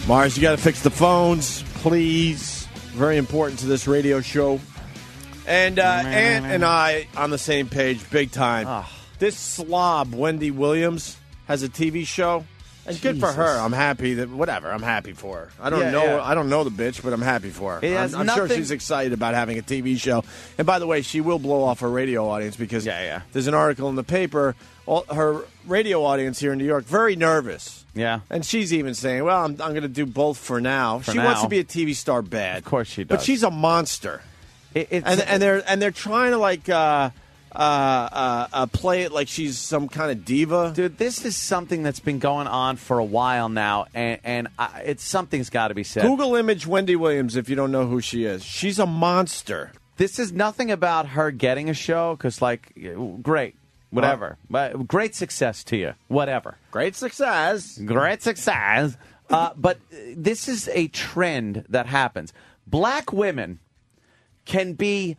Mars, you got to fix the phones, please. Very important to this radio show. And Ant and I on the same page, big time. This slob, Wendy Williams, has a TV show. And good for her. I'm happy that whatever. I'm happy for her. I don't know. Yeah. I don't know the bitch, but I'm happy for her. I'm sure she's excited about having a TV show. And by the way, she will blow off her radio audience because there's an article in the paper. Her radio audience here in New York very nervous. Yeah, and she's even saying, "Well, I'm going to do both for now." She wants to be a TV star bad. Of course she does. But she's a monster. And they're trying to like. Play it like she's some kind of diva. Dude, this is something that's been going on for a while now, and it's something's got to be said. Google image Wendy Williams if you don't know who she is. She's a monster. This is nothing about her getting a show, because, like, great, whatever. But great success to you, whatever. Great success. Great success. But this is a trend that happens. Black women can be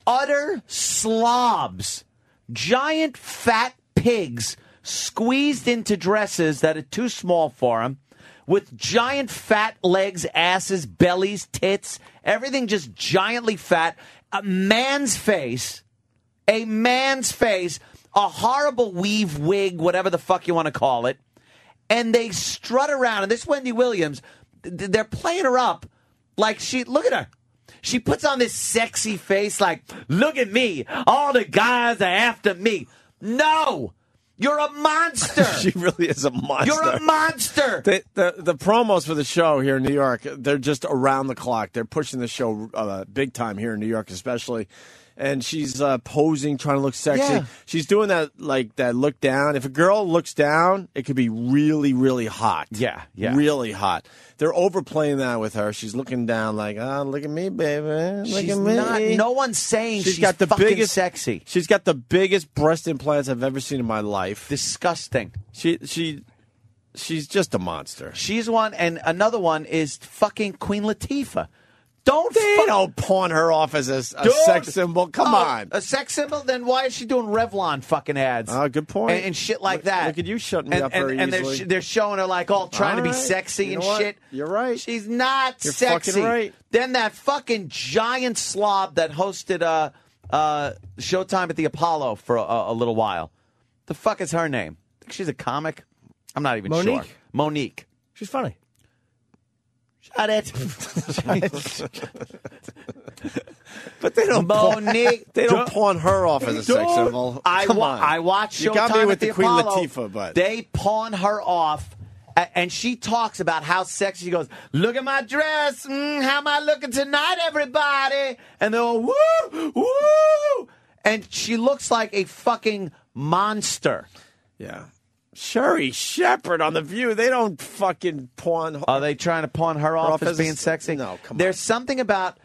utter slobs, giant fat pigs squeezed into dresses that are too small for them, with giant fat legs, asses, bellies, tits, everything just giantly fat. A man's face, a horrible weave wig, whatever the fuck you want to call it, and they strut around. And this Wendy Williams, they're playing her up like look at her. She puts on this sexy face like, look at me. All the guys are after me. No. You're a monster. She really is a monster. You're a monster. The promos for the show here in New York, they're just around the clock. They're pushing the show big time here in New York especially. And she's posing, trying to look sexy. Yeah. She's doing that look down. If a girl looks down, it could be really, really hot. Yeah. Really hot. They're overplaying that with her. She's looking down like, oh, look at me, baby. Look at me. No one's saying she's got the fucking biggest, sexy. She's got the biggest breast implants I've ever seen in my life. Disgusting. She's just a monster. She's one, and another one is fucking Queen Latifah. They don't pawn her off as a sex symbol. Come on. A sex symbol? Then why is she doing Revlon fucking ads? Good point. And shit like that. Look at you shutting me up very easily. And they're showing her like all trying to be sexy and shit. You're right. She's not You're sexy. Fucking right. Then that fucking giant slob that hosted Showtime at the Apollo for a little while. The fuck is her name? I think she's a comic. I'm not even sure. Monique. She's funny. Shut it. But they don't pawn her off as a sex symbol. I watch Showtime. You got me with the Queen Apollo. Latifah, but they pawn her off, and she talks about how sexy. She goes, "Look at my dress. How am I looking tonight, everybody?" And they're all, woo, woo, and she looks like a fucking monster. Yeah. Sherry Shepherd on The View. They don't fucking pawn her. Are they trying to pawn her off as being sexy? No, come on. There's something about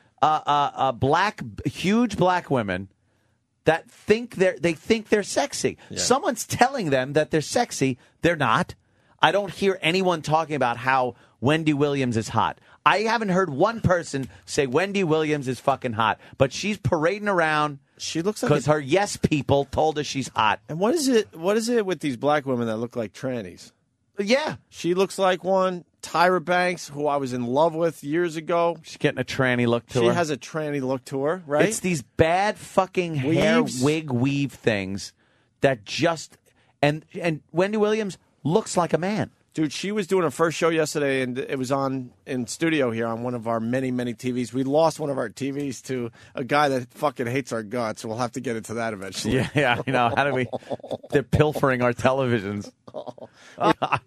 huge black women that think they're sexy. Yeah. Someone's telling them that they're sexy. They're not. I don't hear anyone talking about how Wendy Williams is hot. I haven't heard one person say Wendy Williams is fucking hot, but she's parading around. She looks like because her yes people told her she's hot. And what is it with these black women that look like trannies? Yeah. She looks like one. Tyra Banks, who I was in love with years ago. She's getting a tranny look to her. She has a tranny look to her, right? It's these bad fucking hair wig weave things that just... And Wendy Williams looks like a man. Dude, she was doing her first show yesterday, and it was on in studio here on one of our many, many TVs. We lost one of our TVs to a guy that fucking hates our guts. We'll have to get into that eventually. Yeah, you know, how do we... They're pilfering our televisions.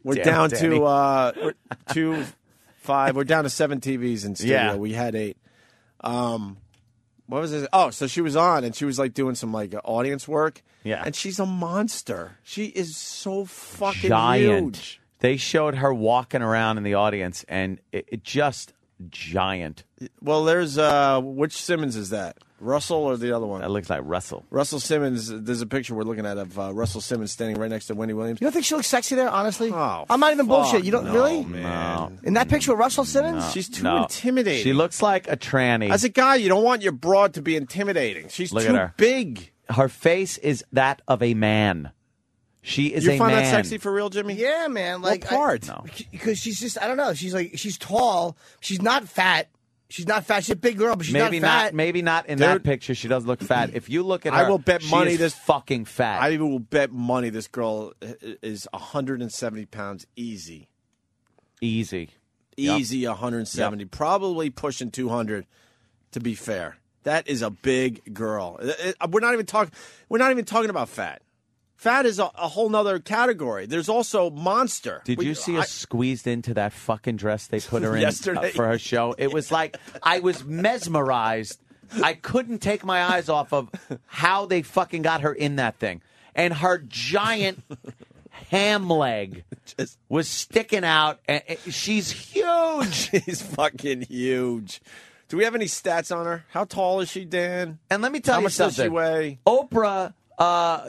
We're down to 2-5. We're down to 7 TVs in studio. Yeah. We had 8. What was it? Oh, so she was on, and she was like doing some like audience work. Yeah. And she's a monster. She is so fucking giant. Huge. They showed her walking around in the audience, and it just giant. Well, there's which Simmons is that? Russell or the other one? That looks like Russell. Russell Simmons. There's a picture we're looking at of Russell Simmons standing right next to Wendy Williams. You don't think she looks sexy there, honestly? Oh, I'm not even bullshit. You don't really? Man. No. In that picture with Russell Simmons? She's too intimidating. She looks like a tranny. As a guy, you don't want your broad to be intimidating. She's Look too at her. big. Her face is that of a man. She is You a find man. that sexy for real, Jimmy? Yeah, man. Like, What part? No. Because she's just, I don't know. She's tall. She's not fat. She's not fat. She's a big girl, but she's Maybe not fat. Maybe not in Dude. that picture. She does look fat. If you look at her, I will bet she money is this fucking fat. I will bet money this girl is 170 pounds easy. Easy. Easy 170. Probably pushing 200 to be fair. That is a big girl. We're not even talking about fat. Fat is a whole nother category. There's also monster. Did you see her squeezed into that fucking dress they put her in Yesterday. For her show? It was like I was mesmerized. I couldn't take my eyes off of how they fucking got her in that thing. And her giant ham leg was sticking out. And she's huge. She's fucking huge. Do we have any stats on her? How tall is she, Dan? And let me tell How you much does something. she weigh? Oprah,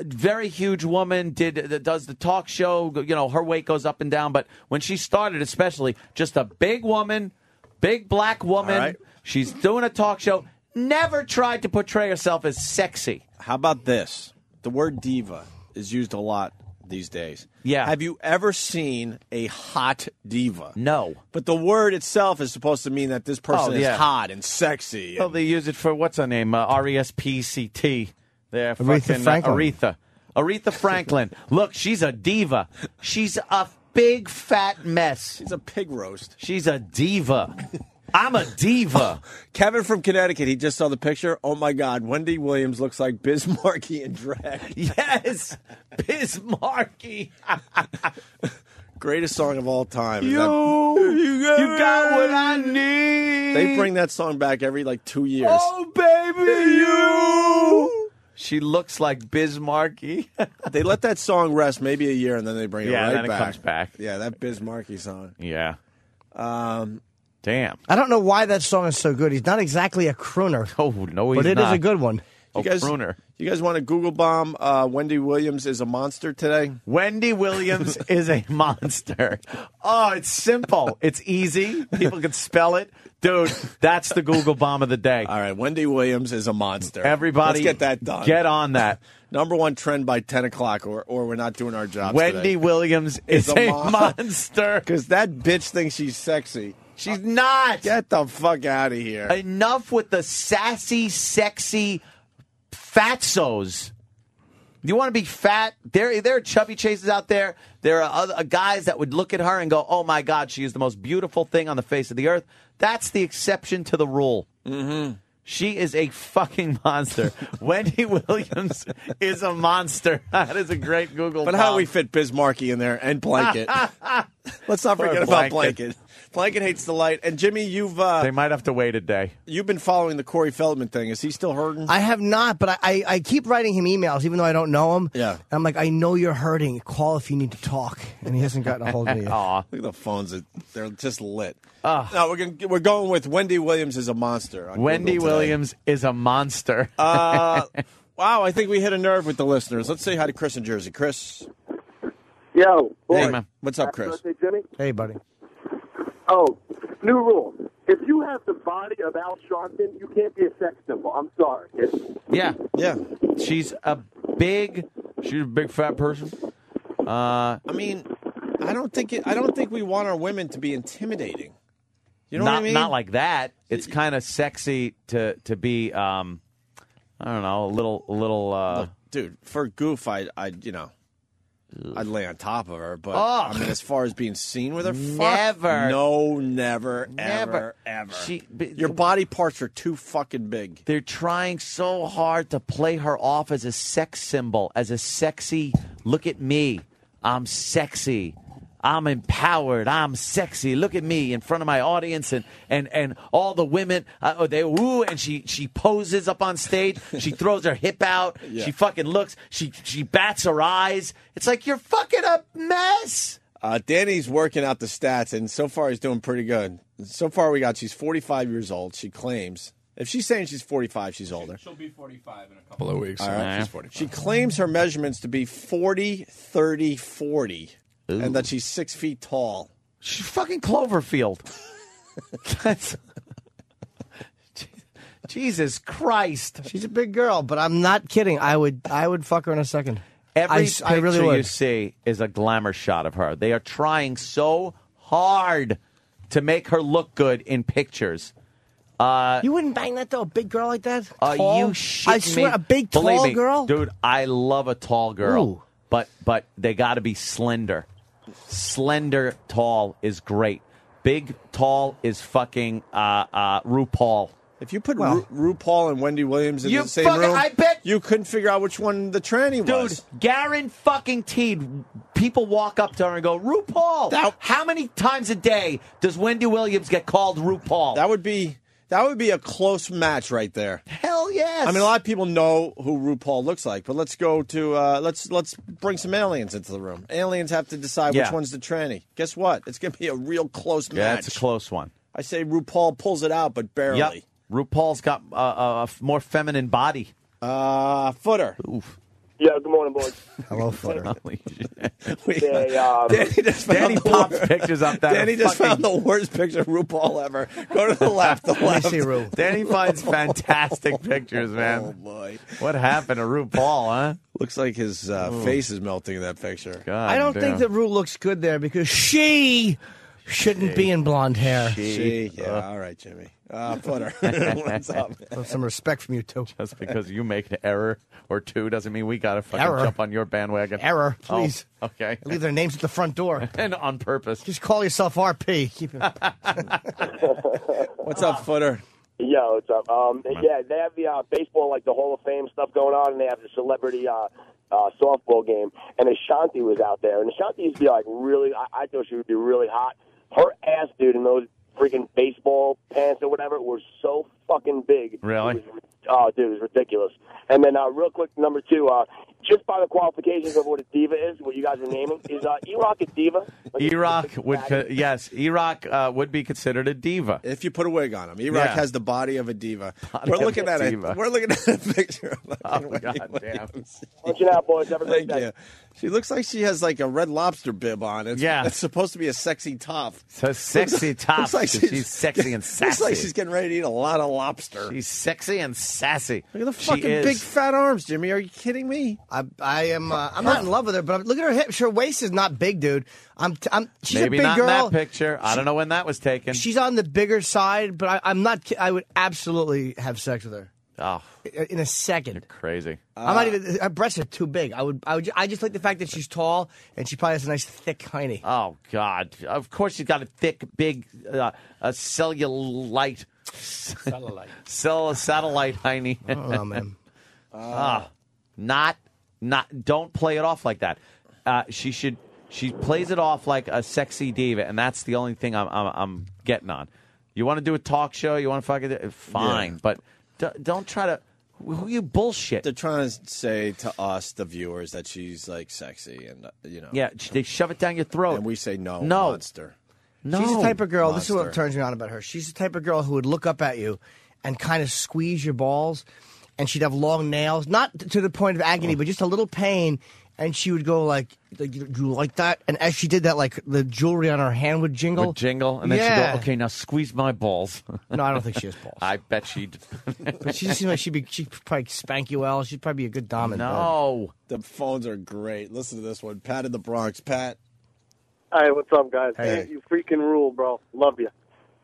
very huge woman, does the talk show. You know, her weight goes up and down. But when she started, especially, just a big woman, big black woman. All right. She's doing a talk show. Never tried to portray herself as sexy. How about this? The word diva is used a lot these days. Yeah. Have you ever seen a hot diva? No. But the word itself is supposed to mean that this person is hot and sexy. Well, they use it for, what's her name? R-E-S-P-C-T. There, Aretha fucking Franklin. Aretha Franklin. Look, she's a diva. She's a big fat mess. She's a pig roast. She's a diva. I'm a diva. Kevin from Connecticut, he just saw the picture. Oh, my God. Wendy Williams looks like Biz Markie in drag. Yes, Biz Markie. Greatest song of all time. You got what I need. They bring that song back every, 2 years. Oh, baby, you. She looks like Biz Markie. They let that song rest maybe a year, and then they bring it right then back. it comes back. Yeah, that Biz Markie song. Yeah. Damn. I don't know why that song is so good. He's not exactly a crooner, Oh, no, he's but it is not. a good one. Oh, crooner. You guys want to Google bomb Wendy Williams is a monster today? Wendy Williams is a monster. Oh, it's simple. It's easy. People can spell it. Dude, that's the Google bomb of the day. All right, Wendy Williams is a monster. Everybody, let's get that done. Get on that. Number one trend by 10 o'clock, or we're not doing our jobs Wendy Williams is a monster. Because that bitch thinks she's sexy. She's not. Get the fuck out of here. Enough with the sassy, sexy fatsos. You want to be fat? There are chubby chases out there. There are other guys that would look at her and go, oh, my God, she is the most beautiful thing on the face of the earth. That's the exception to the rule. Mm-hmm. She is a fucking monster. Wendy Williams is a monster. That is a great Google But bomb. how do we fit Biz Markie in there and Blanket? Let's not forget about Blanket. Blanket hates the light. And Jimmy, They might have to wait a day. you've been following the Corey Feldman thing. Is he still hurting? I have not, but I keep writing him emails, even though I don't know him. Yeah. And I'm like, I know you're hurting. Call if you need to talk. And he hasn't gotten a hold of me yet. Aw. Look at the phones; they're just lit. No, we're going with Wendy Williams is a monster. on Wendy Google today. Williams is a monster. Wow, I think we hit a nerve with the listeners. Let's say hi to Chris in Jersey. Chris, Yo, boy. Hey, man. what's up, Happy Chris? birthday, Jimmy. Hey, buddy. Oh, new rule. If you have the body of Al Sharpton, you can't be a sex symbol. I'm sorry. Yeah. Yeah, She's a big fat person. I mean, I don't think we want our women to be intimidating. You know not, what I mean? Not like that. It's kind of sexy to be, I don't know, a little. Look, dude, for goof, I'd lay on top of her, but I mean, as far as being seen with her, Never. No, never, Never. ever. She- Your body parts are too fucking big. They're trying so hard to play her off as a sex symbol, as a sexy, look at me, I'm sexy. I'm empowered. I'm sexy. Look at me in front of my audience, and all the women. They woo, and she poses up on stage. She throws her hip out. Yeah. She fucking looks. She bats her eyes. It's like you're fucking a mess. Danny's working out the stats, and so far he's doing pretty good. So far she's 45 years old, she claims. If she's saying she's 45, she's older. She'll be 45 in a couple of weeks. All right. Yeah. She's 45. She claims her measurements to be 40, 30, 40, and that she's 6 feet tall. She's fucking Cloverfield. That's Jesus Christ. She's a big girl, but I'm not kidding. I would fuck her in a second. Every I really picture would. you see is a glamour shot of her. They are trying so hard to make her look good in pictures. You wouldn't bang that though, a big girl like that? Are Tall? you shitting I swear, me? a big Believe tall me, girl, dude. I love a tall girl, Ooh. but they got to be slender. Slender, tall is great. Big, tall is fucking RuPaul. If you put RuPaul and Wendy Williams in You the same fucking- room, I bet- you couldn't figure out which one the tranny was. Dude, Garen fucking Teed. People walk up to her and go, RuPaul. How many times a day does Wendy Williams get called RuPaul? That would be a close match right there. Hell yes. I mean, a lot of people know who RuPaul looks like, but let's go to let's bring some aliens into the room. Aliens have to decide which one's the tranny. Guess what? It's going to be a real close match. Yeah, it's a close one. I say RuPaul pulls it out, but barely. Yep. RuPaul's got a more feminine body. Footer. Oof. Yeah, good morning, boys. Hello, Footer. Holy shit. Danny pops pictures up that. Danny just found the worst picture of RuPaul ever. Go to the left. The Let me left. see, Ru. Danny finds fantastic pictures, man. Oh boy. What happened to RuPaul, huh? Looks like his face is melting in that picture. God I don't damn. think that Ru looks good there because she shouldn't be in blonde hair. Yeah, all right, Jimmy. Footer. What's up? Well, some respect from you too. Just because you make an error or two doesn't mean we got to fucking Error. jump on your bandwagon. Error, please. Oh, okay. Leave their names at the front door. And on purpose. Just call yourself RP. Keep it. What's up, Footer? Yo, what's up? Yeah, they have the baseball, like the Hall of Fame stuff going on, and they have the celebrity softball game. And Ashanti was out there, and Ashanti used to be like really. I thought she would be really hot. Her ass, dude, in those freaking baseball pants or whatever were so fucking big. Really? Dude, it was ridiculous. And then, real quick, number two, just by the qualifications of what a diva is, what you guys are naming, is E-Rock a diva? E-Rock would be considered a diva. If you put a wig on him, E-Rock has the body of a diva. We're looking at a picture of Oh, God damn. Watch it out, boys. Have a great Thank day. you. She looks like she has like a Red Lobster bib on. It's supposed to be a sexy top. So sexy top. Looks like She's sexy and sassy. Looks like she's getting ready to eat a lot of lobster. She's sexy and sassy. Look at the fucking big fat arms, Jimmy. Are you kidding me? I'm not in love with her, but look at her hips. Her waist is not big, dude. She's Maybe a big not girl. in that picture. I don't know when that was taken. She's on the bigger side, but I'm not. I would absolutely have sex with her Oh, in a second. crazy. I'm not even. Her breasts are too big. I just like the fact that she's tall and she probably has a nice thick hiney. Oh, God. Of course she's got a thick, big cellulite. Satellite hiney. I don't know, man. Don't play it off like that. She plays it off like a sexy diva, and that's the only thing I'm getting on. You want to do a talk show? You want to fucking do it? Fine, but don't try to. Who you bullshit? They're trying to say to us, the viewers, that she's like sexy and Yeah, they shove it down your throat, and we say no, No. monster. No. She's the type of girl. This is what Monster. turns me on about her. She's the type of girl who would look up at you and kind of squeeze your balls, and she'd have long nails, not to the point of agony, but just a little pain. And she would go like, "You like that?" And as she did that, like the jewelry on her hand would jingle. and then she'd go, "Okay, now squeeze my balls." No, I don't think she has balls. I bet she'd. But she just seems like she'd probably spank you well. She'd probably be a good dominant. No. The phones are great. Listen to this one. Pat in the Bronx. Pat. Hey, what's up, guys? Hey. You freaking rule, bro. Love you.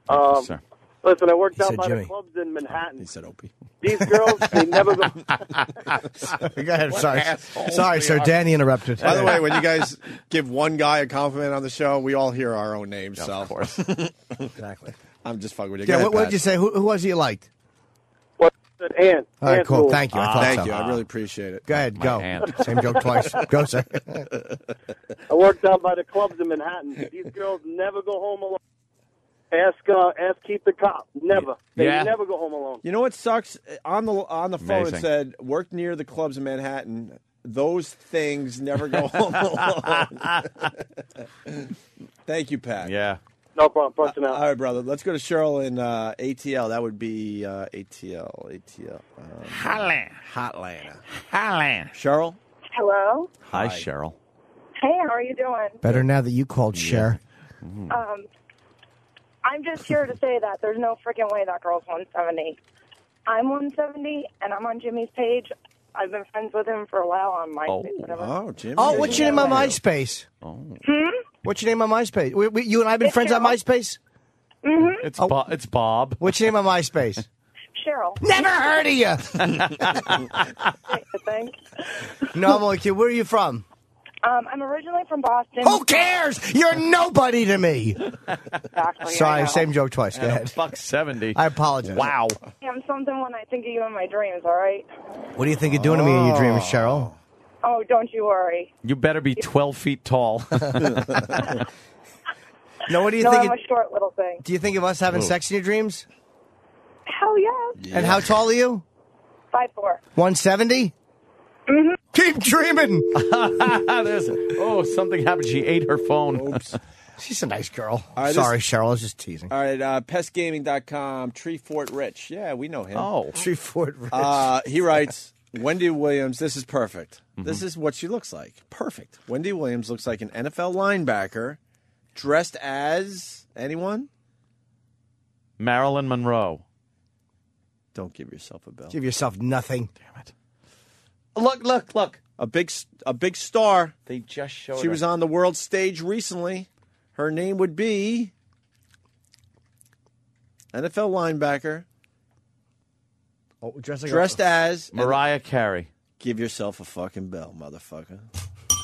Sir. Listen, I worked He out said by Jimmy. the clubs in Manhattan. He said Opie. These girls, they never go. Go ahead. Sorry, assholes sorry, we sir. are. Danny interrupted. By the way, when you guys give one guy a compliment on the show, we all hear our own names. So Of course. exactly. I'm just fucking with you. Yeah. Go What ahead, did you say? Who was it you liked? What? Ann. All right, Ann cool. rule. Thank you. I Pat. thought Thank so. you. I really appreciate it. Go ahead. My Go. aunt. Same joke twice. Go, sir. I worked out by the clubs in Manhattan. These girls never go home alone. Ask Keith the cop. Never. They Yeah. never go home alone. You know what sucks? On the phone Amazing. it said, work near the clubs in Manhattan. Those things never go home alone. Thank you, Pat. Yeah. No problem. Punching All out. right, brother. Let's go to Cheryl in ATL. That would be ATL. Hotlanta. Cheryl? Hello. Hi, Cheryl. Hey, how are you doing? Better now that you called, Cher. I'm just here to say that there's no freaking way that girl's 170. I'm 170, and I'm on Jimmy's page. I've been friends with him for a while on MySpace. Whatever. Oh, Jimmy. Oh, what's your name on MySpace? What's your name on MySpace? You and I have been friends on MySpace? It's it's Bob. What's your name on MySpace? Cheryl. Never heard of you. I think. No, I'm only kidding. Where are you from? I'm originally from Boston. Who cares? You're nobody to me. Exactly. Sorry, same joke twice. Go ahead. $1.70. I apologize. Wow. I'm something when I think of you in my dreams, all right? What do you think you're doing to me in your dreams, Cheryl? Oh, don't you worry. You better be 12 feet tall. No, what do you No, think? I'm a short little thing. Do you think of us having sex in your dreams? Hell yes. And how tall are you? 5'4". 170? Mm-hmm. Keep dreaming. Something happened. She ate her phone. Oops. She's a nice girl. right, Sorry, Cheryl. I was just teasing. All right, pestgaming.com, Treefort Rich. Yeah, we know him. Oh. Treefort Rich. He writes, Wendy Williams, this is perfect. This is what she looks like. Perfect. Wendy Williams looks like an NFL linebacker dressed as anyone? Marilyn Monroe. Don't give yourself a bell. Give yourself nothing. Damn it. Look. A big star. They just showed She was on the world stage recently. Her name would be NFL linebacker Oh, dressed as Mariah Carey. Give yourself a fucking bell, motherfucker.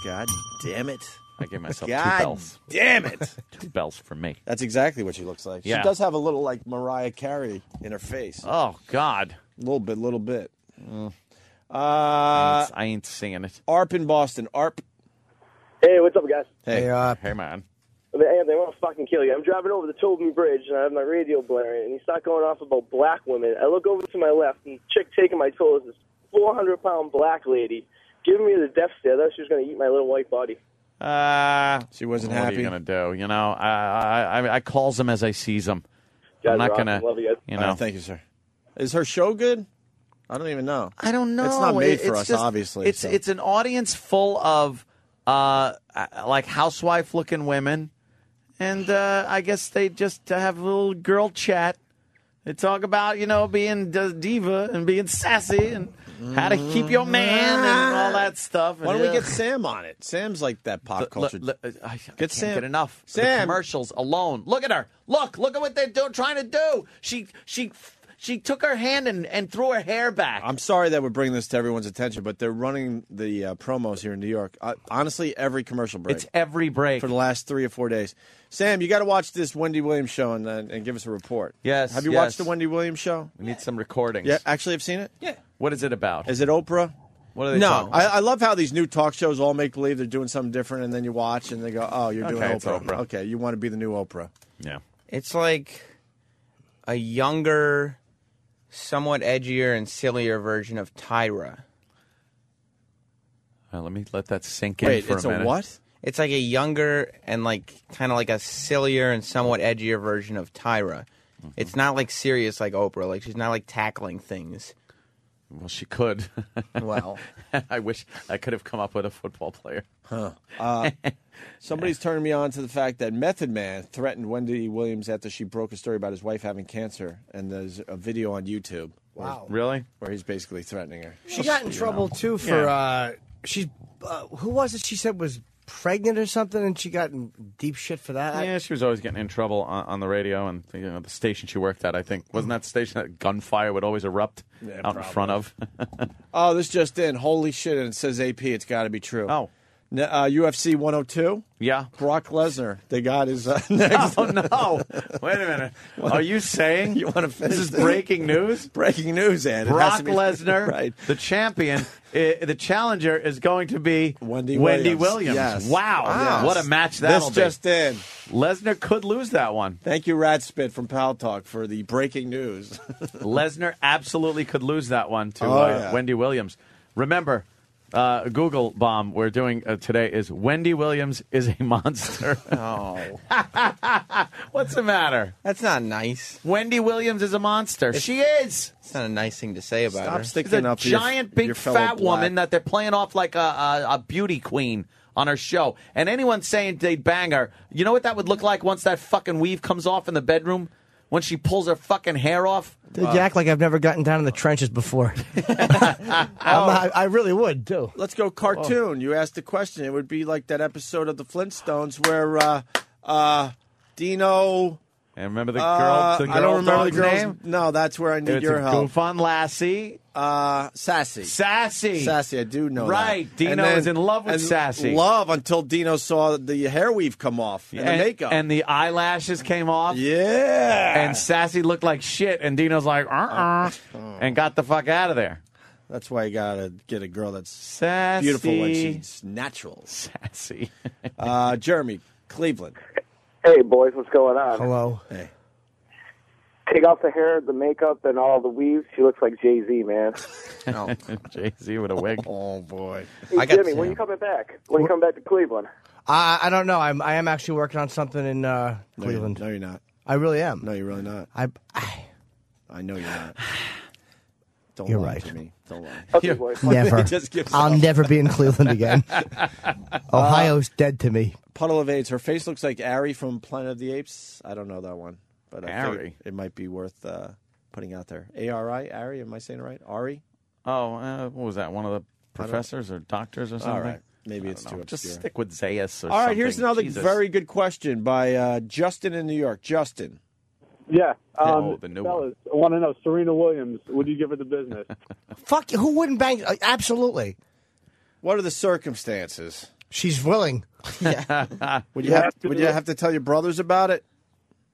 God damn it. I gave myself God 2 bells. damn it. 2 bells for me. That's exactly what she looks like. Yeah. She does have a little like Mariah Carey in her face. Oh, God. A little bit. I ain't singing it. Arp in Boston. Arp. Hey, what's up, guys? Hey. Hey, man. Anthony, I want to fucking kill you. I'm driving over the Toby Bridge, and I have my radio blaring, and you start going off about black women. I look over to my left, and the chick taking my toes is this 400-pound black lady giving me the death stare. I thought she was going to eat my little white body. She wasn't what happy. What are you going to do? You know, I calls them as I sees them. Guys I'm not are going awesome. Love you guys. you know. Thank you, sir. Is her show good? I don't even know. I don't know. It's not made for us, just, obviously. It's so. it's an audience full of like housewife-looking women, and I guess they just have a little girl chat. They talk about being diva and being sassy and how to keep your man and all that stuff. Why don't we get Sam on it? Sam's like that pop culture. I Get can't Sam. get enough. The Sam. commercials alone. Look at her. Look at what they're trying to do. She took her hand and threw her hair back. I'm sorry that we're bringing this to everyone's attention, but they're running the promos here in New York. Honestly, every commercial break. It's every break. For the last 3 or 4 days. Sam, you got to watch this Wendy Williams show and give us a report. Yes. Have you watched the Wendy Williams show? We need some recordings. Yeah, actually, I've seen it. Yeah. What is it about? Is it Oprah? What are they No. talking about? I love how these new talk shows all make believe they're doing something different, and then you watch and they go, oh, you're doing Okay, Oprah. it's Oprah. Okay, you want to be the new Oprah. Yeah. It's like a younger, somewhat edgier and sillier version of Tyra. Let me let that sink in Wait, for it's a minute. a what? It's like a younger and like kind of like a sillier and somewhat edgier version of Tyra. Mm-hmm. It's not like serious like Oprah. Like she's not like tackling things. Well, she could. Well, I wish I could have come up with a football player. Somebody's turning me on to the fact that Method Man threatened Wendy Williams after she broke a story about his wife having cancer, and there's a video on YouTube. Wow. Really? Where he's basically threatening her. She got in trouble, too, for, she's, who was it she said was pregnant or something, and she got in deep shit for that? Yeah, she was always getting in trouble on the radio and the station she worked at, I think. Wasn't that the station that gunfire would always erupt out in front of? Oh, this just in. Holy shit, and it says AP. It's got to be true. Oh. UFC 102? Yeah. Brock Lesnar. They got his next. Oh, no. Wait a minute. Are you saying You want to finish this is breaking news? Breaking news, Ed. It has Brock to be- Lesnar, right. the champion, the challenger is going to be Wendy Williams. Yes. Wow. Yes. What a match that'll This be. just in. Lesnar could lose that one. Thank you, Ratspit from Pal Talk, for the breaking news. Lesnar absolutely could lose that one to yeah. Wendy Williams. Remember, Google bomb we're doing today is Wendy Williams is a monster. oh, What's the matter? that's not nice. Wendy Williams is a monster. She is. It's not a nice thing to say about Stop her. sticking She's a up giant, your big, fellow fat black. woman that they're playing off like a beauty queen on her show. And anyone saying they'd bang her, you know what that would look like once that fucking weave comes off in the bedroom? when she pulls her fucking hair off. Dude, you act like I've never gotten down in the trenches before. I really would, too. Let's go cartoon. You asked the question. It would be like that episode of the Flintstones where Dino... And remember the girl? The girl I don't remember the dog's girl's name. No, that's where I need It's your a help. Goof on Lassie. Sassy. Sassy. Sassy, I do know Right. that. Dino is in love with Sassy. Love until Dino saw the hair weave come off and the makeup. And the eyelashes came off. Yeah. And Sassy looked like shit. And Dino's like, and got the fuck out of there. That's why you got to get a girl that's Sassy. beautiful when she's natural. Sassy. Jeremy, Cleveland. Hey, boys, what's going on? Hello. Hey. Take off the hair, the makeup, and all the weaves. She looks like Jay-Z, man. Jay-Z with a wig. Oh, boy. Hey, Jimmy, when you coming back? When you come back to Cleveland? I don't know. I am actually working on something in Cleveland. No, you're not. I really am. No, you're really not. I know you're not. Don't You're lie right. to me. Don't lie. Okay, boys. never. Just give I'll some. never be in Cleveland again. Ohio's dead to me. Puddle of AIDS. Her face looks like Ari from Planet of the Apes. I don't know that one, but I Ari? think it might be worth putting out there. Ari? Ari? Am I saying it right? Ari? Oh, what was that? One of the professors or doctors or something? All right. Maybe it's too Just obscure. stick with Zayas or All right, something. here's another Jesus. very good question by Justin in New York. Justin. Yeah. The new fellas, I want to know, Serena Williams, would you give her the business? Fuck you. Who wouldn't bang? Absolutely. What are the circumstances? She's willing. Would you have to tell your brothers about it?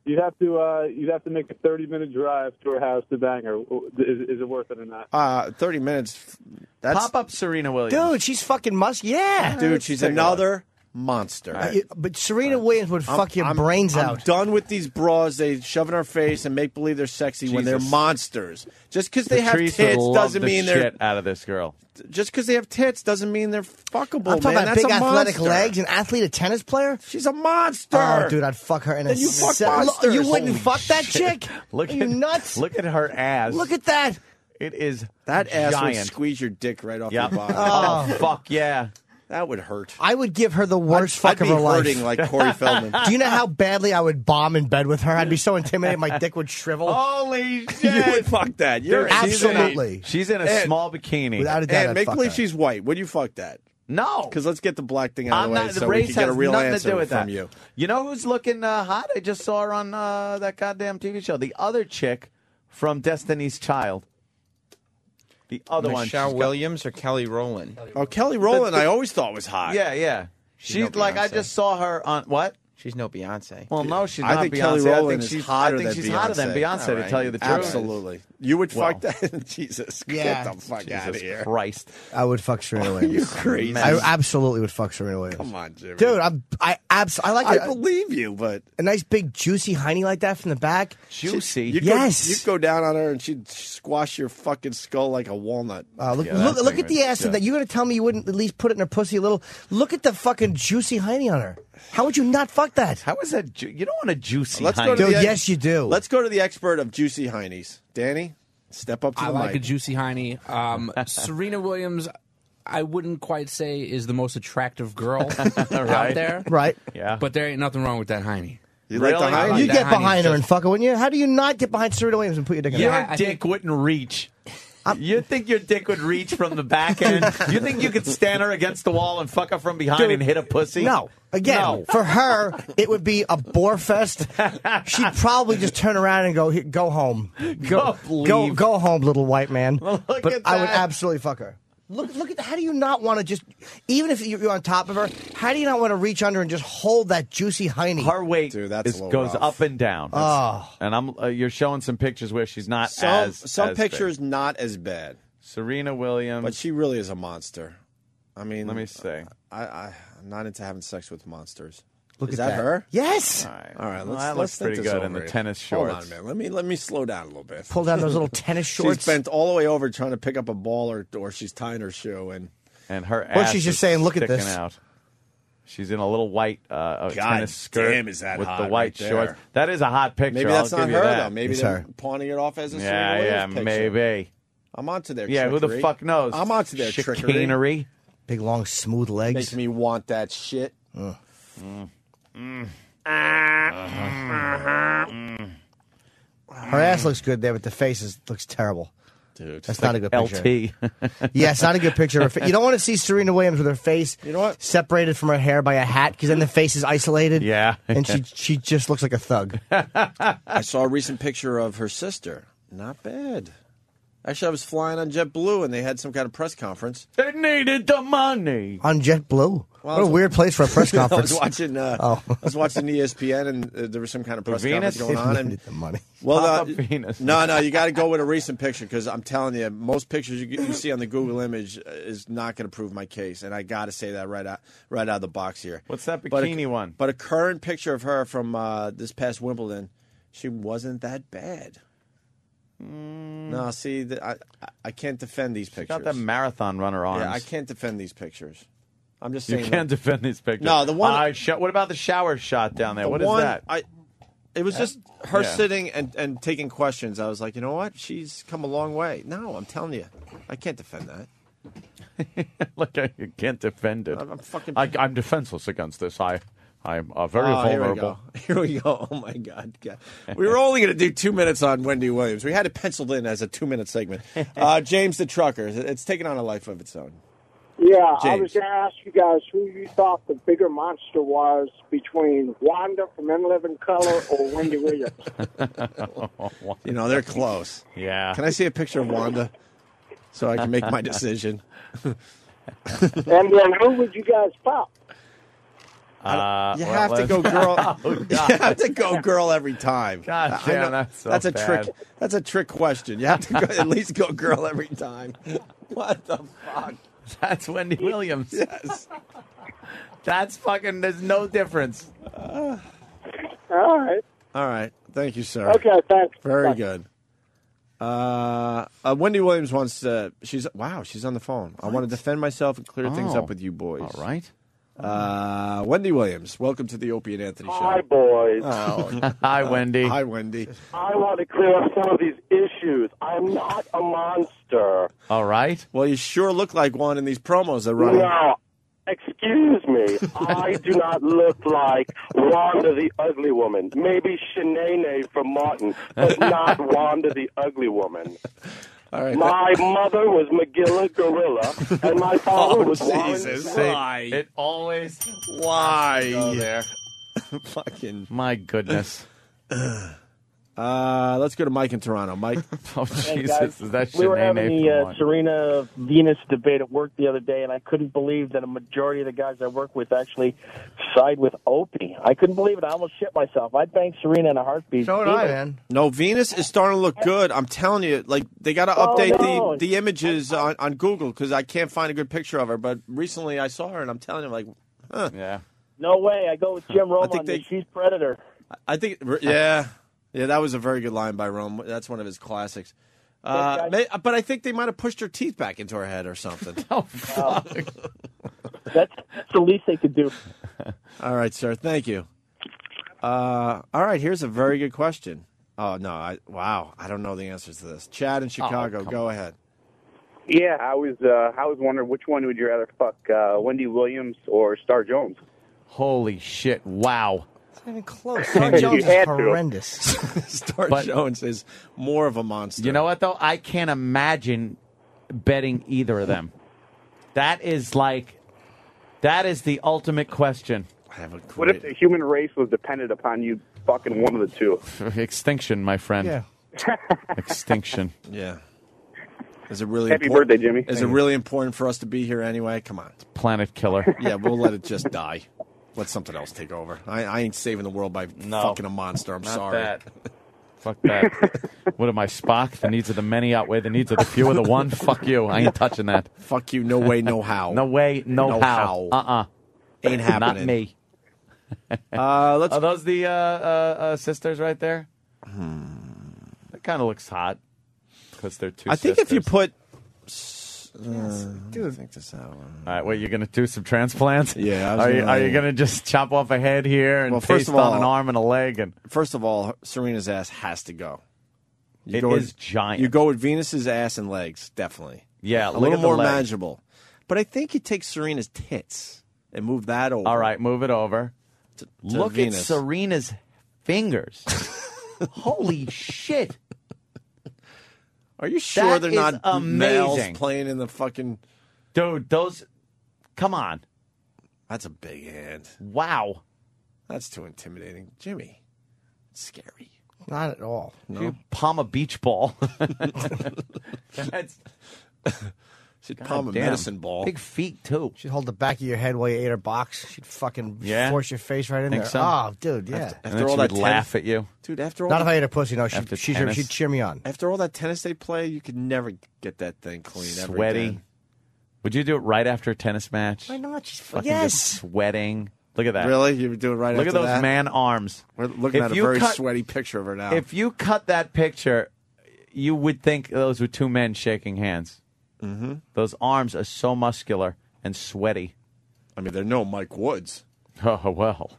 You'd have to make a 30-minute drive to her house to bang her. Is it worth it or not? 30 minutes. That's, Pop up Serena Williams. Dude, she's fucking Yeah. dude, she's another monster. But Serena Williams would fuck your brains I'm out. done with these bras. They shove in our face and make believe they're sexy when they're Jesus. monsters. Just because they have Patrice would tits love doesn't the mean they're. shit out of this girl. Just because they have tits doesn't mean they're fuckable. I'm talking man. about That's big a athletic monster. legs, an athlete, a tennis player. She's a monster. Oh, dude, I'd fuck her in a Then you fuck se- monsters. You wouldn't Holy fuck that chick? Look Are you nuts? Look at her ass. Look at that. It is That ass would giant. squeeze your dick right off Yep. your body. Oh, fuck yeah. That would hurt. I would give her the worst I'd fuck of be her life. hurting like Corey Feldman. Do you know how badly I would bomb in bed with her? I'd be so intimidated my dick would shrivel. Holy shit. You would fuck that. You're Dude, Absolutely. She's in a And- small bikini. Without a doubt, And I'd make fuck believe her. she's white. Would you fuck that? No. Because let's get the black thing out of the way The so we race can get a has real nothing answer to do with from that. you. You know who's looking hot? I just saw her on that goddamn TV show. The other chick from Destiny's Child. The other one. Michelle she's got- Williams or Kelly Rowland? Oh, Kelly Rowland, I always thought was hot. Yeah, yeah. She's no like, I Beyonce. just saw her on, what? She's no Beyonce. Well, no, she's I not think Beyonce. Kelly I Rowland think is she's hotter I think than she's hotter than Beyonce. Beyonce, All to right. tell you the truth. Absolutely. You would fuck Well. that? Jesus. Yeah. Get the fuck Jesus out of here. Christ. I would fuck Serena Williams. You crazy. I absolutely would fuck Serena Williams. Come on, Jimmy. Dude, I like I a believe you, but nice big juicy hiney like that from the back. Juicy. Yes. You'd go down on her and she'd squash your fucking skull like a walnut. Look, Yeah, that look thing at the was ass of good. that. You're going to tell me you wouldn't at least put it in her pussy a little? Look at the fucking juicy hiney on her. How would you not fuck that? How is that? You don't want a juicy Let's go hiney. to Dude, the yes, you do. Let's go to the expert of juicy heinies. Danny, step up to I the like a mic. juicy hiney. Serena Williams, I wouldn't quite say is the most attractive girl out there. Right. Yeah. But there ain't nothing wrong with that hiney. You like the Really? heiny? like You that get hiney's behind her just- and fuck her, wouldn't you? How do you not get behind Serena Williams and put your dick in Your her? I dick think- wouldn't reach. You think your dick would reach from the back end? You think you could stand her against the wall and fuck her from behind Dude, and hit a pussy? No. Again, No. for her, it would be a bore fest. She'd probably just turn around and go, "Go home, Leave. go home, little white man." Look But at I would that. absolutely fuck her. Look at how do you not want to just, even if you're on top of her, how do you not want to reach under and just hold that juicy hiney? Her weight Dude, that's a little goes rough. up and down. Oh. And I'm you're showing some pictures where she's not Some as some as pictures big. not as bad, Serena Williams. but she really is a monster. I mean, Let me see. I'm not into having sex with monsters. Look Is at that her? Yes. All right. All right, Well, let's that let's looks think pretty this good over in the here. tennis Hold shorts. on, man. Let me slow down a little bit. Pull down those little tennis shorts. She's bent all the way over trying to pick up a ball, or she's tying her shoe, and And her Well, ass she's just is saying, "Look at sticking this." out. She's in a little white tennis skirt damn, is that with hot the white right there. shorts. That is a hot picture. maybe that's I'll not give her you that. though. Maybe It's they're her. pawning it off as a Serena Yeah, Williams yeah, picture. maybe. I'm onto their Yeah, who the trickery. fuck knows? I'm onto their trickery. chicanery. Big, long, smooth legs. Makes me want that shit. Her ass looks good there, but the face looks terrible. Dude, that's not a good picture. LT. Yeah, it's not a good picture. Of her you don't want to see Serena Williams with her face separated from her hair by a hat, because then the face is isolated. Yeah. And she just looks like a thug. I saw a recent picture of her sister. Not bad. Actually, I was flying on JetBlue, and they had some kind of press conference. They needed the money. On JetBlue? What a weird place for a press conference. I was watching ESPN, and there was some kind of press conference going on. And the money. Well, Venus. No, you got to go with a recent picture, because I'm telling you, most pictures you see on the Google image is not going to prove my case, and I got to say that right out of the box here. What's that bikini one? But a current picture of her from this past Wimbledon, she wasn't that bad. No, see, I can't defend these pictures. Got that marathon runner arms. Yeah, I can't defend these pictures. I'm just saying. You can't defend these pictures. No, the one. What about the shower shot down there? What is that? It was just her sitting and taking questions. I was like, you know what? She's come a long way. No, I'm telling you, I can't defend that. Look, you can't defend it. I'm fucking. I'm defenseless against this. I'm very vulnerable. Here we go. Oh, my God. We were only going to do 2 minutes on Wendy Williams. We had it penciled in as a 2-minute segment. James the Trucker. It's taken on a life of its own. Yeah, James. I was going to ask you guys who you thought the bigger monster was between Wanda from In Living Color or Wendy Williams. You know, they're close. Yeah. Can I see a picture of Wanda so I can make my decision? And then who would you guys pop? You have to go girl. You have to go girl every time. God damn, that's a trick. That's a trick question. You have to at least go girl every time. What the fuck? That's Wendy Williams. Yes. That's fucking. There's no difference. All right. All right. Thank you, sir. Okay. Thanks. Very Bye. good. Wendy Williams wants to. She's on the phone. I want to defend myself and clear things up with you boys. All right. Wendy Williams, welcome to the Opie and Anthony Show. Hi, boys. Oh. Hi, Wendy. Hi, Wendy. I want to clear up some of these issues. I'm not a monster. All right. Well, you sure look like one in these promos they're running. No, excuse me. I do not look like Wanda the Ugly Woman. Maybe Shanae from Martin, but not Wanda the Ugly Woman. All right. My mother was Magilla Gorilla, and my father was Jesus. Warren. Why? It always. Why? Go there. Fucking. My goodness. Let's go to Mike in Toronto. Mike. Oh, Hey, Jesus. guys, Is that we were having Shanae the from one? Serena Venus debate at work the other day, and I couldn't believe that a majority of the guys I work with actually side with Opie. I couldn't believe it. I almost shit myself. I'd bang Serena in a heartbeat. So did I, man. No, Venus is starting to look good. I'm telling you, like they got to update the images on Google because I can't find a good picture of her. But recently I saw her, and I'm telling you, like, yeah. No way. I go with Jim Rome think on this. She's Predator. I think, yeah, that was a very good line by Rome. That's one of his classics. But I think they might have pushed her teeth back into her head or something. Oh, fuck. That's the least they could do. All right, sir. Thank you. All right, here's a very good question. Oh, no. I don't know the answers to this. Chad in Chicago, go ahead. Yeah, I was wondering which one would you rather fuck, Wendy Williams or Star Jones? Holy shit. Wow. It's not even close. Star Jones is horrendous. Star Jones is more of a monster. You know what, though? I can't imagine betting either of them. That is the ultimate question. What if the human race was dependent upon you fucking one of the two? Extinction, my friend. Yeah. Extinction. Yeah. Is it really Happy important? birthday, Jimmy. Is it really important for us to be here anyway? Come on. Planet killer. Yeah, we'll let it just die. Let something else take over. I ain't saving the world by fucking a monster. I'm Not sorry. that. Fuck that. What am I, Spock? The needs of the many outweigh the needs of the few or the one? Fuck you. I ain't touching that. Fuck you. No way, no how. No way, no how. Ain't happening. Not me. Are those the sisters right there? That kind of looks hot because they're two. I think if you put, dude, think this out. All right, wait, you're gonna do some transplants? Yeah. Are you gonna just chop off a head here and paste on an arm and a leg? And first of all, Serena's ass has to go. It is giant. You go with Venus's ass and legs, definitely. Yeah, a look little at the more leg. manageable. But I think you take Serena's tits and move that over. All right, move it over. To Look Venus. at Serena's fingers. Holy shit. Are you sure they're not amazing. males playing in the fucking... Dude, those... Come on. That's a big hand. Wow. That's too intimidating. Jimmy, it's scary. Not at all. No. You palm a beach ball. That's... She'd palm a medicine ball. Big feet, too. She'd hold the back of your head while you ate her box. She'd fucking force your face right in Think there. so? Oh, dude, yeah. After all that laugh at you. Dude, after all Not if I that, ate a pussy, no. She'd cheer me on. after all that tennis they play, you could never get that thing clean. Ever Sweaty. again. Would you do it right after a tennis match? Why not? She's Fucking just sweating. Look at that. Really? You would do it right Look after at those that? man arms. We're looking at a very sweaty picture of her now. If you cut that picture, you would think those were two men shaking hands. Mm-hmm. Those arms are so muscular and sweaty. I mean, they're no Mike Woods. Oh, well.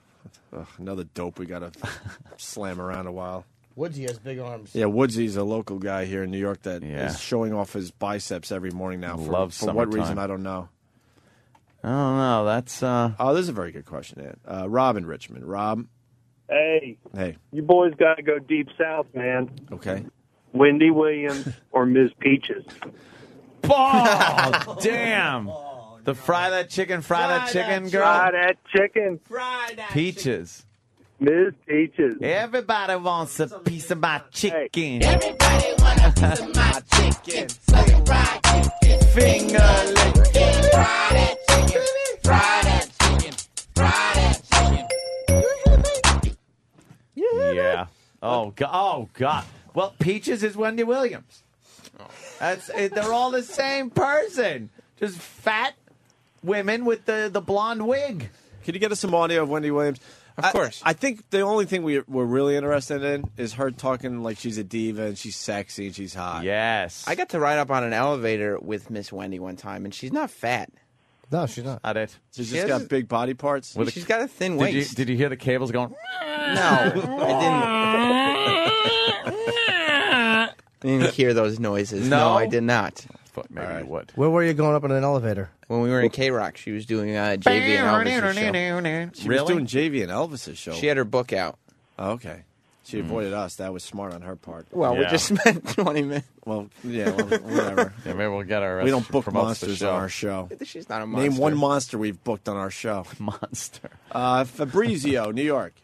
Ugh, another dope we got to slam around a while. Woodsy has big arms. Yeah, Woodsy's a local guy here in New York that Yeah. is showing off his biceps every morning now. For Loves what reason, summertime. I don't know. I don't know. That's Oh, this is a very good question, Ed. Rob in Richmond. Rob. Hey, Hey. you boys got to go deep south, man. Okay. Wendy Williams or Ms. Peaches. Oh, damn. The fry that chicken girl. Fry that chicken. Peaches. Ms. Peaches. Everybody wants a piece of my chicken. Everybody want a piece of my chicken. Sucking fried chicken. Finger licking. Fry that chicken. Fry that chicken. Fry that chicken. Yeah. Oh God. Well, Peaches is Wendy Williams. They're all the same person. Just fat women with the blonde wig. Can you get us some audio of Wendy Williams? Of course. I think the only thing we're really interested in is her talking like she's a diva and she's sexy and she's hot. Yes. I got to ride up on an elevator with Miss Wendy one time, and she's not fat. No, she's not. Not it. She's just got big body parts. She's got a thin waist. Did you hear the cables going? No, I didn't hear those noises. No? I did not. Thought maybe you would. Where were you going up in an elevator? When we were in K-Rock, she was doing JV and Elvis' show. She was doing JV and Elvis' show. She had her book out. Oh, okay. She avoided us. That was smart on her part. Well, we just spent 20 minutes. Well, yeah, well, whatever. Yeah, maybe we'll get our. We don't book promotes the monsters show. on our show. She's not a monster. Name one monster we've booked on our show. Monster. Fabrizio, New York.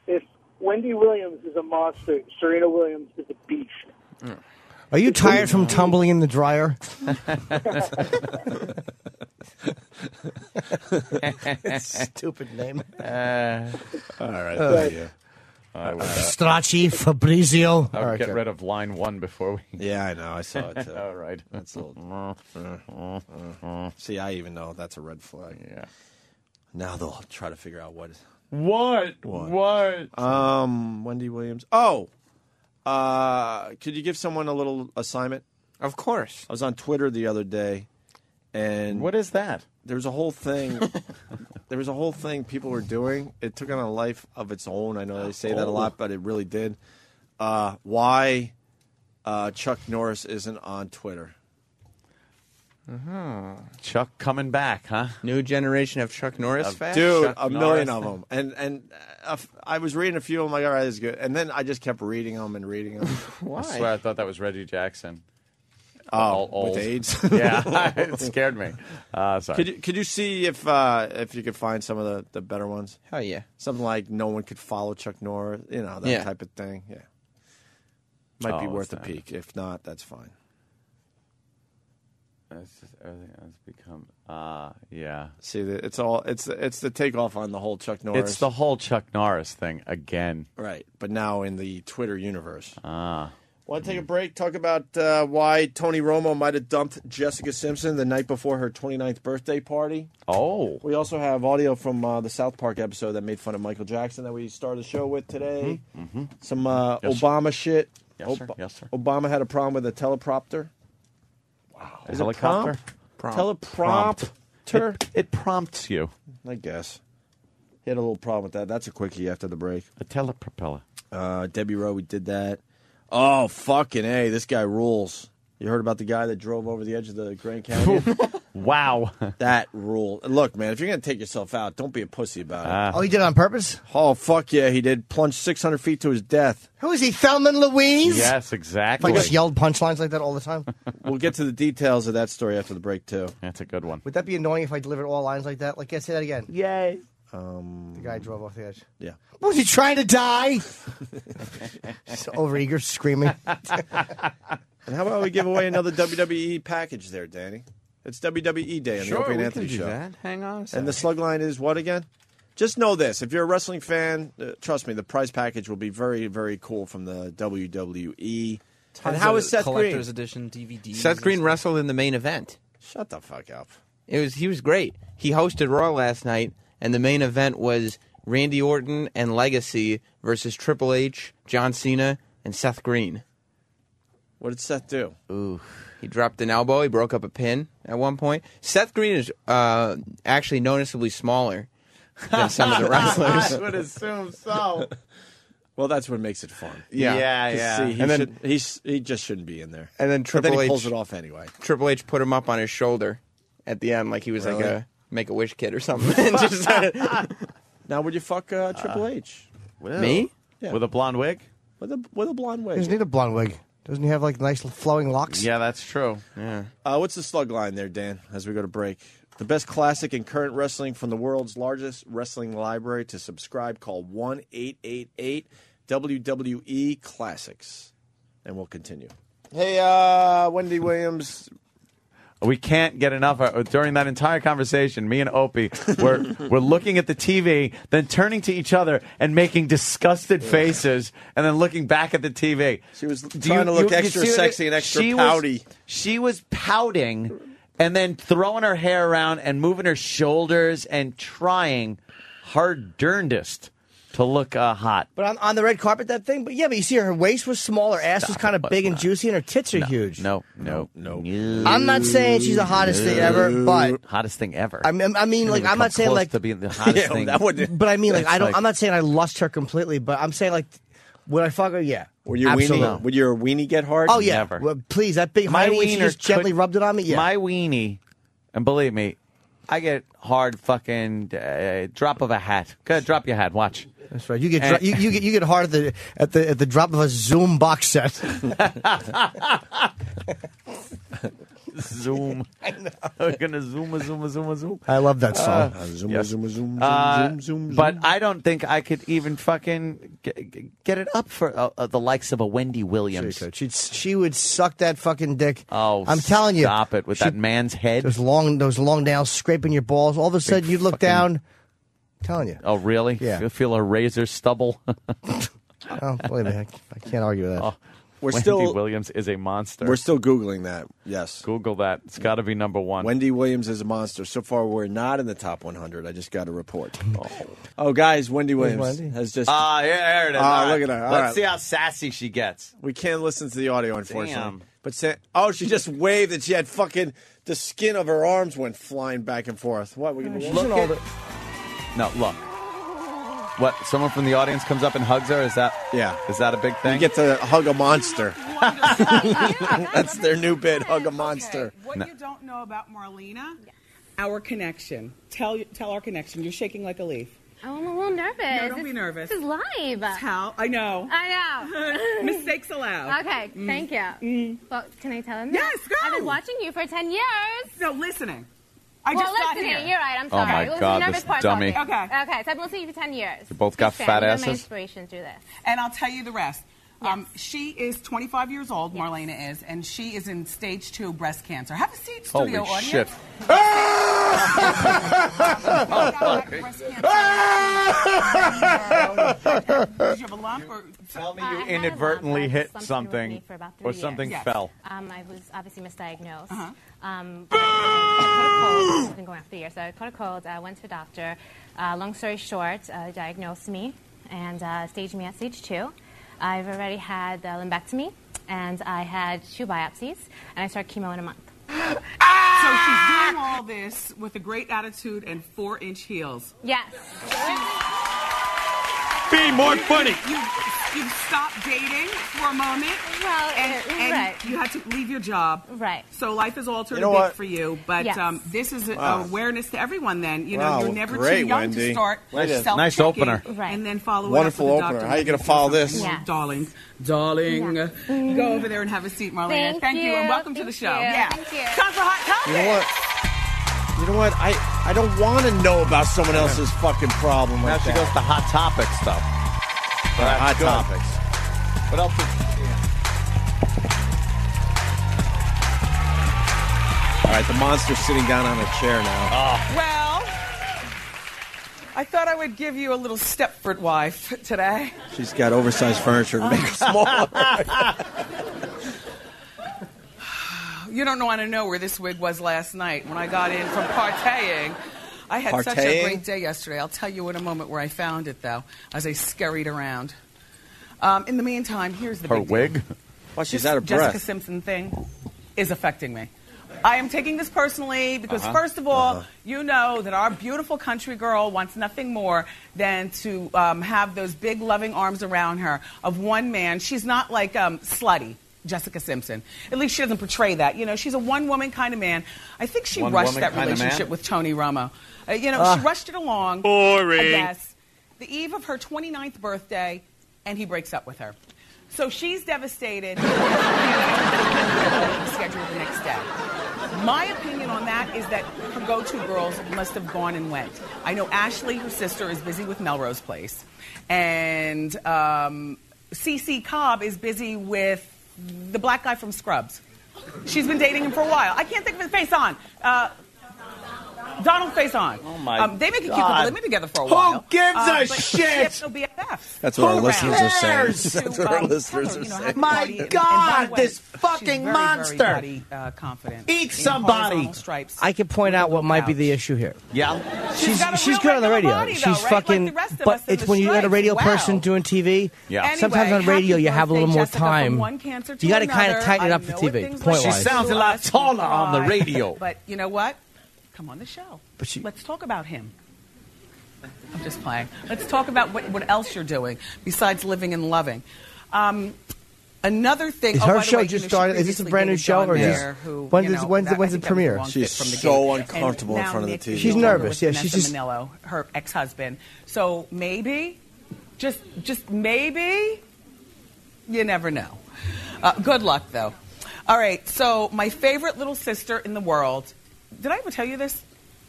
If Wendy Williams is a monster, Serena Williams is a beast. Are you tired from tumbling in the dryer? Stupid name. All right, thank you. Stracci, Fabrizio. I would get rid of line one before we. Yeah, I know. I saw it too. All right. That's a little. See, I even know that's a red flag. Yeah. Now they'll try to figure out what. What? Wendy Williams. Oh, could you give someone a little assignment? Of course. I was on Twitter the other day, and What is that? there was a whole thing. There was a whole thing people were doing. It took on a life of its own. I know they say that a lot, but it really did. Why Chuck Norris isn't on Twitter? Chuck coming back, huh? New generation of Chuck Norris fans? Dude, Chuck a million Norris. of them. And I was reading a few of them. Like, all right, this is good. And then I just kept reading them and reading them. Why? I swear I thought that was Reggie Jackson. Oh, Old. with AIDS? Yeah, it scared me. Sorry. Could you see if you could find some of the better ones? Hell yeah. Something like no one could follow Chuck Norris, that type of thing. Yeah, might be worth a peek. If not, that's fine. It's just, everything has become, yeah. See, it's the takeoff on the whole Chuck Norris. It's the whole Chuck Norris thing again. Right, but now in the Twitter universe. Ah. Want to take a break? Talk about why Tony Romo might have dumped Jessica Simpson the night before her 29th birthday party. Oh. We also have audio from the South Park episode that made fun of Michael Jackson that we started the show with today. Mm-hmm. Some Yes, Obama shit. Yes, sir. Yes, sir. Obama had a problem with a teleprompter. Wow. A helicopter? Teleprompter? It prompts you. I guess. He had a little problem with that. That's a quickie after the break. A telepropeller. Debbie Rowe, we did that. Oh, fucking A. This guy rules. You heard about the guy that drove over the edge of the Grand Canyon? Wow. That rule. Look, man, if you're going to take yourself out, don't be a pussy about it. Oh, he did it on purpose? Oh, fuck yeah, he did. Plunged 600 feet to his death. Who is he, Thelma and Louise? Yes, exactly. I just yelled punchlines like that all the time. We'll get to the details of that story after the break, too. That's a good one. Would that be annoying if I delivered all lines like that? Like, yeah, say that again. Yay. The guy drove off the edge. Yeah. Was he trying to die? Just overeager, screaming. And how about we give away another WWE package there, Danny? It's WWE Day on the Opie and Anthony Show. That. Hang on a second. And the slug line is what again? Just know this. If you're a wrestling fan, trust me, the prize package will be very, very cool from the WWE. And how is Seth Green? Collector's edition DVDs. Seth Green wrestled in the main event. Shut the fuck up. He was great. He hosted Raw last night, and the main event was Randy Orton and Legacy versus Triple H, John Cena, and Seth Green. What did Seth do? Ooh, he dropped an elbow. He broke up a pin at one point. Seth Green is actually noticeably smaller than some of the wrestlers. I would assume so. Well, that's what makes it fun. Yeah. See, he just shouldn't be in there. And then But then he pulls it off anyway. Triple H put him up on his shoulder at the end, like he was like a Make-A-Wish kid or something. And just, now, would you fuck Triple H? Me? Yeah. With a blonde wig? With a blonde wig. He doesn't need a blonde wig. Doesn't he have like nice flowing locks? Yeah, that's true. Yeah. What's the slug line there, Dan, as we go to break? The best classic and current wrestling from the world's largest wrestling library. To subscribe, call 1-888-WWE Classics. And we'll continue. Hey, Wendy Williams. We can't get enough. During that entire conversation, me and Opie were looking at the TV, then turning to each other and making disgusted faces, and then looking back at the TV. She was trying to look extra sexy and extra pouty. She was pouting and then throwing her hair around and moving her shoulders and trying her darndest to look hot. But on the red carpet, that thing. But you see her waist was small, her ass was kind of big and juicy, and her tits are huge. No. I'm not saying she's the hottest thing ever, but hottest thing ever. I mean, like, I'm not saying close like to being the hottest thing. But I mean, like, I'm not saying I lust her completely, but I'm saying like, would I fuck her? Yeah. Would your weenie get hard? Oh yeah. Never. Well, please, that big hiney, she just gently rubbed it on me. Yeah. My weenie, and believe me, I get hard fucking drop of a hat. Go ahead, drop your hat. Watch. That's right. You get hard at the drop of a Zoom box set. Zoom. I know. We're gonna zoom. I love that song. Zoom. But I don't think I could even fucking get it up for the likes of a Wendy Williams. She would suck that fucking dick. Oh, I'm telling you. Stop it with that man's head. Those long nails scraping your balls. All of a sudden, you'd look down. I'm telling you. Oh, really? Yeah. You feel a razor stubble? Oh, wait a minute. I can't argue with that. Oh, Wendy Williams is a monster. We're still Googling that. Yes. Google that. It's got to be number one. Wendy Williams is a monster. So far, we're not in the top 100. I just got a report. Oh, guys, Wendy Williams has just... yeah, there it is. Look at her. Let's see how sassy she gets. We can't listen to the audio, unfortunately. Damn. But she just waved and she had fucking... The skin of her arms went flying back and forth. What? We can look. No, look. What? Someone from the audience comes up and hugs her? Is that a big thing? You get to hug a monster. That's their new bit, hug a monster. What you don't know about Marlena, our connection. Tell our connection. You're shaking like a leaf. Oh, I'm a little nervous. No, don't be nervous. This is live. I know. Mistakes allowed. Okay, thank you. Well, can I tell him? Yes, go. I've been watching you for 10 years. No, listening. I just got here. You're right. I'm Oh, sorry. my It was God, the nervous this part dummy. about me. Okay. Okay, so I've been listening to you for 10 years. You both got Big fat fan. You're asses? my inspiration through this. And I'll tell you the rest. She is 25 years old, Marlena is, and she is in stage 2 breast cancer. Have a seat, studio Holy audience. shit. Did you have a lump? Or... Tell me you inadvertently hit something or something fell. I was obviously misdiagnosed. But I caught a cold. I've been going after years. So I caught a cold. I went to a doctor. Long story short, diagnosed me and staged me at stage 2. I've already had lumpectomy, and I had 2 biopsies, and I started chemo in a month. So she's doing all this with a great attitude and 4-inch heels. Yes. be more funny. You stopped dating for a moment, and you had to leave your job. Right. So life is altered You know a bit what? for you, but Yes. This is Wow. awareness to everyone. Then Wow, you're never great, too young Wendy. to start Nice self-checking opener. Right. and then follow Wonderful it up with the opener. doctor. How you gonna follow this? Yeah. Darling, go over there and have a seat, Marlena. Thank you, and welcome to the show. Yeah. Thank you. Time for hot topics. You know what? I don't want to know about someone else's fucking problem. Now Like she that. goes to hot topic stuff. All right, hot Good. topics. What else? All right, the monster's sitting down on a chair now. Well, I thought I would give you a little Stepford wife today. She's got oversized furniture to make her smaller. You don't want to know where this wig was last night when I got in from partying. I had such a Partying? great day yesterday. I'll tell you in a moment where I found it, though, as I scurried around. In the meantime, here's the Her big deal. wig? Well, she's This out of Jessica breath. Simpson thing is affecting me. I am taking this personally because, first of all, you know that our beautiful country girl wants nothing more than to have those big loving arms around her of one man. She's not like slutty. Jessica Simpson. At least she doesn't portray that. She's a one-woman kind of man. I think she rushed that relationship with Tony Romo. She rushed it along. Boring. Yes. The eve of her 29th birthday, and he breaks up with her. So she's devastated. Scheduled the next day. My opinion on that is that her go-to girls must have gone and went. I know Ashley, her sister, is busy with Melrose Place. And CeCe Cobb is busy with the black guy from Scrubs. She's been dating him for a while. I can't think of his face on. Donald Faison. Oh, my They make a cute God. couple. They've been together for a while. Who gives a but shit? She no BFFs. That's what our Who listeners are saying. cares? That's To, what our tell listeners her, are saying. My happy party. And God, by the way, this fucking she's very, monster. Very body, confident. Eat In somebody. horizontal stripes. I can point out what might be the issue here. Yeah. She's good on the radio. body, though, She's right? fucking. Like the rest of but us in it's the when you got a stripes. radio Wow. person doing TV. Yeah. Anyway, Sometimes on radio happy you have a little birthday, more Jessica, from time. one cancer to You got to kind of another. tighten it I up for know TV. what things Point like She wise. sounds a lot taller on the radio. But you know what? Come on the show. But Let's talk about him. I'm just playing. Let's talk about what else you're doing besides living and loving. Another thing. Is oh, her by the show way, just she started? Is this a previously brand new dated show, John or is Mayer, this- who, when's you this- know, when's the- that- when's I the think that was premiere? wrong She's fit from the so gate. uncomfortable And in front of the now TV. Nick She's is nervous, with yeah, she's Vanessa just- Minnello, her ex-husband. So maybe, just maybe, you never know. Good luck, though. All right, so my favorite little sister in the world. Did I ever tell you this?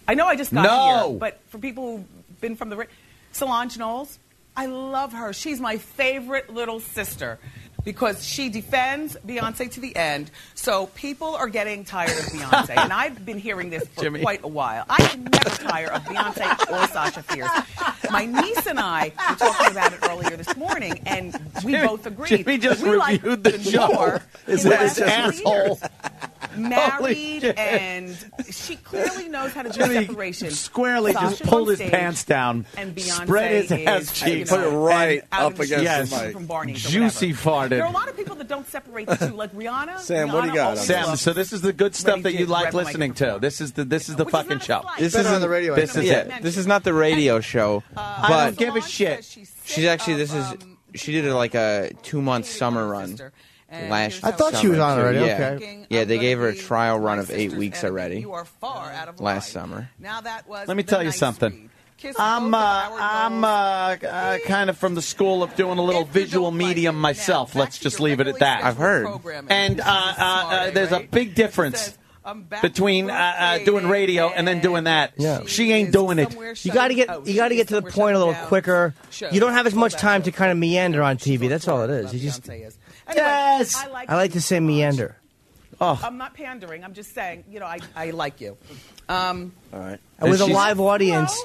I know I just got No. here, but for people who've been from the... Solange Knowles, I love her. She's my favorite little sister because she defends Beyonce to the end. So people are getting tired of Beyonce, and I've been hearing this for quite a while. I can never tire of Beyonce or Sasha Fierce. My niece and I were talking about it earlier this morning, and we both agreed. Jimmy just we like reviewed the show. more Is in that the his last 3 asshole? years. Holy Married, shit. and she clearly knows how to do Jimmy separation. squarely just Sasha's pulled on his stage, pants down, and Beyonce spread his ass is, cheeks, Put it right and out up in the against street the mic. from Barney's or juicy whatever. There are a farted. lot of people that don't separate the two, like Rihanna. Sam, what do you Rihanna got always on Sam, loves- so this is the good stuff Ready that you to like grab a listening to. microphone. This is the Which fucking is show. not a slight. This Better is on the radio. This is Yeah. This is not the radio show, I but don't give a shit. she's actually she did like a 2-month summer run last. I thought she was summer, on too. already, Yeah. okay. Yeah, they gave her a trial run of 8 weeks already You are far out of last line. summer. Now that was Let me the tell you nice something. read. Kiss I'm both of our girls. kind of from the school of doing a little If you visual don't like medium it. myself. Now, Let's back to just your leave it at regularly that. I've heard. scheduled programming. And This is smart, there's a right? big difference Says, I'm back between to birthday doing radio and then doing that. Yeah. She ain't doing it. You got to get to the point a little quicker. You don't have as much time to kind of meander on TV. That's all it is. You just Yes. I like to say meander. I'm not pandering. I'm just saying, I like you. All right. And with a she's- live audience,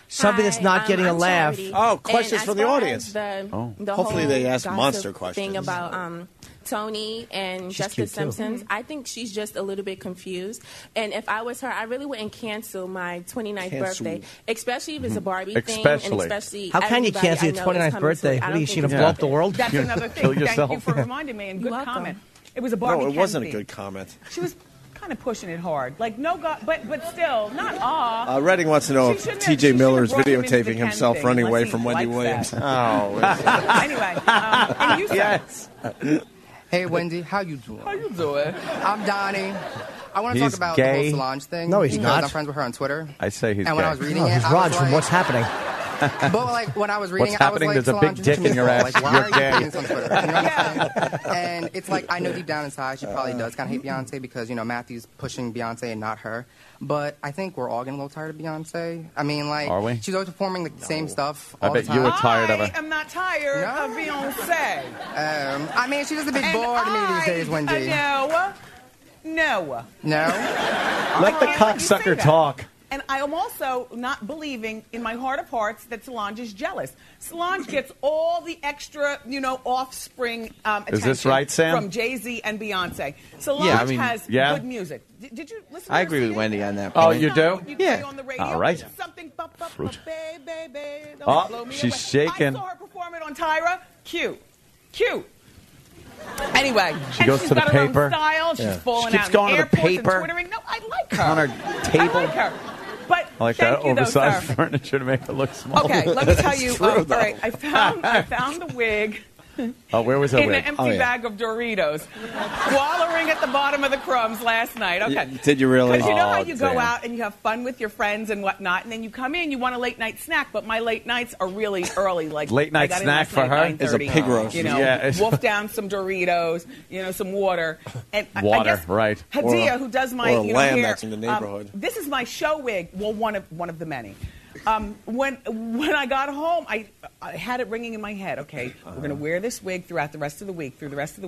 something that's not getting a I'm laugh. Charity. Oh, questions And as from the far audience. as the Hopefully whole they ask gossip monster thing questions. about Tony and She's Jessica cute, too. Simpson. I think she's just a little bit confused. And if I was her, I really wouldn't cancel my 29th Cancel. birthday, especially if it's a Barbie thing. Especially. And especially How can you everybody cancel I your know is 29th coming birthday? to it. I What are don't you, think going to it's blow up the world? That's another thing. Kill Thank you yourself. for reminding me. And good welcome. comment. It was a Barbie No, it Ken wasn't a thing. good comment. She was kind of pushing it hard. Like, no, God, but still, not aw. Redding wants to know She if shouldn't have- T.J. she Miller is shouldn't have brought him into videotaping the Ken himself thing running away unless from he Wendy likes Williams. that. Anyway, and you said, Yes. Hey, Wendy, how you doing? How you doing? I'm Donnie. I want to He's talk about gay. the whole Solange thing. No, he's because not. I'm friends with her on Twitter. I say he's And when gay. I was reading No, it, he's I Raj was from like, What's Happening. But like when I was reading What's it, I was happening? like, There's a big Solange, dick you're in your too ass. small. Like, why You're are you gay. doing this on Twitter? You know what I'm saying? And it's like I know deep down inside she probably does kind of hate Beyonce because Matthew's pushing Beyonce and not her. But I think we're all getting a little tired of Beyonce. I mean, like, Are we? she's always performing the same stuff I all bet the time. you were tired of her. I am not tired of Beyonce. I mean, she's just a big And bore to me these days, Wendy. No. No? Let the cocksucker talk. And I am also not believing in my heart of hearts that Solange is jealous. Solange gets all the extra, offspring attention Is this right, Sam? from Jay-Z and Beyonce. Solange Yeah, I mean, has yeah. good music. Did you listen to I her agree CD? with Wendy on that Oh, point. you do? You Yeah. play on the radio. All right. Something, Fruit. baby, don't Oh, blow me she's away. shaking. I saw her perform it on Tyra. Cute. Anyway, She goes she's to the got her own paper. style. She's Yeah. falling She keeps out going in to the airports paper. and twittering. No, I like her. On her table. I like her. But I like thank that you, though, oversized sir. furniture to make it look small. Okay, let me tell you. It's true, All though. right, I found the wig Oh, where was that in wig? an empty bag of Doritos, wallowing at the bottom of the crumbs last night. Okay. Did you really? Because you know how Oh, you go damn. out and you have fun with your friends and whatnot, and then you come in, you want a late night snack, but my late nights are really early. Like Late night I got in snack last for night her at is a 9:30. pig roast. You know, Yeah. wolf down some Doritos, some water, and I Water, guess right. Hadia, who does my or a lamb hair, that's in the neighborhood. this is my show wig. Well, one of the many. When I got home, I had it ringing in my head. Okay, we're going to wear this wig throughout the rest of the week, through the rest of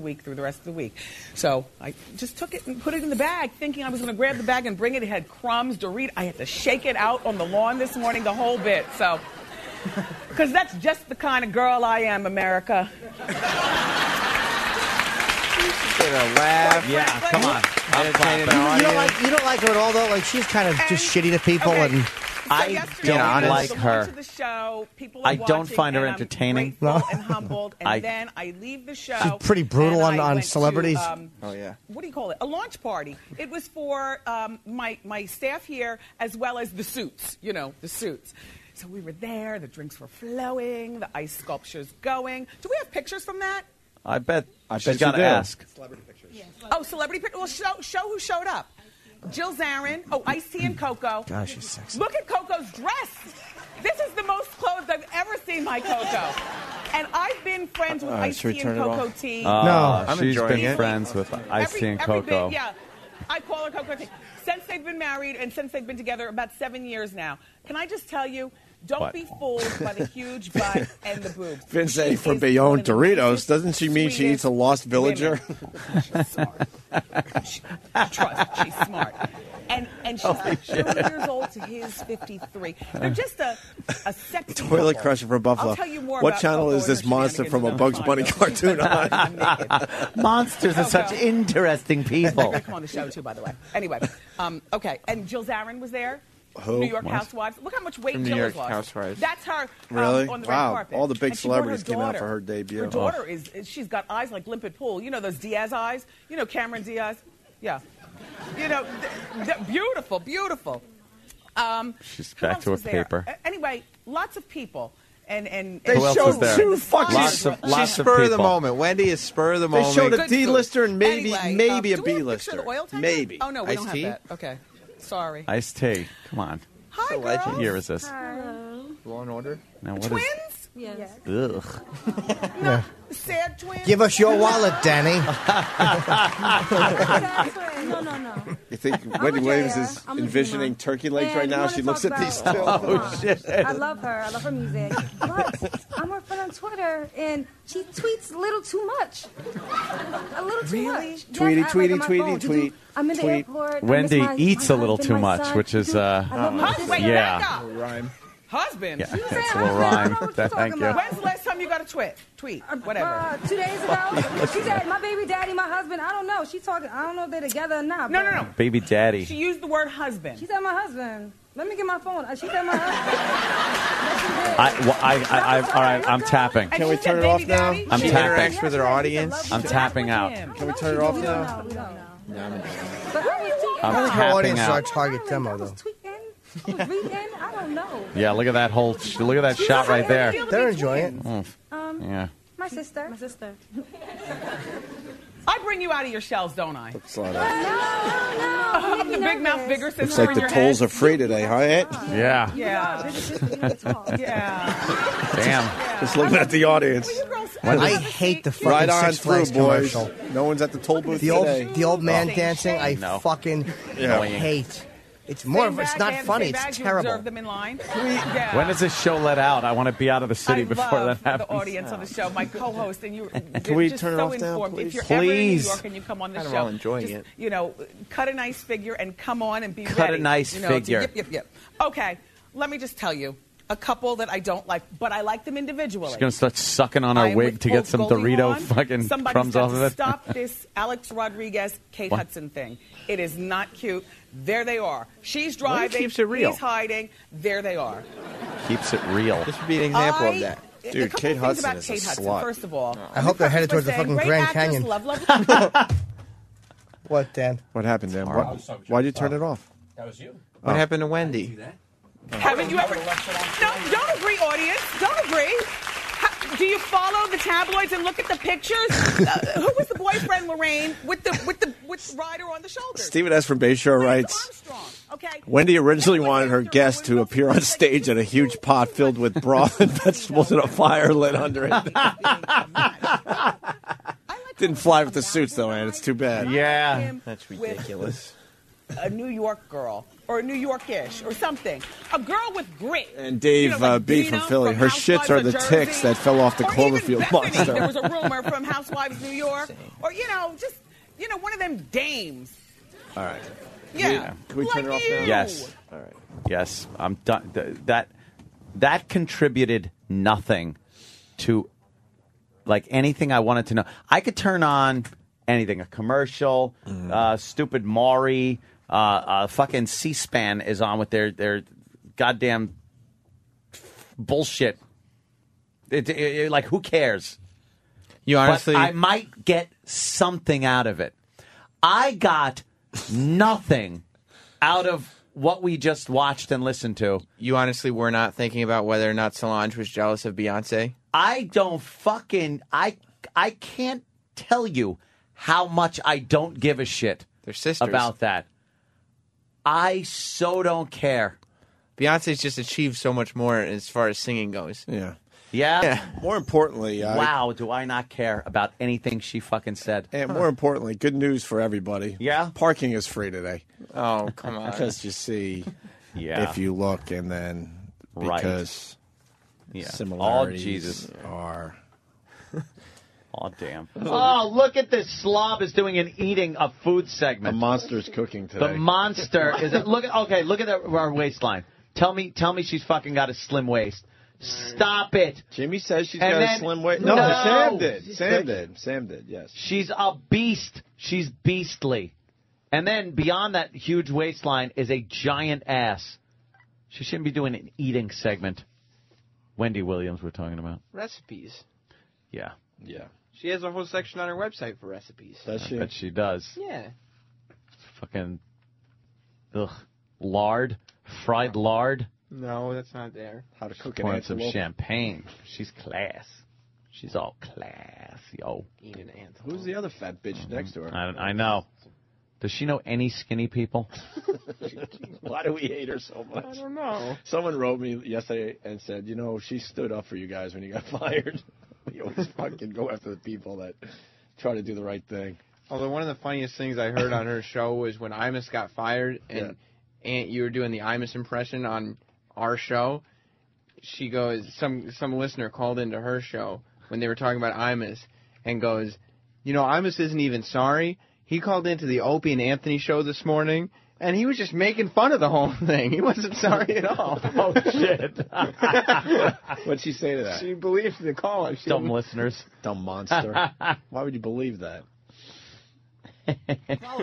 the week. So I just took it and put it in the bag, thinking I was going to grab the bag and bring it. It had crumbs, Doritos. I had to shake it out on the lawn this morning, the whole bit. So, because that's just the kind of girl I am, America. Laugh. Yeah, come on. Entertaining the You audience. don't like her at all, though? Like, she's kind of just shitty to people. Okay. And I yesterday, don't I was like the her. launch of the show. People are I don't watching, find her and I'm entertaining. grateful No. and humbled, and I- then I leave the show. She's pretty brutal and I on went to, celebrities. Oh, yeah. what do you call it? A launch party. It was for my staff here as well as the suits. The suits. So we were there. The drinks were flowing. The ice sculptures going. Do we have pictures from that? I bet bet she's you got to do. ask. Oh, celebrity pictures. Well, show who showed up. Jill Zarin. Oh, Ice-T and Coco. gosh, she's sexy. Look at Coco's dress. This is the most clothes I've ever seen my Coco. And I've been friends with All right, should we Ice-T and turn it Coco off? T. No. I'm She's enjoying been it. friends with Ice-T and every Coco. bit, yeah. I call her Coco T. Since they've been married and since they've been together about 7 years now. Can I just tell you, don't What? be fooled by the huge butt and the boobs. Vince She for is Bayonne one of the Doritos. nicest, Doesn't she mean she eats a sweetest lost villager? Trust, she's smart. And she's like 30 years old to his 53. They're just a sexy Toilet couple. crusher for Buffalo. I'll tell you more What about channel Coco is and this her monster from a shenanigans Bugs another Bunny time, cartoon though. on? I'm naked. Monsters are such interesting people. They're come on the show too, by the way. Anyway, okay. And Jill Zarin was there. Who? New York What? Housewives. Look how much weight From New Jill York has lost. Housewives. That's her. Really? On the Wow. red carpet. All the big And she brought her celebrities came out daughter. for her debut. Her daughter she's got eyes like limpid pool. You know those Diaz eyes? You know Cameron Diaz? Yeah. Beautiful, beautiful. She's who back else to a was there? paper. Anyway, lots of people. And Who else was there? two fucking- Lots of She's people. spur of the moment. Wendy is spur of the They moment. showed a Good D-lister food. and maybe Anyway, a do we have a picture of B-lister. the oil tanker? Maybe. Oh, no, we don't have Ice-T? that. Okay. Sorry. Ice-T. Come on. Hi, a legend. girls. What year is this? Law and Order. Now, what Twins? Yes. is... Ugh. Yeah. Sad twins? Give us your wallet, Danny. No. You think Wendy Williams is I'm a envisioning dreamer. turkey legs And right we now? wanna She looks talk at these about- still. Oh, shit. I love her. I love her music. But I'm her friend on Twitter, and she tweets a little too much. A little too much. Tweety, Yes, I tweety, on my tweety, phone. tweet. I'm in the Tweet. airport. I miss Wendy my eats a little husband, too my much, son. which is, I love my sister. Wait, yeah. back up. Rhyme. Husband? Yeah, that's a little rhyme. Thank you. When's the last time you got a tweet? Whatever. 2 days ago, she said, my baby daddy, my husband, I don't know. She's talking, I don't know if they're together or not. No, but- no. Baby daddy. She used the word husband. She said my husband. Let me get my phone. She said my husband. All right, I'm tapping. Can we turn it off now? I'm She tapping. interacts with her audience. I'm tapping out. Can we turn it off now? We don't know. No, I'm enjoying it. But I was I think her tapping audience is out. our target demo, though. I was reading. I don't know. Yeah, look at that shot right there. They're enjoying it. Yeah. My sister. My sister. I bring you out of your shells, don't I? Looks like The big mouth, bigger sister. Looks like in the your tolls head. are free today, huh, Aunt? Yeah. Yeah. Yeah. Damn. Just looking at the audience. I hate the fucking Right on Six through, Flags boys. commercial. No one's at the toll booth The today. old man Oh. dancing, I No. fucking Yeah. hate. It's more of it's not funny. It's terrible. Observe them in line. Yeah. When is this show let out? I want to be out of the city I before love that happens. the audience on the show, my co-host, and you. Can we just turn it so off now, informed. please? If you're ever in New Please. York and you come on the Kind of show, all enjoying just, it. you know, cut a nice figure and come on and be Cut a ready. nice you know, figure. Yep. Okay, let me just tell you. A couple that I don't like, but I like them individually. She's gonna start sucking on her I'm wig with to get some Goldie Dorito Hawn. fucking Somebody's crumbs got off to of it. Stop this Alex Rodriguez, Kate What? Hudson thing. It is not cute. There they are. She's driving. keeps it real? He's hiding. There they are. Keeps it real. This would be an example of that. A Dude, couple Kate things Hudson about is a Kate Hudson. slut. First of all, I hope they're headed towards the saying, fucking great Grand actress, Canyon. Love. What, Dan? What happened, Dan? Why'd you turn it off? That was you. What happened to Wendy? Haven't you ever? No, don't agree, audience. Don't agree. Do you follow the tabloids and look at the pictures? Who was the boyfriend, Lorraine, with Ryder on the shoulders? Stephen S. from Bayshore writes, Okay. Wendy originally wanted her guest to appear on stage in a huge pot filled with broth and vegetables and a fire lit under it. Didn't fly with the suits, though, man. It's too bad. Yeah. That's ridiculous. A New York girl, or a New York-ish, or something. A girl with grit. And Dave like B. Dina from Philly, her Housewives shits are of the Jersey, ticks that fell off the or even Cloverfield Bethany. There was monster. a rumor from Housewives New York, or just one of them dames. All right. Yeah. Can we turn it off now? Yes. All right. Yes, I'm done. That contributed nothing to like anything I wanted to know. I could turn on anything, a commercial, stupid Maury, fucking C-SPAN is on with their goddamn bullshit. Like, who cares? You honestly, But I might get something out of it. I got nothing out of what we just watched and listened to. You honestly were not thinking about whether or not Solange was jealous of Beyonce? I don't fucking... I can't tell you how much I don't give a shit They're sisters. about that. I so don't care. Beyonce's just achieved so much more as far as singing goes. Yeah. Yeah? More importantly, Wow, do I not care about anything she fucking said. And more importantly, good news for everybody. Yeah? Parking is free today. Oh, come on. Because you see, Yeah. if you look, and then because Yeah. similarities Oh, Jesus. are... Oh, damn. Oh, look at this slob is doing eating a food segment. The monster's cooking today. The monster is... Look at our waistline. Tell me she's fucking got a slim waist. Stop it. Jimmy says she's And got then- a slim waist. No. Sam did. Sam did, yes. She's a beast. She's beastly. And then beyond that huge waistline is a giant ass. She shouldn't be doing an eating segment. Wendy Williams we're talking about. Recipes. Yeah. Yeah. She has a whole section on her website for recipes. Does she? I bet she does. Yeah. Fucking... Ugh. Lard. Fried lard. No, that's not there. How to cook an Pouring some antelope. champagne. She's class. She's all class, yo. Eat an antelope. Who's the other fat bitch next to her? I know. Does she know any skinny people? Why do we hate her so much? I don't know. Someone wrote me yesterday and said, she stood up for you guys when you got fired. We always fucking go after the people that try to do the right thing. Although one of the funniest things I heard on her show was when Imus got fired and Aunt, you were doing the Imus impression on our show. She goes, some listener called into her show when they were talking about Imus and goes, Imus isn't even sorry. He called into the Opie and Anthony show this morning, and he was just making fun of the whole thing. He wasn't sorry at all. Oh, shit. What'd she say to that? She believed the caller. Dumb listeners. Dumb monster. Why would you believe that?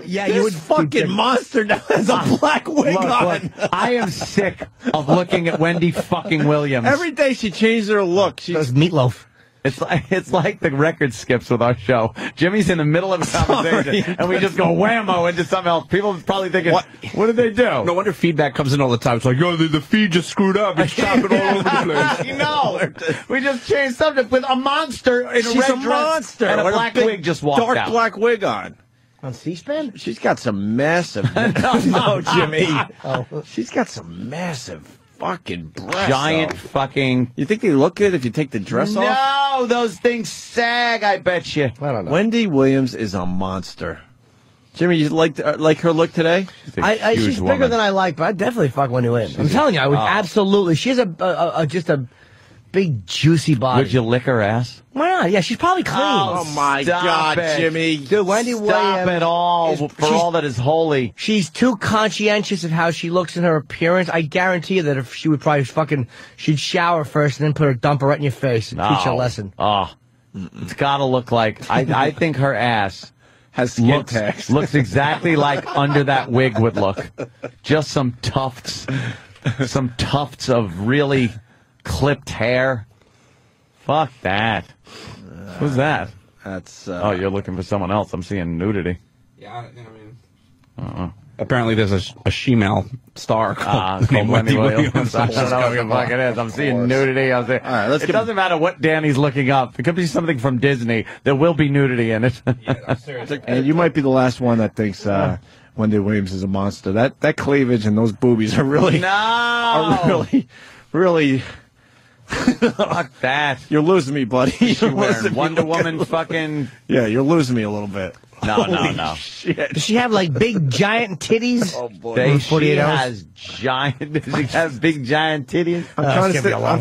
Yeah, This you would fucking monster now has a black wig on. Look, I am sick of looking at Wendy fucking Williams. Every day she changes her look. She's Those meatloaf. It's like the record skips with our show. Jimmy's in the middle of a conversation, and we just go whammo into something else. People are probably thinking, what did they do? No wonder feedback comes in all the time. It's like, yo, the feed just screwed up. It's chopping all over the place. You know, we just changed subject with a monster in a red dress and a black wig just walked dark out. black wig on. On C-SPAN? She's got some massive... no, Jimmy. She's got some massive fucking breasts. Giant though. fucking... You think they look good if you take the dress off? No, those things sag, I bet you. I don't know. Wendy Williams is a monster. Jimmy, you like her look today? She's bigger than I like, but I'd definitely fuck Wendy Williams. I'm telling you, I would absolutely. She has just a big, juicy body. Would you lick her ass? Why not? Yeah, she's probably clean. Oh, my God, Jimmy. Dude, Wendy Williams. Stop it all for all that is holy. She's too conscientious of how she looks in her appearance. I guarantee you that if she would probably she'd shower first and then put her dumper right in your face and teach you a lesson. Oh, it's got to look like, I think her ass has skin tags. Looks exactly like under that wig would look. Just some tufts of really clipped hair. Fuck that. Who's that? That's. Oh, you're looking for someone else. I'm seeing nudity. Yeah, I mean. Apparently, there's a she-male star called named Wendy Williams. I don't know what the fuck it is. I'm seeing nudity. I'm seeing, All right, let's it doesn't matter what Danny's looking up. It could be something from Disney. There will be nudity in it. And you might be the last one that thinks Wendy Williams is a monster. That cleavage and those boobies are really, really. Fuck that. You're losing me, buddy. You're wearing Wonder Woman fucking. Yeah, you're losing me a little bit. No. Shit. Does she have like big giant titties? Oh boy. She has giant. Does she have big giant titties? I'm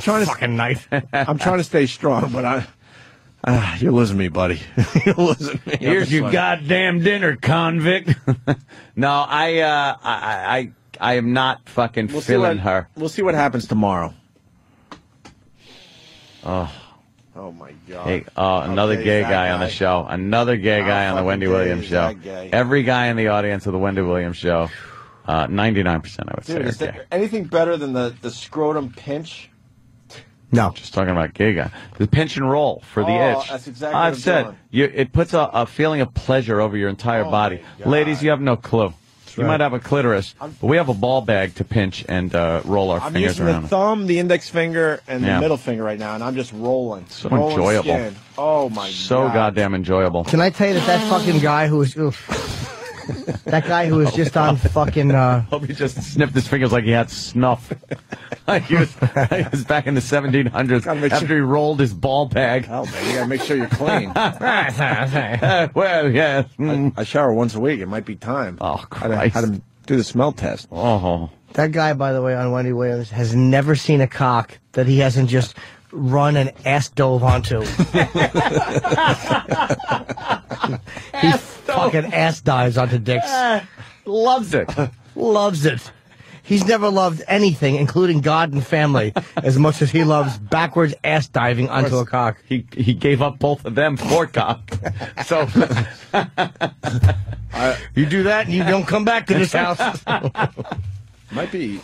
trying to stay strong, but you're losing me, buddy. You're losing me. Here's your goddamn dinner, convict. No, I am not fucking feeling her. We'll see what happens tomorrow. Oh my God. Hey, another gay guy on the show. Another gay guy on the Wendy Williams show. Every guy in the audience of the Wendy Williams show, 99% I would say. Dude, is there anything better than the scrotum pinch? No. Just talking about gay guy. The pinch and roll for the itch. That's exactly what I've I'm said, doing. it puts a feeling of pleasure over your entire body. Ladies, you have no clue. You might have a clitoris, but we have a ball bag to pinch and roll our I'm fingers using around. the thumb, the index finger, and Yeah. the middle finger right now, and I'm just rolling. So rolling enjoyable. skin. Oh, my So God. goddamn enjoyable. Can I tell you that fucking guy who was... that guy who was just on fucking... Hope he just sniffed his fingers like he had snuff. he was back in the 1700s after he rolled his ball bag. Oh, man, you gotta make sure you're clean. Well, yeah. I shower once a week. It might be time. Oh, Had Christ. him do the smell test. Oh. That guy, by the way, on Wendy Williams, has never seen a cock that he hasn't just run and ass dove onto. He fucking ass dives onto dicks. Loves it. Loves it. He's never loved anything, including God and family, as much as he loves backwards ass diving onto a cock. He gave up both of them for cock. So you do that and you don't come back to this house. It might be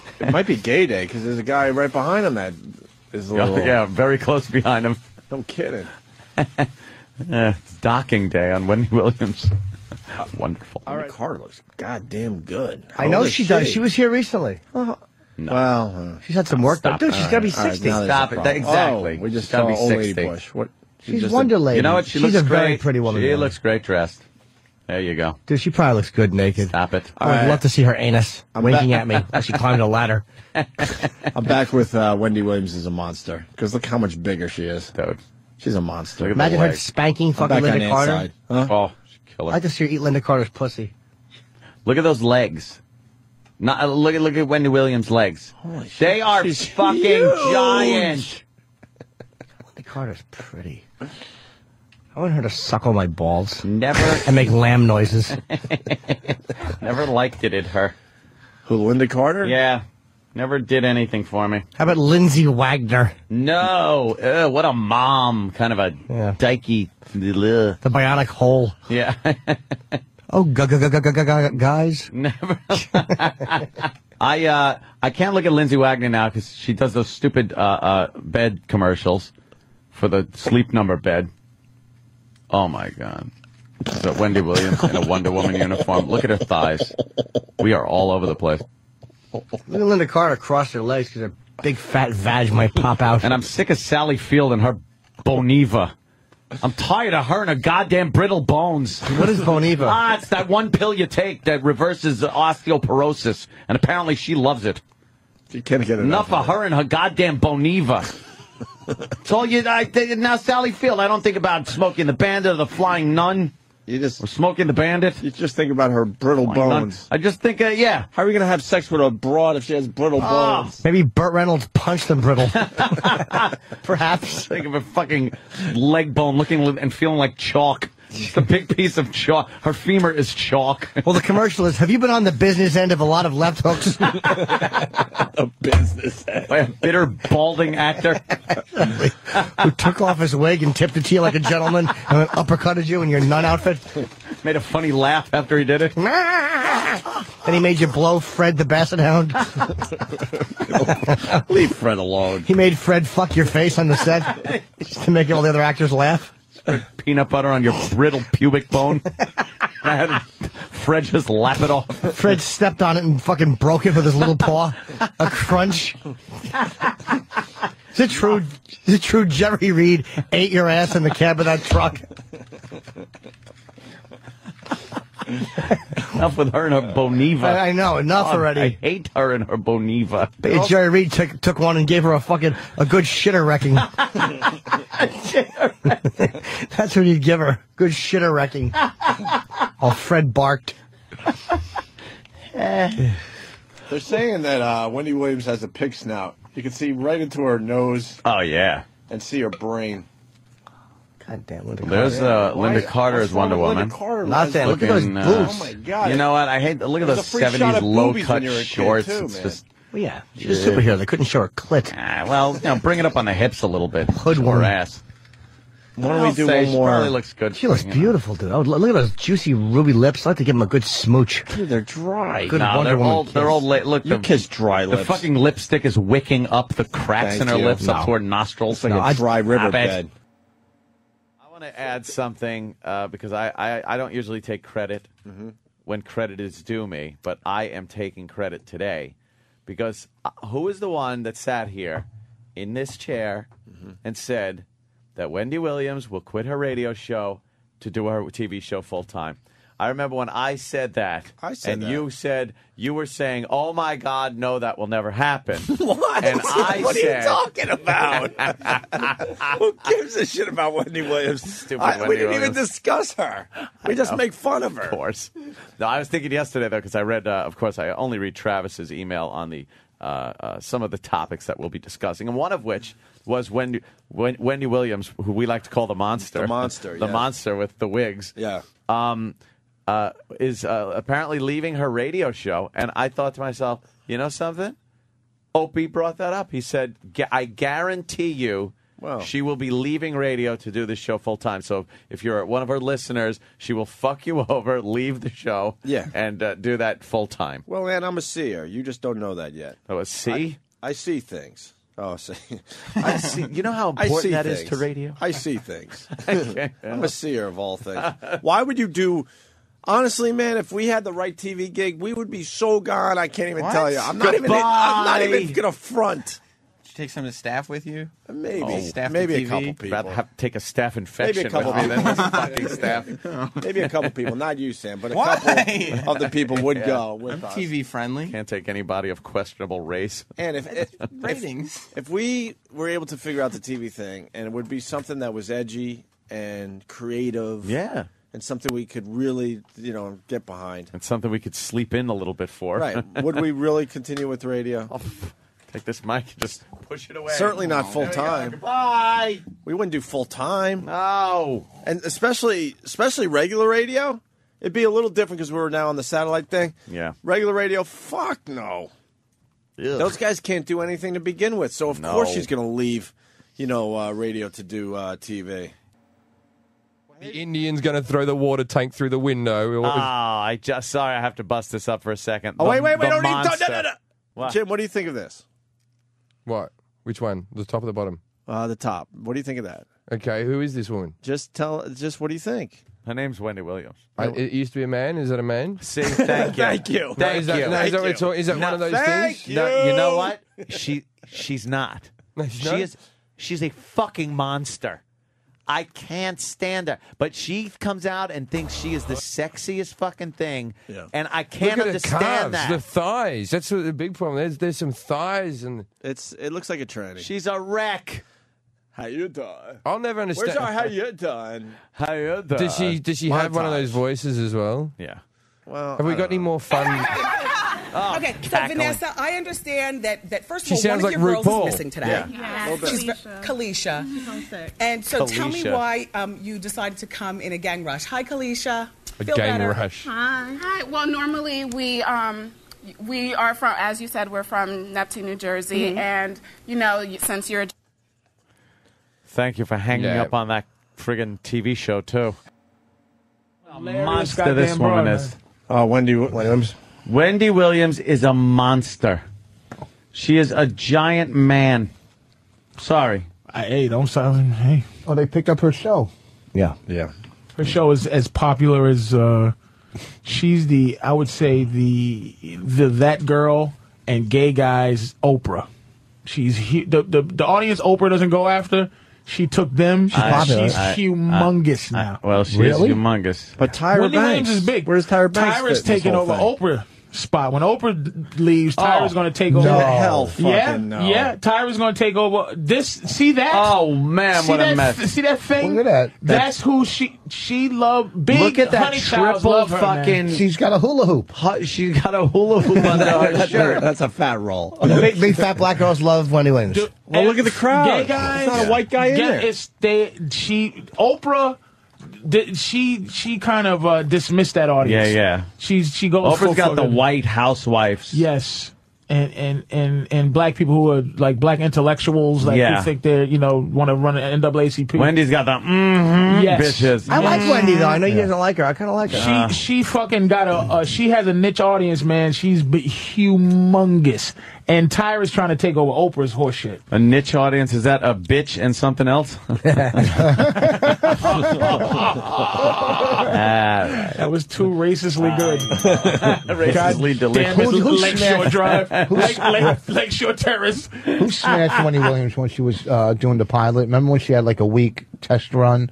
gay day because there's a guy right behind him that is a little. Yeah, very close behind him. No kidding. It's docking day on Wendy Williams. Wonderful. All right. Carter looks goddamn good. I know she does. She was here recently. No. Well, she's had some work done. Dude, she's got to be All right, 60. now there's Stop a it. problem. Exactly. We just She's gotta saw be old lady 60. Bush. What? She's Wonder Lady. You know what? She's looks a great. very pretty woman. She man. looks great dressed. There you go. Dude, she probably looks good naked. Stop it. I would love to see her anus winking at me as she climbed a ladder. I'm back with Wendy Williams as a monster because look how much bigger she is. Dude. She's a monster. Imagine her spanking I'm fucking back on Linda the Carter. inside. Huh? Oh, killer. I just see her eat Linda Carter's pussy. Look at those legs. Look at Wendy Williams' legs. Holy shit. They are She's fucking huge. giant. Linda Carter's pretty. I want her to suckle my balls. Never. And make lamb noises. Never liked it in her. Who, Linda Carter? Yeah. Never did anything for me. How about Lindsay Wagner? No. What a mom. Kind of a dykey. The bionic hole. Yeah. Oh, guys. Never. I can't look at Lindsay Wagner now because she does those stupid bed commercials for the Sleep Number bed. Oh, my God. So Wendy Williams in a Wonder Woman uniform. Look at her thighs. We are all over the place. Look at Linda Carter cross her legs because her big fat vag might pop out. And I'm sick of Sally Field and her Boniva. I'm tired of her and her goddamn brittle bones. What is Boniva? It's that one pill you take that reverses osteoporosis. And apparently she loves it. You can't get enough of her and her goddamn Boniva. It's all now Sally Field. I don't think about Smoking the Bandit or the Flying Nun. Or Smoking the Bandit. You just think about her brittle bones. I just think, yeah. How are we going to have sex with a broad if she has brittle bones? Maybe Burt Reynolds punched them brittle. Perhaps. Think of a fucking leg bone looking and feeling like chalk. Just a big piece of chalk. Her femur is chalk. Well, the commercial is, have you been on the business end of a lot of left hooks? A business end. By a bitter, balding actor. Who took off his wig and tipped it to you like a gentleman and then uppercutted you in your nun outfit. Made a funny laugh after he did it. And he made you blow Fred the Basset Hound. Leave Fred alone. He made Fred fuck your face on the set just to make all the other actors laugh. Peanut butter on your brittle pubic bone. I had Fred just lap it off. Fred stepped on it and fucking broke it with his little paw. A crunch. Is it true? Is it true Jerry Reed ate your ass in the cab of that truck? Enough with her and her Boniva. I know, enough already. I hate her and her Boniva. Jerry Reed took one and gave her a good shitter wrecking. That's what he'd give her. Good shitter wrecking. Oh, Fred barked. They're saying that Wendy Williams has a pig snout. You can see right into her nose. Oh, yeah. And see her brain. God damn, Linda Carter. There's Linda Carter as Wonder Woman. Not that. Look at those boobs. Oh, my God. You know what? I hate. Look at those 70s low-cut shorts. It's just. Well, yeah, she's a superhero. They couldn't show her clit. Well, bring it up on the hips a little bit. Hoodworm. Her ass. Why don't we do one more? She probably looks good. She looks beautiful, dude. Oh, look at those juicy ruby lips. I'd like to give them a good smooch. Dude, they're dry. Good no, Wonder Woman they're all look. You kiss dry lips. The fucking lipstick is wicking up the cracks in her lips up to her nostrils. It's like a dry riverbed. I want to add something because I don't usually take credit when credit is due me, but I am taking credit today because who is the one that sat here in this chair and said that Wendy Williams will quit her radio show to do her TV show full time? I remember when I said that. You were saying, "Oh my God, no, that will never happen." What? And What are you talking about? Who gives a shit about Wendy Williams? Stupid We didn't even discuss her. We just make fun of her. Of course. No, I was thinking yesterday though because I read. Of course, I only read Travis's email on the some of the topics that we'll be discussing, and one of which was Wendy Williams, who we like to call the monster. The monster, the monster with the wigs. Yeah. Is apparently leaving her radio show. And I thought to myself, you know something? Opie brought that up. He said, I guarantee you she will be leaving radio to do this show full time. So if you're one of her listeners, she will fuck you over, leave the show, and do that full time. Well, man, I'm a seer. You just don't know that yet. Oh, a see? I see things. Oh, see. I see. You know how important that is to radio? I see things. I'm a seer of all things. Why would you do... Honestly, man, if we had the right TV gig, we would be so gone. I can't even tell you. I'm not even going to front. Did you take some of the staff with you? Maybe. Staff Maybe to a TV? couple people. Rather have to take a staph infection. Maybe a couple with me people. than this fucking staff. Maybe a couple people. Not you, Sam, but a couple of the people would go with I'm us. TV friendly. Can't take anybody of questionable race. And if ratings, if we were able to figure out the TV thing, and it would be something that was edgy and creative, and something we could really, get behind, and something we could sleep in a little bit for, right? Would we really continue with radio? Take this mic and just push it away. Certainly not full time. Goodbye. We wouldn't do full time. No, and especially regular radio. It'd be a little different because we were now on the satellite thing. Yeah, regular radio. Fuck no. Ugh. Those guys can't do anything to begin with. So of course she's going to leave, radio to do TV. The Indian's going to throw the water tank through the window. I have to bust this up for a second. Oh, wait. No. What? Jim, what do you think of this? What? Which one? The top or the bottom? The top. What do you think of that? Okay, who is this woman? Just what do you think? Her name's Wendy Williams. It used to be a man. Is that a man? See, thank you. Thank you. Thank Is that, you. no, is that, what it's all- is that one of those things? No, you know what? She's not. No, she's not? She's a fucking monster. I can't stand her. But she comes out and thinks she is the sexiest fucking thing. Yeah. And I can't Look at understand the calves, that. the thighs. That's the big problem. There's some thighs and it looks like a tranny. She's a wreck. How you doing? I'll never understand. Where's our how you doing? How you doing? Does she have one of those voices as well? Yeah. Well, have we got any more fun? Okay, so Vanessa, I understand that first She of all, sounds one of like your girls RuPaul. is missing today. Yeah. She's Kalisha. And so tell me why you decided to come in a gang rush. Hi, Kalisha. A Feel gang better? rush. Hi. Well, normally we are from, as you said, we're from Neptune, New Jersey, Mhm. and since you're. Thank you for hanging Yeah. up on that friggin' TV show, too. Hilarious Monster this goddamn woman broad, is. Wendy Williams. Wendy Williams is a monster. She is a giant man. Sorry. Hey, don't silence. Hey. Oh, they picked up her show. Yeah. Her show is as popular as she's I would say the that girl and gay guys Oprah. She's the audience Oprah doesn't go after. She took them. She's humongous now. Well, she is humongous. But Tyra Wendy Banks Williams is big. Where's Tyra Banks? Tyra's taking over Oprah spot. When Oprah leaves, Tyra's going to take over. No. Hell fucking yeah, no. yeah. Tyra's going to take over. See that? Oh man, See what a that, mess! See that thing? Look at that. That's who she loved. Big Look at that honey childs triple love her, fucking. man. She's got a hula hoop. She's got a hula hoop under her shirt. That's a fat roll. Big fat black girls love Wendy Williams. Well, look at the crowd. Gay guys, There's not a white guy in there. Oprah. She kind of dismissed that audience. Yeah. She goes. Oprah's got the white housewives. Yes. And black people who are like black intellectuals, like who think they're want to run an NAACP. Wendy's got the Yes. bitches. I like Wendy though. I know you doesn't like her. I kind of like her. She fucking got she has a niche audience, man. She's humongous. And Tyra's trying to take over Oprah's horseshit. A niche audience, is that a bitch and something else? That was too racistly good. Racistly delicious. Who Lakeshore smashed- Drive. Lakeshore Terrace. Who smashed Wendy Williams when she was doing the pilot? Remember when she had like a week test run?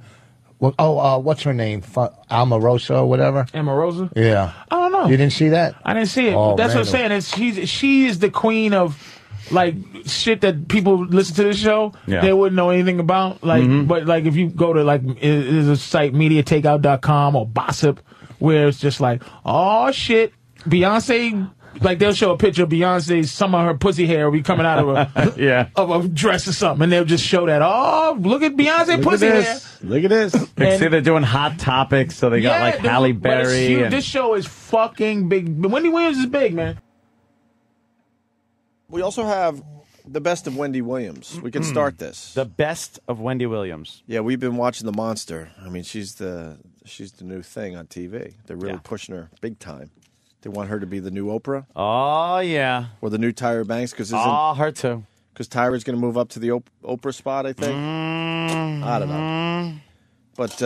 Well, what's her name? Almarosa or whatever? Amorosa? Yeah. I don't know. You didn't see that? I didn't see it. Oh, That's man. what I'm saying. She is the queen of like shit that people listen to this show they wouldn't know anything about. Like, but like if you go to like there's a site mediatakeout.com or Bossip where it's just like, oh shit, Beyonce. Like they'll show a picture of Beyonce, some of her pussy hair will be coming out of a of a dress or something, and they'll just show that. Oh, look at Beyonce pussy hair. Look at this. They say they're doing Hot Topics, so they got like Halle Berry. And This show is fucking big. But Wendy Williams is big, man. We also have the best of Wendy Williams. We can start this. The best of Wendy Williams. Yeah, we've been watching The Monster. I mean, she's the new thing on TV. They're really pushing her big time. They want her to be the new Oprah. Oh yeah, or the new Tyra Banks because her too. Because Tyra's going to move up to the Oprah spot, I think. I don't know, but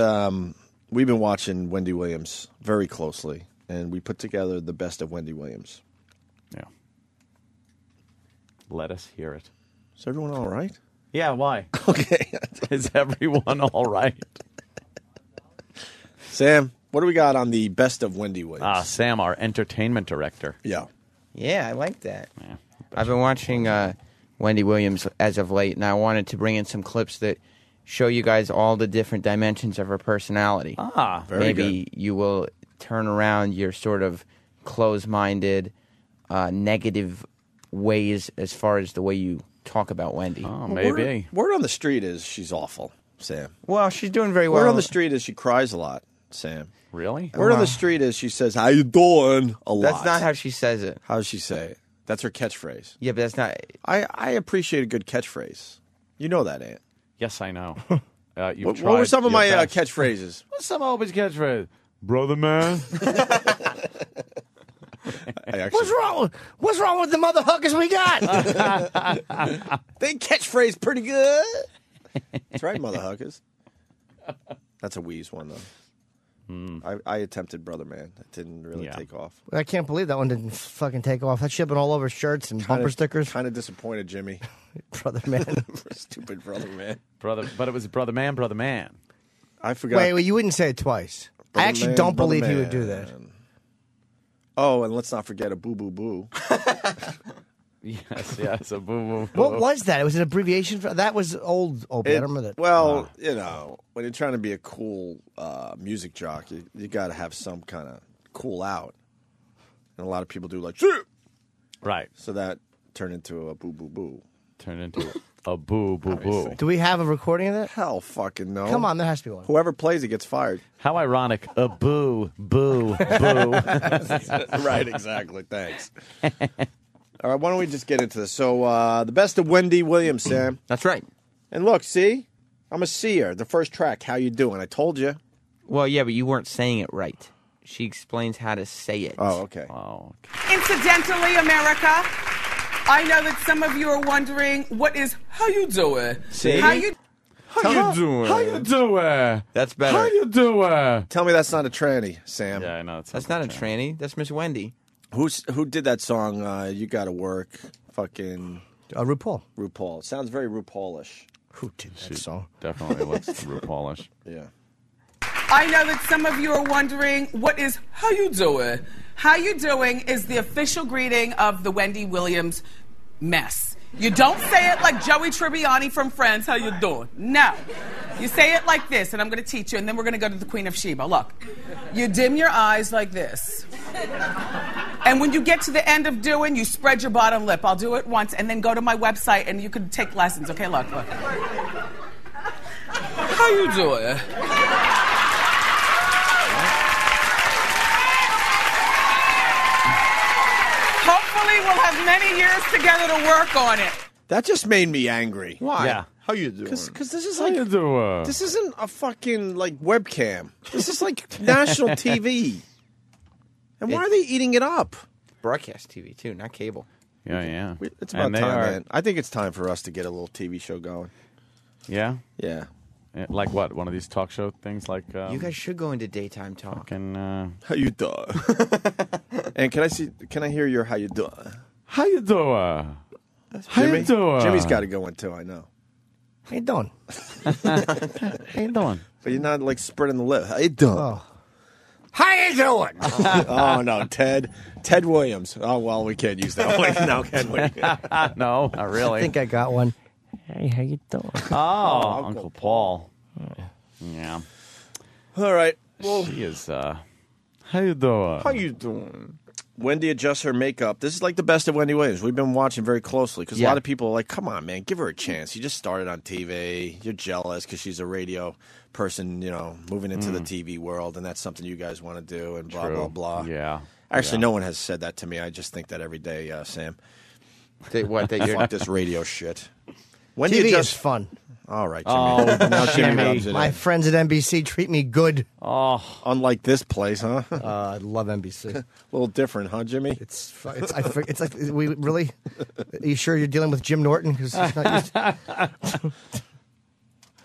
we've been watching Wendy Williams very closely, and we put together the best of Wendy Williams. Yeah. Let us hear it. Is everyone all right? Yeah. Why? Okay. Is everyone all right? Sam, what do we got on the best of Wendy Williams? Sam, our entertainment director. Yeah. Yeah, I like that. Yeah, I've been watching Wendy Williams as of late, and I wanted to bring in some clips that show you guys all the different dimensions of her personality. Very Maybe good. you will turn around your sort of closed-minded, negative ways as far as the way you talk about Wendy. Oh, Word on the street is she's awful, Sam. Well, she's doing very well. Word on the street is she cries a lot, Sam. Really? Word on the street is she says, "How you doing?" a lot. That's not how she says it. How does she say it? That's her catchphrase. Yeah, but that's not. I appreciate a good catchphrase. You know that, Ant. Yes, I know. What were some of my catchphrases? What's some of Opie's catchphrase? Brother man. What's wrong with the mother hookers we got? They catchphrase pretty good. That's right, mother huggers. That's a Wheeze one, though. I attempted Brother Man. It didn't really take off. I can't believe that one didn't fucking take off. That shit been all over shirts and bumper stickers. Kind of disappointed, Jimmy. Brother Man. Stupid Brother Man. But it was Brother Man. I forgot. Wait, you wouldn't say it twice. I actually don't believe he would do that. Oh, and let's not forget a Boo Boo Boo. Yes, a Boo Boo Boo. What was that? It was an abbreviation for that. Was old Opie. I don't remember that. Well, you know, when you're trying to be a cool music jockey, you got to have some kind of cool out, and a lot of people do like shit. Right. So that turned into a Boo Boo Boo. Turned into a Boo Boo Boo. Do we have a recording of that? Hell, fucking no. Come on, there has to be one. Whoever plays it gets fired. How ironic. A boo, boo, boo. Right, exactly. Thanks. All right, why don't we just get into this? So, the best of Wendy Williams, Sam. That's right. And look, see? I'm a seer. The first track, How You Doing? I told you. Well, yeah, but you weren't saying it right. She explains how to say it. Oh, okay. Incidentally, America, I know that some of you are wondering, what is how you doing? See? How you doing? How you doing? That's better. How you doing? Tell me that's not a tranny, Sam. Yeah, I know. That's not a tranny. That's Miss Wendy. Who did that song, You Gotta Work? Fucking... RuPaul. RuPaul. Sounds very RuPaulish. Who did that song? Definitely looks RuPaulish. Yeah. I know that some of you are wondering, what is how you doing? How you doing is the official greeting of the Wendy Williams mess. You don't say it like Joey Tribbiani from Friends, how you doing? No. You say it like this, and I'm going to teach you, and then we're going to go to the Queen of Sheba. Look. You dim your eyes like this. And when you get to the end of doing, you spread your bottom lip. I'll do it once, and then go to my website, and you can take lessons. Okay, look. How you doing? Hopefully we'll have many years together to work on it. That just made me angry. Why? Yeah. How you doing? Because this is How like... you doing? This isn't a fucking, like, webcam. This is like national TV. And why are they eating it up? Broadcast TV, too, not cable. Yeah. It's about And they time, are- man. I think it's time for us to get a little TV show going. Yeah? Yeah. Like what? One of these talk show things like... You guys should go into daytime talk. fucking, How you doing? And can I hear your how you doing? How you doing? How Jimmy? you doing? Jimmy's got to go in too, I know. How you doing? How you doing? But you're not like spreading the lip. How you doing? Oh. How you doing? Oh, no, Ted Williams. Oh, well, we can't use that one now, can we? No, not really. I think I got one. Hey, how you doing? Oh, Uncle Paul. Yeah. All right. Well, She is, how you doing? how you doing? Wendy adjusts her makeup. This is like the best of Wendy Williams. We've been watching very closely because a lot of people are like, come on, man, give her a chance. You just started on TV. You're jealous because she's a radio person, you know, moving into the TV world, and that's something you guys want to do, and blah, blah, blah. Yeah. Actually, no one has said that to me. I just think that every day, Sam. What? That you're Fuck this radio shit. Wendy TV adjusts... is fun. All right, Jimmy. Now Jimmy rubs it My in. friends at NBC treat me good. Oh. Unlike this place, huh? I love NBC. A little different, huh, Jimmy? It's like we really. Are you sure you're dealing with Jim Norton? Because he's not used to...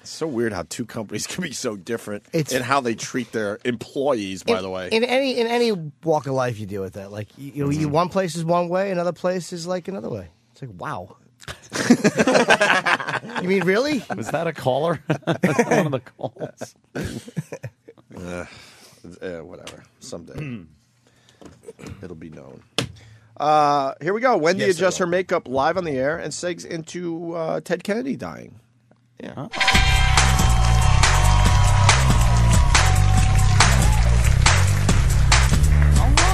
It's so weird how two companies can be so different It's- in how they treat their employees. By the way, in any walk of life, you deal with that. Like you one place is one way, another place is like another way. It's like wow. You mean really? Was that a caller? One of the calls. Whatever. Someday it'll be known. Here we go. Wendy adjusts her makeup live on the air and segs into Ted Kennedy dying. Yeah. All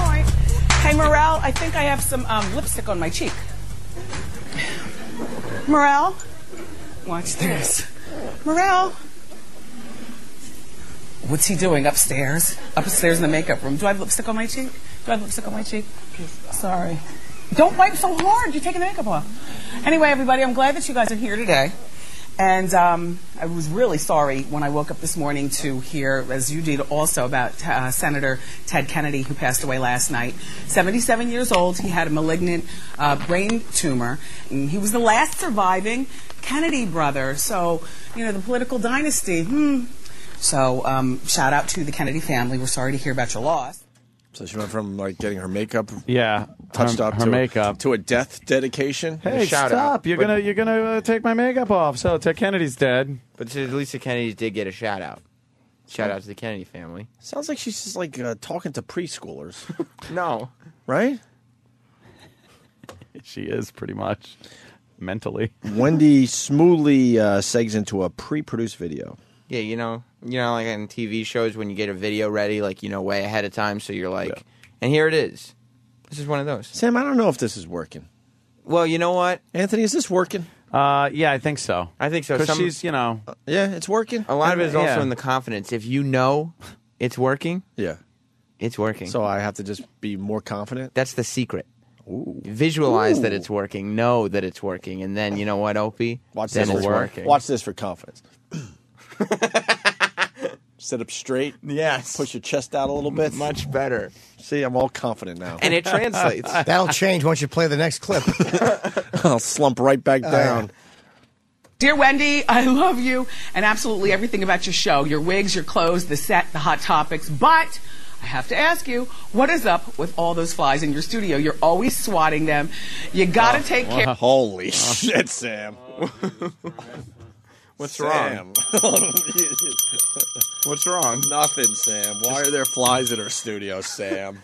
right. Hey, Morel, I think I have some lipstick on my cheek. Morel, watch this. Morel. What's he doing upstairs? Upstairs in the makeup room. Do I have lipstick on my cheek? Sorry. Don't wipe so hard. You're taking the makeup off. Anyway, everybody, I'm glad that you guys are here today. And I was really sorry when I woke up this morning to hear, as you did also, about Senator Ted Kennedy, who passed away last night. 77 years old. He had a malignant brain tumor. And he was the last surviving Kennedy brother. So, the political dynasty. So, shout out to the Kennedy family. We're sorry to hear about your loss. So she went from getting her makeup touched up her makeup to a death dedication. Hey, stop! You're gonna take my makeup off. So Ted Kennedy's dead. But at least the Kennedys did get a shout out. Shout out to the Kennedy family. Sounds like she's just talking to preschoolers. No, right? She is pretty much mentally. Wendy smoothly segs into a pre-produced video. Yeah, like on TV shows when you get a video ready, way ahead of time, so you're like, and here it is. This is one of those. Sam, I don't know if this is working. Well, you know what? Anthony, is this working? Yeah, I think so. I think so. Because she's, yeah, it's working. A lot of it is also in the confidence. If you know it's working, it's working. So I have to just be more confident? That's the secret. Ooh. Visualize that it's working. Know that it's working. And then, you know what, Opie? Watch then this it's working. Watch this for confidence. Sit up straight. Yes. Push your chest out a little bit. Much better. See, I'm all confident now. And it translates. That'll change once you play the next clip. I'll slump right back down. Dear Wendy, I love you and absolutely everything about your show. Your wigs, your clothes, the set, the hot topics. But I have to ask you, what is up with all those flies in your studio? You're always swatting them. You got to take care. Holy shit, Sam. What's Sam. wrong? What's wrong? Nothing, Sam. Why are there flies in our studio, Sam?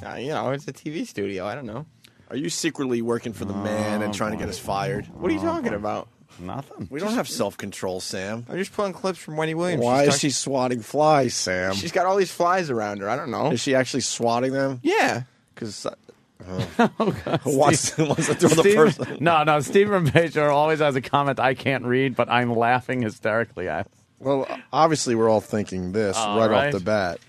It's a TV studio. I don't know. Are you secretly working for the man and trying to get us fired? What are you talking about? Nothing. We don't have self-control, Sam. I'm just pulling clips from Wendy Williams. Why is she swatting flies, Sam? She's got all these flies around her. I don't know. Is she actually swatting them? Yeah. Because... Who wants to throw the person? No. Steve from Page always has a comment I can't read, but I'm laughing hysterically at. Well, obviously we're all thinking this right off the bat.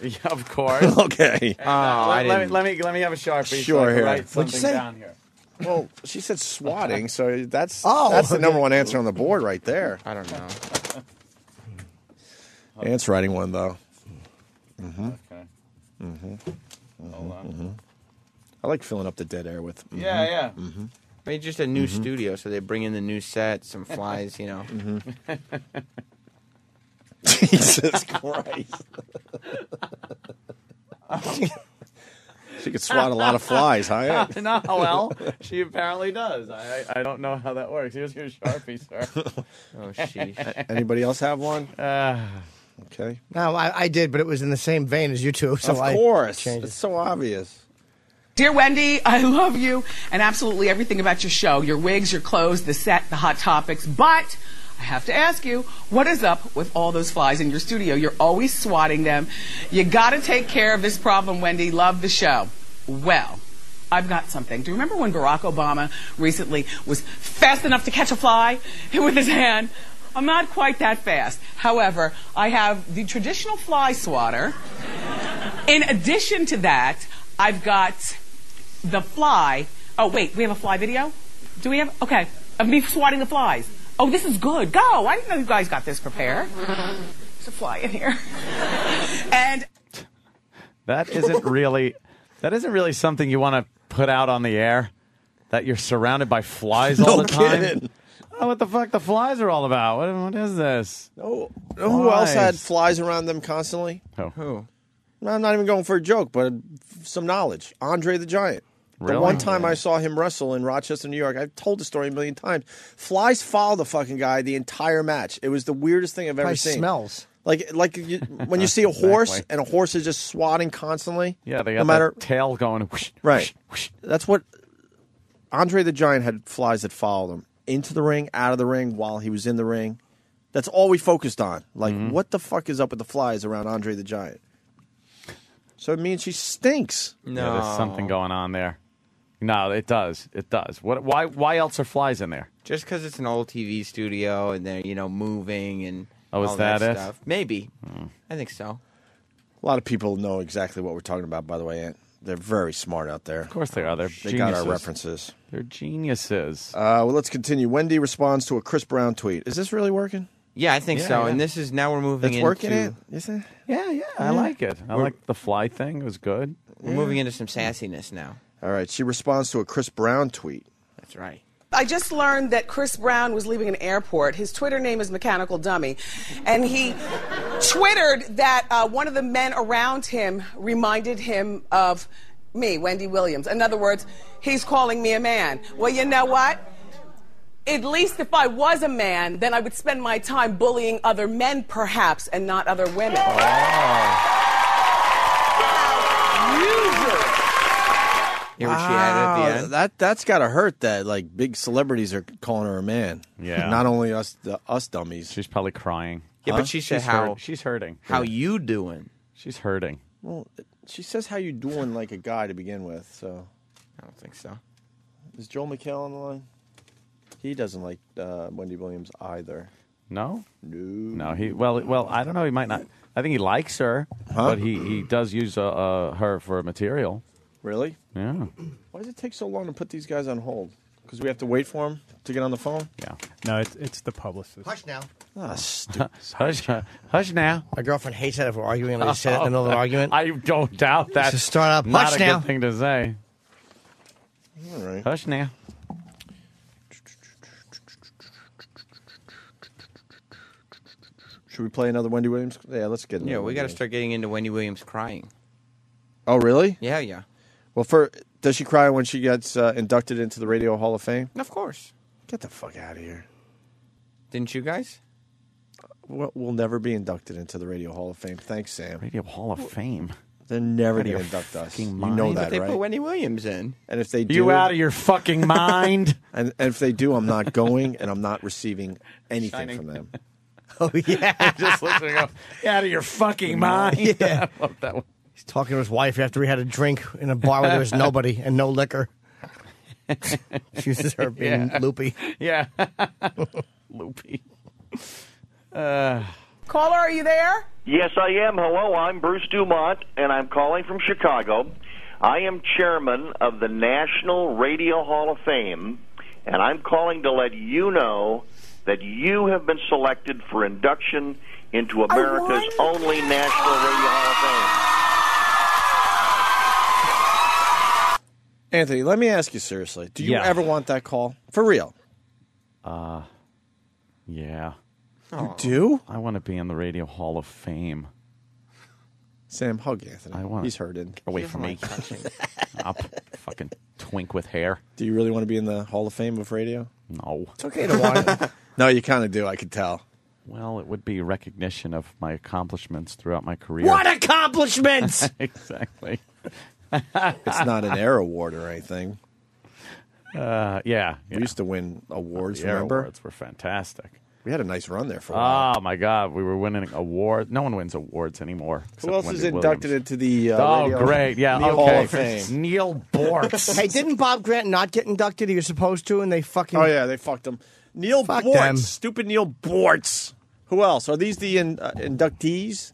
Yeah, of course. Okay. Let me have a Sharpie. Sure, so I can here. write something down here. Well, she said swatting, so that's the number one answer on the board right there. I don't know. Ant's writing one though. Okay. Hold on. I like filling up the dead air with. Yeah. I mean, just a new studio, so they bring in the new set, some flies, Jesus Christ. She could swat a lot of flies, huh? No, well, she apparently does. I don't know how that works. Here's your Sharpie, sir. Oh, sheesh. Anybody else have one? Okay. No, I did, but it was in the same vein as you two. So of course. I changed it. It's so obvious. Dear Wendy, I love you and absolutely everything about your show. Your wigs, your clothes, the set, the hot topics. But I have to ask you, what is up with all those flies in your studio? You're always swatting them. You got to take care of this problem, Wendy. Love the show. Well, I've got something. Do you remember when Barack Obama recently was fast enough to catch a fly with his hand? I'm not quite that fast. However, I have the traditional fly swatter. In addition to that, I've got the fly. Oh, wait, we have a fly video? Do we have? Okay, of me swatting the flies. Oh, this is good. Go. I didn't know you guys got this prepared. There's a fly in here. And that isn't really something you want to put out on the air, that you're surrounded by flies all the time. Kidding. Oh, what the fuck the flies are all about? What is this? No. Who else had flies around them constantly? Who? I'm not even going for a joke, but some knowledge. Andre the Giant. Really? The one time I saw him wrestle in Rochester, New York, I've told the story a million times. Flies followed the fucking guy the entire match. It was the weirdest thing I've ever seen. Smells. When you see a horse and a horse is just swatting constantly. Yeah, they got that tail going. Whoosh, right. Whoosh, whoosh. That's what Andre the Giant had, flies that followed him into the ring, out of the ring, while he was in the ring. That's all we focused on. What the fuck is up with the flies around Andre the Giant? So it means she stinks. No, yeah, there's something going on there. No, it does. It does. Why else are flies in there? Just because it's an old TV studio and they're moving and is all that it? Stuff. Maybe. I think so. A lot of people know exactly what we're talking about, by the way, Ant. They're very smart out there. Of course they are. They're They geniuses. got our references. They're geniuses. Well, let's continue. Wendy responds to a Chris Brown tweet. Is this really working? Yeah, I think so. And this is now we're moving It's into. working, is it? Yeah, I like it. I like the fly thing. It was good. We're moving into some sassiness now. All right. She responds to a Chris Brown tweet. That's right. I just learned that Chris Brown was leaving an airport. His Twitter name is Mechanical Dummy. And he twittered that one of the men around him reminded him of me, Wendy Williams. In other words, he's calling me a man. Well, you know what? At least if I was a man, then I would spend my time bullying other men, perhaps, and not other women. Hear what she added at the end? That's got to hurt that, like, big celebrities are calling her a man. Yeah. Not only us dummies. She's probably crying. Yeah, but she said she's hurting. How you doing? She's hurting. Well, she says how you doing like a guy to begin with, so. I don't think so. Is Joel McHale on the line? He doesn't like Wendy Williams either. No? No. Well, I don't know. He might not. I think he likes her, but he does use her for material. Really? Yeah. Why does it take so long to put these guys on hold? Because we have to wait for them to get on the phone? Yeah. No, it's the publicist. Hush now. Hush now. My girlfriend hates that if we're arguing and they say it in the middle of an argument. I don't doubt that. To start up, Not hush a now. good thing to say. All right. Hush now. Should we play another Wendy Williams? Yeah, let's get. Yeah, we got to start getting into Wendy Williams crying. Oh, really? Yeah. Well, does she cry when she gets inducted into the Radio Hall of Fame? Of course. Get the fuck out of here. Didn't you guys? We'll never be inducted into the Radio Hall of Fame. Thanks, Sam. Radio Hall of Fame. They're never Out of going to your induct us. You fucking know mind? that, But they right? put Wendy Williams in. And if they do, You out of your fucking mind? and if they do, I'm not going, and I'm not receiving anything from them. Oh, yeah. Just listening up. You out of your fucking mind? Yeah. I love that one. He's talking to his wife after he had a drink in a bar where there was nobody and no liquor. Accuses her of being loopy. Yeah. Loopy. Caller, are you there? Yes, I am. Hello, I'm Bruce Dumont, and I'm calling from Chicago. I am chairman of the National Radio Hall of Fame, and I'm calling to let you know that you have been selected for induction into America's only National Radio Hall of Fame. Anthony, let me ask you seriously. Do you Yeah. ever want that call? For real? Yeah. You do? I want to be in the Radio Hall of Fame. Sam, hug Anthony. I want. He's hurting. Get away from me. Up, fucking twink with hair. Do you really want to be in the Hall of Fame of radio? No. It's okay to want it. No, you kind of do. I could tell. Well, it would be recognition of my accomplishments throughout my career. What accomplishments? Exactly. It's not an air award or anything. Yeah. We used to win awards, The Air remember? Awards were fantastic. We had a nice run there for a while. Oh, my God. We were winning awards. No one wins awards anymore. Who else is inducted into the Oh, Radio great. Yeah, Neil okay. Hall of Fame? Neil Bortz. Hey, didn't Bob Grant not get inducted? He was supposed to, and they fucking... Oh, yeah, they fucked him. Neil Fuck Bortz. them. Stupid Neil Bortz. Who else? Are these the inductees?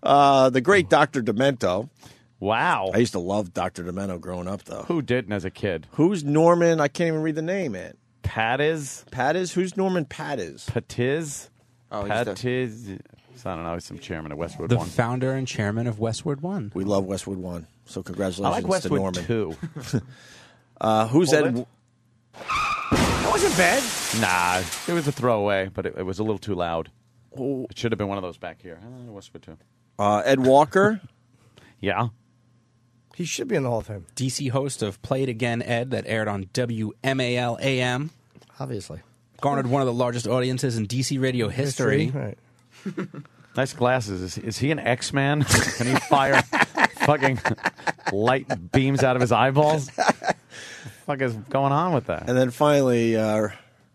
The great Dr. Demento. Wow. I used to love Dr. Demento growing up, though. Who didn't as a kid? Who's Norman? I can't even read the name, man. Patiz? Patiz? Who's Norman Patiz? Patiz? Oh, Patiz? I don't know. He's some chairman of Westwood The One. founder and chairman of Westwood One. We love Westwood One. So I congratulations like to Westwood Norman. too. Who's Hold Ed? it. That wasn't bad. Nah, it was a throwaway, but it was a little too loud. It should have been one of those back here. Westwood too. Ed Walker. Yeah. He should be in the Hall of Fame. DC host of Play It Again, Ed, that aired on WMAL AM. Obviously. Garnered one of the largest audiences in DC radio history. Right. Nice glasses. Is he an X-Man? Can he fire fucking light beams out of his eyeballs? What the fuck is going on with that? And then finally,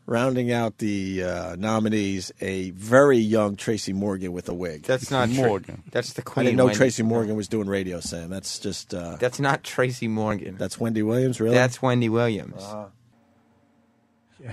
rounding out the nominees, a very young Tracy Morgan with a wig. That's not Morgan. That's the I queen. didn't know Wendy. Tracy Morgan was doing radio, Sam. That's just... That's not Tracy Morgan. That's Wendy Williams, really? That's Wendy Williams.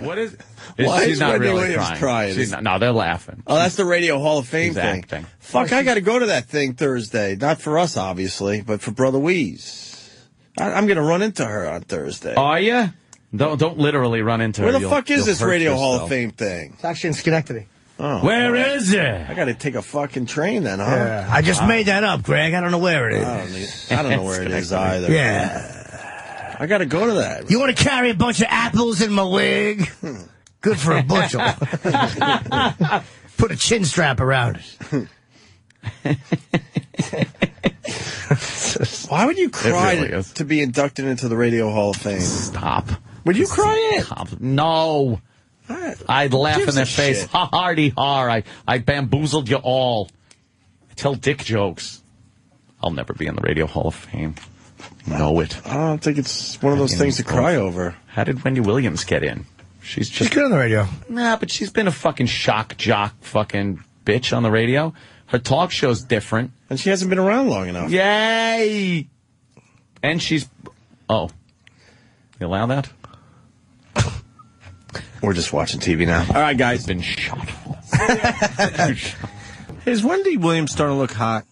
What is? Why She's is not Wendy really Williams crying. crying? No, they're laughing. Oh, that's the Radio Hall of Fame She's thing. acting. Fuck, I got to go to that thing Thursday. Not for us, obviously, but for Brother Weeze. I'm going to run into her on Thursday. Are you? Don't literally run into her. Where the fuck is this hurt Radio Hall yourself. of Fame thing? It's actually in Schenectady. Oh, Where is it? I got to take a fucking train then, huh? Yeah. I just made that up, Greg. I don't know where it is. I don't know where it is either. Yeah. I got to go to that. You want to carry a bunch of apples in my wig? Good for a bushel. Put a chin strap around it. Why would you cry really to be inducted into the Radio Hall of Fame? Stop. Would you cry it? Stop. No. I'd laugh in their face. Shit? Ha hardy har. I bamboozled you all. I tell dick jokes. I'll never be in the Radio Hall of Fame. You know it. I don't think it's one of those things to cry over. How did Wendy Williams get in? She's good on the radio. Nah, but she's been a fucking shock jock fucking bitch on the radio. Her talk show's different. And she hasn't been around long enough. Yay! And she's... Oh. You allow that? We're just watching TV now. All right, guys. Been shot. Is Wendy Williams starting to look hot?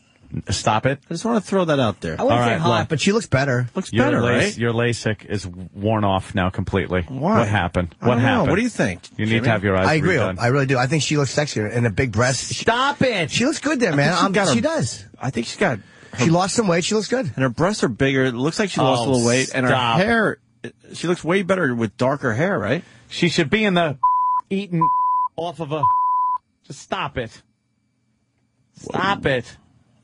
Stop it. I just want to throw that out there. I wouldn't say hot, but she looks better. Looks better, right? Your LASIK is worn off now completely. Why? What happened? I don't What know. happened? What do you think? You need to have your eyes I agree. redone. I really do. I think she looks sexier and a big breast. Stop it. She looks good there, man. She does. I think she's got... She lost some weight. She looks good. And her breasts are bigger. It looks like she lost a little weight. And her stop. hair... She looks way better with darker hair, right? She should be in the eating off of a... Just stop it. Stop it.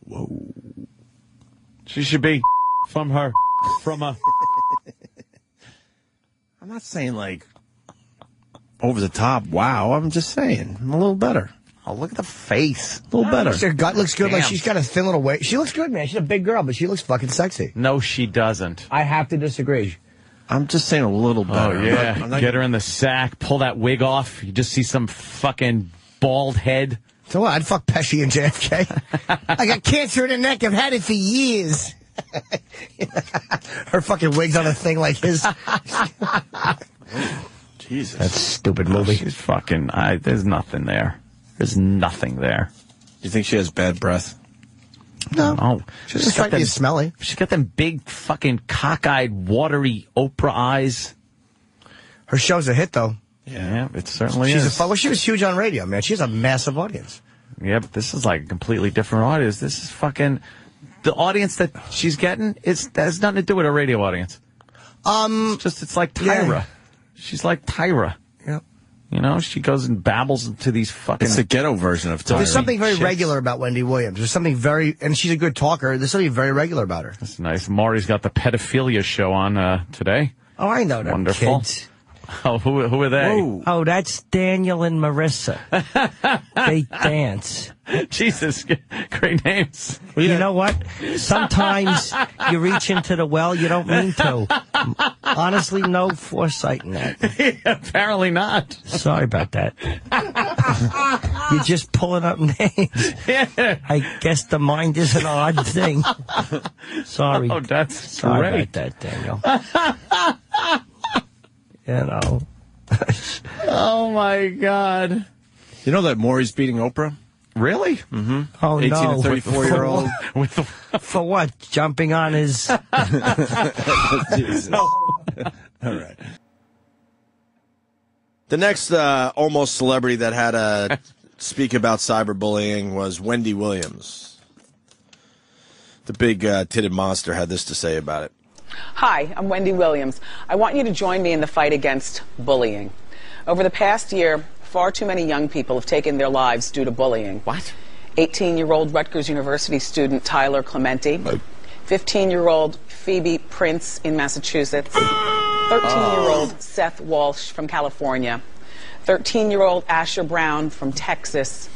Whoa. She should be from a... I'm not saying, like, over the top, wow. I'm just saying, I'm a little better. Oh, look at the face. A little better. Her gut looks good. Damn. Like she's got a thin little waist. She looks good, man. She's a big girl, but she looks fucking sexy. No, she doesn't. I have to disagree. I'm just saying a little better. Oh, yeah. I'm not Get her in the sack, pull that wig off. You just see some fucking bald head. So what? I'd fuck Pesci and JFK. I got cancer in the neck. I've had it for years. Her fucking wig's on a thing like his. Jesus. That's a stupid movie. She's fucking... there's nothing there. There's nothing there. You think she has bad breath? No. Oh, She's just slightly smelly. She's got them big fucking cockeyed, watery Oprah eyes. Her show's a hit, though. Yeah, it certainly She's is. well, she was huge on radio, man. She has a massive audience. Yeah, but this is like a completely different audience. This is fucking... The audience that she's getting that has nothing to do with her radio audience. It's like Tyra. Yeah. She's like Tyra. Yep. You know, she goes and babbles into these fucking... It's the ghetto version of Tyra. There's something very chicks. regular about Wendy Williams. There's something very... And she's a good talker. There's something very regular about her. That's nice. Maury's got the pedophilia show on today. Oh, I know them Wonderful. kids. Oh, who are they? Whoa. Oh, that's Daniel and Marissa. They dance. Jesus, great names. Well, you know what? Sometimes you reach into the well you don't mean to. Honestly, no foresight in that. Apparently not. Sorry about that. You're just pulling up names. Yeah. I guess the mind is an odd thing. Sorry. Oh, that's Sorry great. about that, Daniel. You know. Oh, my God. You know that Maury's beating Oprah? Really? Mm-hmm. Oh, 18 no. to 34-year-old. For what? Jumping on his... Jesus. All right. The next almost celebrity that had to speak about cyberbullying was Wendy Williams. The big titted monster had this to say about it. Hi, I'm Wendy Williams. I want you to join me in the fight against bullying. Over the past year, far too many young people have taken their lives due to bullying. What? 18-year-old Rutgers University student Tyler Clementi, 15-year-old Phoebe Prince in Massachusetts, 13-year-old Seth Walsh from California, 13-year-old Asher Brown from Texas,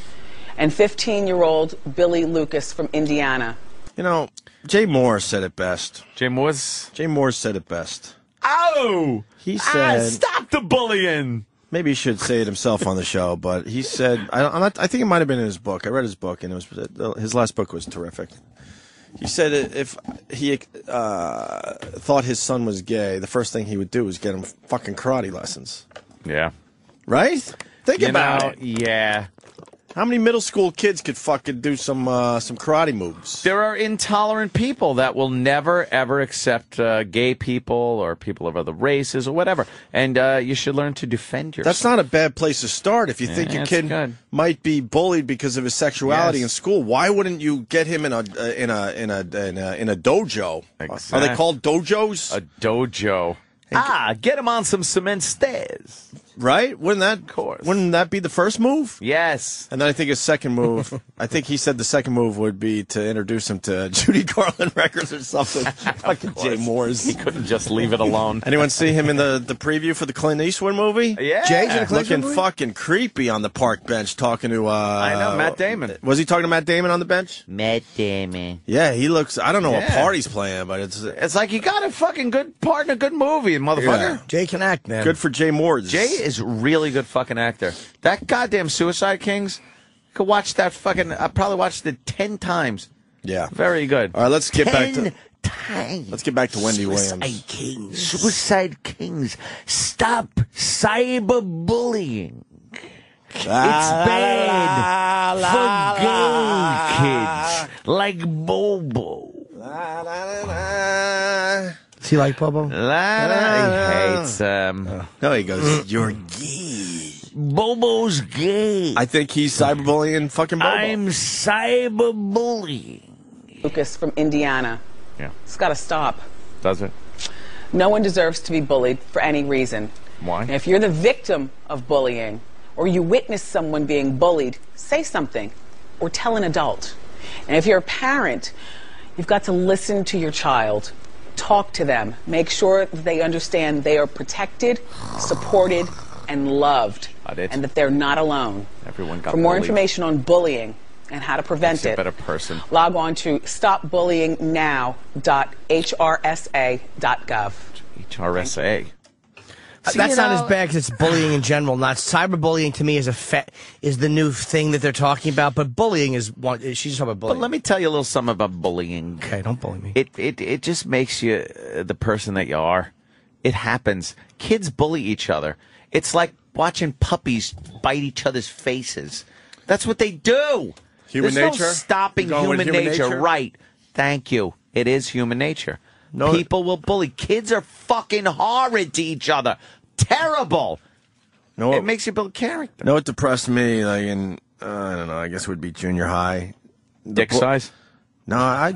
and 15-year-old Billy Lucas from Indiana. You know, Jay Moore said it best. Jay Moore said it best. Oh! He said... stop the bullying! Maybe he should say it himself on the show, but he said... I think it might have been in his book. I read his book, and his last book was terrific. He said if he thought his son was gay, the first thing he would do was get him fucking karate lessons. Yeah. Right? Think about it. Yeah. How many middle school kids could fucking do some karate moves? There are intolerant people that will never, ever accept gay people or people of other races or whatever. And you should learn to defend yourself. That's not a bad place to start. If you think your kid might be bullied because of his sexuality in school, why wouldn't you get him in a dojo? Exactly. Are they called dojos? A dojo. Get him on some cement stairs. Right? Wouldn't that be the first move? Yes. And then I think his second move, I think he said the second move would be to introduce him to Judy Garland records or something. Fucking Jay Moores. He couldn't just leave it alone. Anyone see him in the preview for the Clint Eastwood movie? Yeah. Jay's in a Clint Looking Eastwood movie? fucking creepy on the park bench talking to I know, Matt Damon. Was he talking to Matt Damon on the bench? Matt Damon. Yeah, he looks, I don't know what party's playing, but it's like you got a fucking good part in a good movie, motherfucker. Yeah. Jay can act, man. Good for Jay Moores. Jay is really good fucking actor. That goddamn Suicide Kings, could watch that fucking, I probably watched it 10 times. Yeah. Very good. All right, let's get back to 10 times. Let's get back to Wendy Suicide Williams. Kings. Suicide Kings. Stop cyberbullying. It's bad for gay kids like Bobo. Does he like Bobo? He hates No, he goes, you're gay. Bobo's gay. I think he's cyberbullying fucking Bobo. I'm cyberbullying. Lucas from Indiana. Yeah. It's got to stop. Does it? No one deserves to be bullied for any reason. Why? And if you're the victim of bullying or you witness someone being bullied, say something or tell an adult. And if you're a parent, you've got to listen to your child. Talk to them. Make sure that they understand they are protected, supported, and loved. And that they're not alone. Everyone got For more bullied. information on bullying and how to prevent Makes you a it, better person. log on to stopbullyingnow.hrsa.gov. HRSA. That's not as bad because it's bullying in general. Not cyberbullying to me is is the new thing that they're talking about. But bullying is one. She's talking about bullying. But let me tell you a little something about bullying. Okay, don't bully me. It just makes you the person that you are. It happens. Kids bully each other. It's like watching puppies bite each other's faces. That's what they do. Human There's nature? no stopping You're going with human human nature. nature? Right. Thank you. It is human nature. No. People will bully. Kids are fucking horrid to each other. Terrible. No, it makes you build character. You know what depressed me? Like in, I don't know, I guess it would be junior high. Dick size? No, I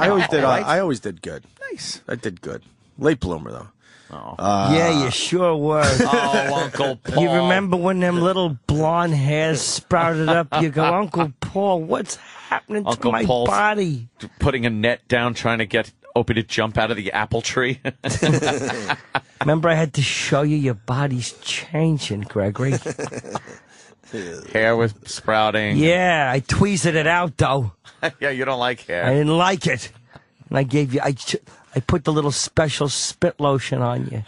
always did. Right. I always did good. Nice. I did good. Late bloomer though. Oh. Yeah, you sure were. Oh, Uncle Paul. You remember when them little blonde hairs sprouted up? You go, Uncle Paul, what's happening Uncle to my Paul's body? putting a net down trying to get Opie to jump out of the apple tree. Remember, I had to show you your body's changing, Gregory. Hair was sprouting. Yeah, I tweezed it out, though. Yeah, you don't like hair. I didn't like it. And I gave you, I put the little special spit lotion on you.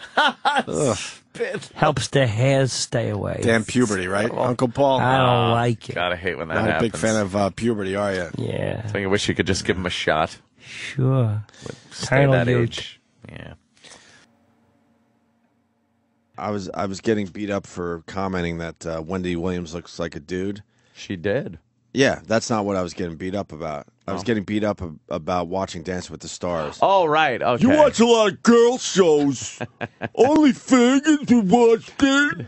Helps the hairs stay away. Damn puberty, right, Uncle Paul? I don't like it. God, I hate when that Not happens. a big fan of puberty, are you? Yeah. I think I wish you could just give him a shot. Sure. Stay Colonel that Ute. age. Yeah. I was getting beat up for commenting that Wendy Williams looks like a dude. She did. Yeah, that's not what I was getting beat up about. I was getting beat up about watching Dance with the Stars. Oh, right. Okay. You watch a lot of girl shows. Only faggots who watch that.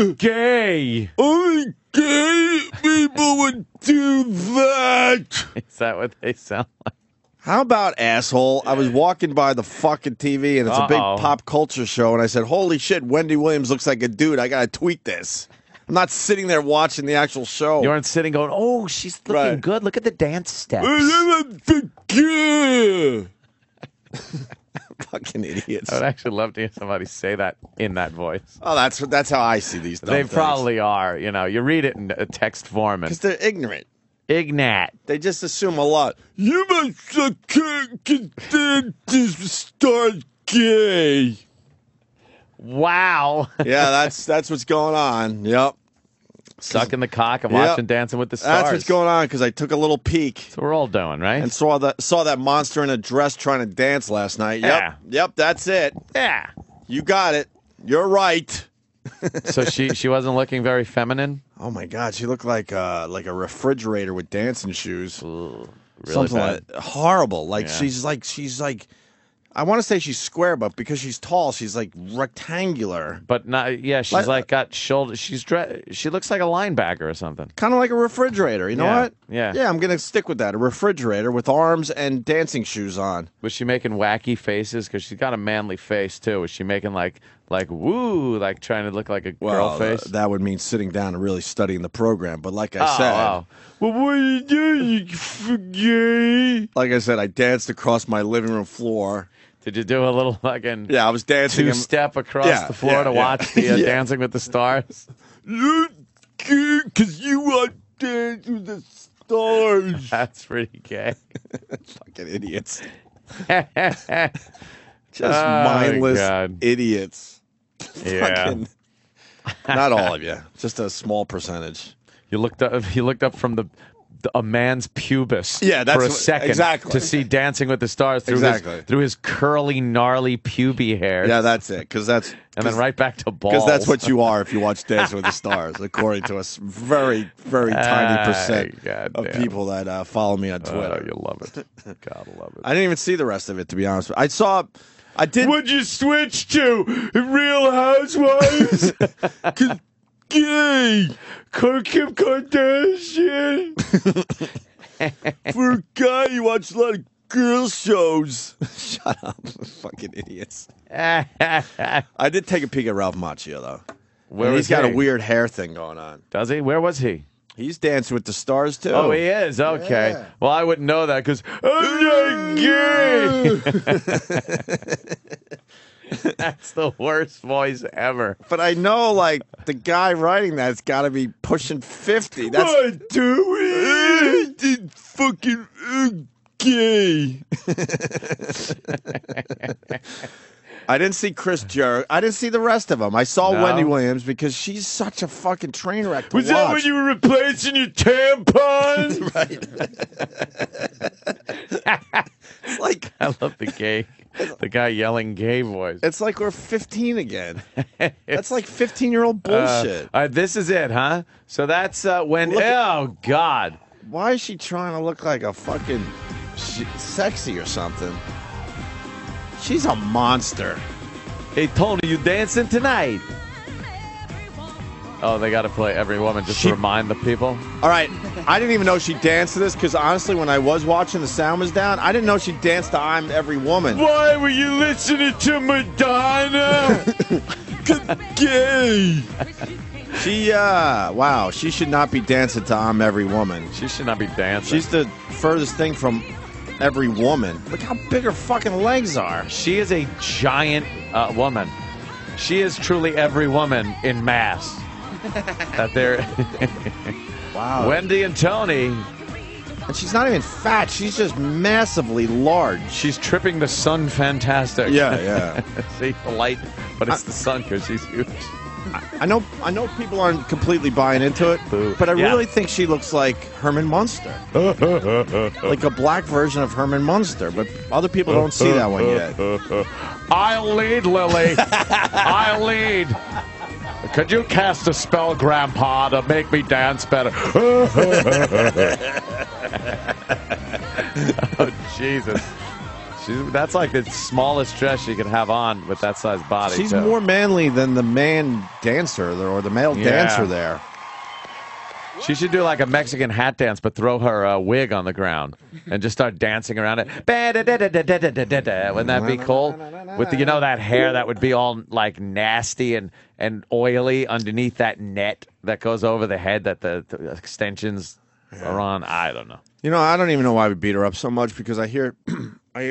You're gay. Only gay people would do that. Is that what they sound like? How about asshole? I was walking by the fucking TV, and it's a big pop culture show, and I said, holy shit, Wendy Williams looks like a dude. I got to tweet this. I'm not sitting there watching the actual show. You aren't sitting going, oh, she's looking good. Look at the dance steps. Fucking idiots. I would actually love to hear somebody say that in that voice. Oh, that's how I see these dumb They things. probably are. You know, you read it in a text form. Because they're ignorant. Ignat. They just assume a lot. You must can't start gay. Wow. Yeah, that's what's going on. Yep. Sucking the cock and watching Dancing with the Stars. That's what's going on because I took a little peek. That's what we're all doing, right? And saw that monster in a dress trying to dance last night. Yep. Yeah. Yep, that's it. Yeah. You got it. You're right. So she wasn't looking very feminine? Oh, my God. She looked like a refrigerator with dancing shoes. Ooh, really Something bad. horrible. Like, Yeah. she's like, I want to say she's square, but because she's tall, she's like rectangular. But not, yeah, she's like got shoulders. She looks like a linebacker or something. Kind of like a refrigerator. You know Yeah, what? yeah. Yeah, I'm going to stick with that. A refrigerator with arms and dancing shoes on. Was she making wacky faces? Because she's got a manly face, too. Was she making like woo, like trying to look like a girl face? That would mean sitting down and really studying the program. But like I Oh, said, wow. well, what are you doing, you gay? Like I said, I danced across my living room floor. Did you do a little fucking I was dancing two-step across the floor to watch the Dancing with the Stars? Because you want to dance with the stars. That's pretty gay. Fucking idiots. Just Oh, mindless God. idiots. Yeah. Fucking, not all of you. Just a small percentage. You looked up from a man's pubis Yeah, that's for a what- second exactly. to see Dancing with the Stars through his curly, gnarly puby hair. Yeah, that's it. And then right back to balls. Because that's what you are if you watch Dancing with the Stars, according to a very, very tiny percent of people that follow me on Twitter. Oh, you love it. Gotta love it. I didn't even see the rest of it, to be honest with you. I did. What'd you switch to? Real Housewives? Gay. Kim Kardashian. For a guy, you watch a lot of girl shows. Shut up, fucking idiots. I did take a peek at Ralph Macchio, though. Where And was he's got he? a weird hair thing going on. Does he? Where was he? He's Dancing with the Stars, too. Oh, he is? Okay. Yeah. Well, I wouldn't know that because I'm not gay. That's the worst voice ever. But I know, like, the guy writing that's got to be pushing 50. That's What do did fucking gay. I didn't see Chris Jericho. I didn't see the rest of them. I saw No. Wendy Williams because she's such a fucking train wreck to Was watch. that when you were replacing your tampons? It's like I love the guy yelling gay voice. It's like we're 15 again. That's like 15-year-old bullshit. All right, this is it, huh? So that's when. Oh God! Why is she trying to look like a fucking sexy or something? She's a monster. Hey Tony, you dancing tonight? Oh, they got to play Every Woman just to remind the people. All right, I didn't even know she danced to this because honestly, when I was watching, the sound was down. I didn't know she danced to "I'm Every Woman." Why were you listening to Madonna? Gay. Wow, she should not be dancing to "I'm Every Woman." She should not be dancing. She's the furthest thing from every woman. Look how big her fucking legs are. She is a giant woman. She is truly every woman in mass. That they're wow. Wendy and Tony. And she's not even fat. She's just massively large. She's tripping the sun fantastic. Yeah. See the light, but it's the sun because she's huge. I know people aren't completely buying into it, but I really think she looks like Herman Munster. Like a black version of Herman Munster, but other people don't see that one yet. I'll lead, Lily. I'll lead. Could you cast a spell, Grandpa, to make me dance better? Oh, Jesus. That's like the smallest dress she could have on with that size body. She's too. more manly than the man dancer or the male dancer there. She should do like a Mexican hat dance, but throw her wig on the ground and just start dancing around it. Wouldn't that be cool? With that hair that would be all like nasty and oily underneath that net that goes over the head that the extensions are on. I don't know. I don't even know why we beat her up so much because I hear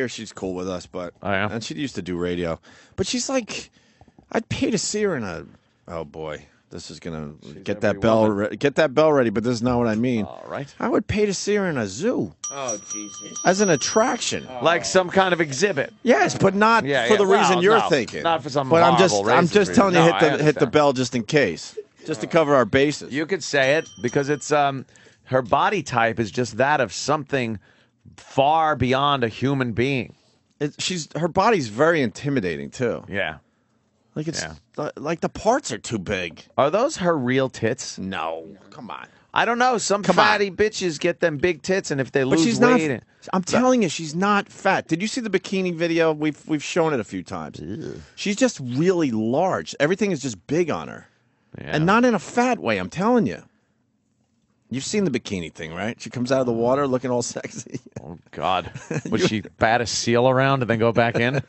she's cool with us, but and she used to do radio. But she's like, I'd pay to see her in a. Oh boy. This is gonna get that bell ready, but this is not what I mean. All right. I would pay to see her in a zoo. Oh Jesus! As an attraction, like some kind of exhibit. Yes, but not for the reason you're thinking. Not for some. But I'm just racist telling you, reason. hit the bell just in case, just to cover our bases. You could say it because it's her body type is just that of something far beyond a human being. Her body's very intimidating too. Yeah. Like it's like the parts are too big. Are those her real tits? No, come on. I don't know. Some fatty bitches get them big tits, and if they But lose she's weight, not. I'm telling you, she's not fat. Did you see the bikini video? We've shown it a few times. She's just really large. Everything is just big on her, and not in a fat way. I'm telling you. You've seen the bikini thing, right? She comes out of the water looking all sexy. Oh God, would she bat a seal around and then go back in?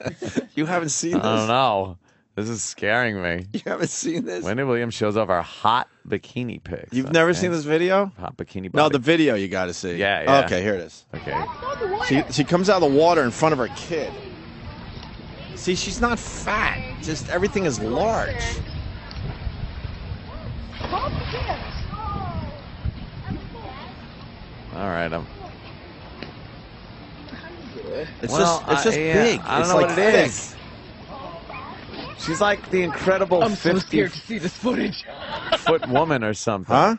You haven't seen this? I don't know. This is scaring me. You haven't seen this? Wendy Williams shows off our hot bikini pics. You've never seen this video? Hot bikini. No, the video you got to see. Yeah. Okay, here it is. Okay. She comes out of the water in front of her kid. See, she's not fat. Just everything is large. All right. It's just big. I don't It's know like what it thick. is. She's like the incredible I'm so 50 scared to see this footage. foot woman or something. Huh?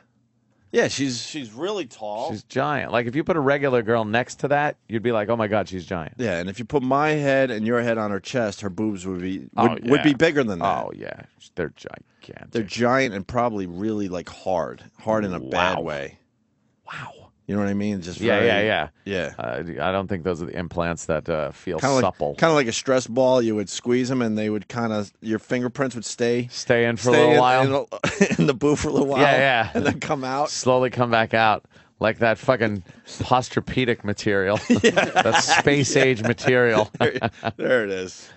Yeah, she's really tall. She's giant. Like if you put a regular girl next to that, you'd be like, "Oh my God, she's giant." Yeah, and if you put my head and your head on her chest, her boobs would be yeah. would be bigger than that. Oh yeah, they're gigantic. They're giant and probably really like hard in a bad way. Wow. You know what I mean? Just yeah. Yeah. I don't think those are the implants that feel Kind of supple. kind of like a stress ball. You would squeeze them, and they would your fingerprints would stay in for a little while in the booth for a little while. Yeah, and then come out. Slowly come back out. Like that fucking posturpedic material. That space age material. There it is.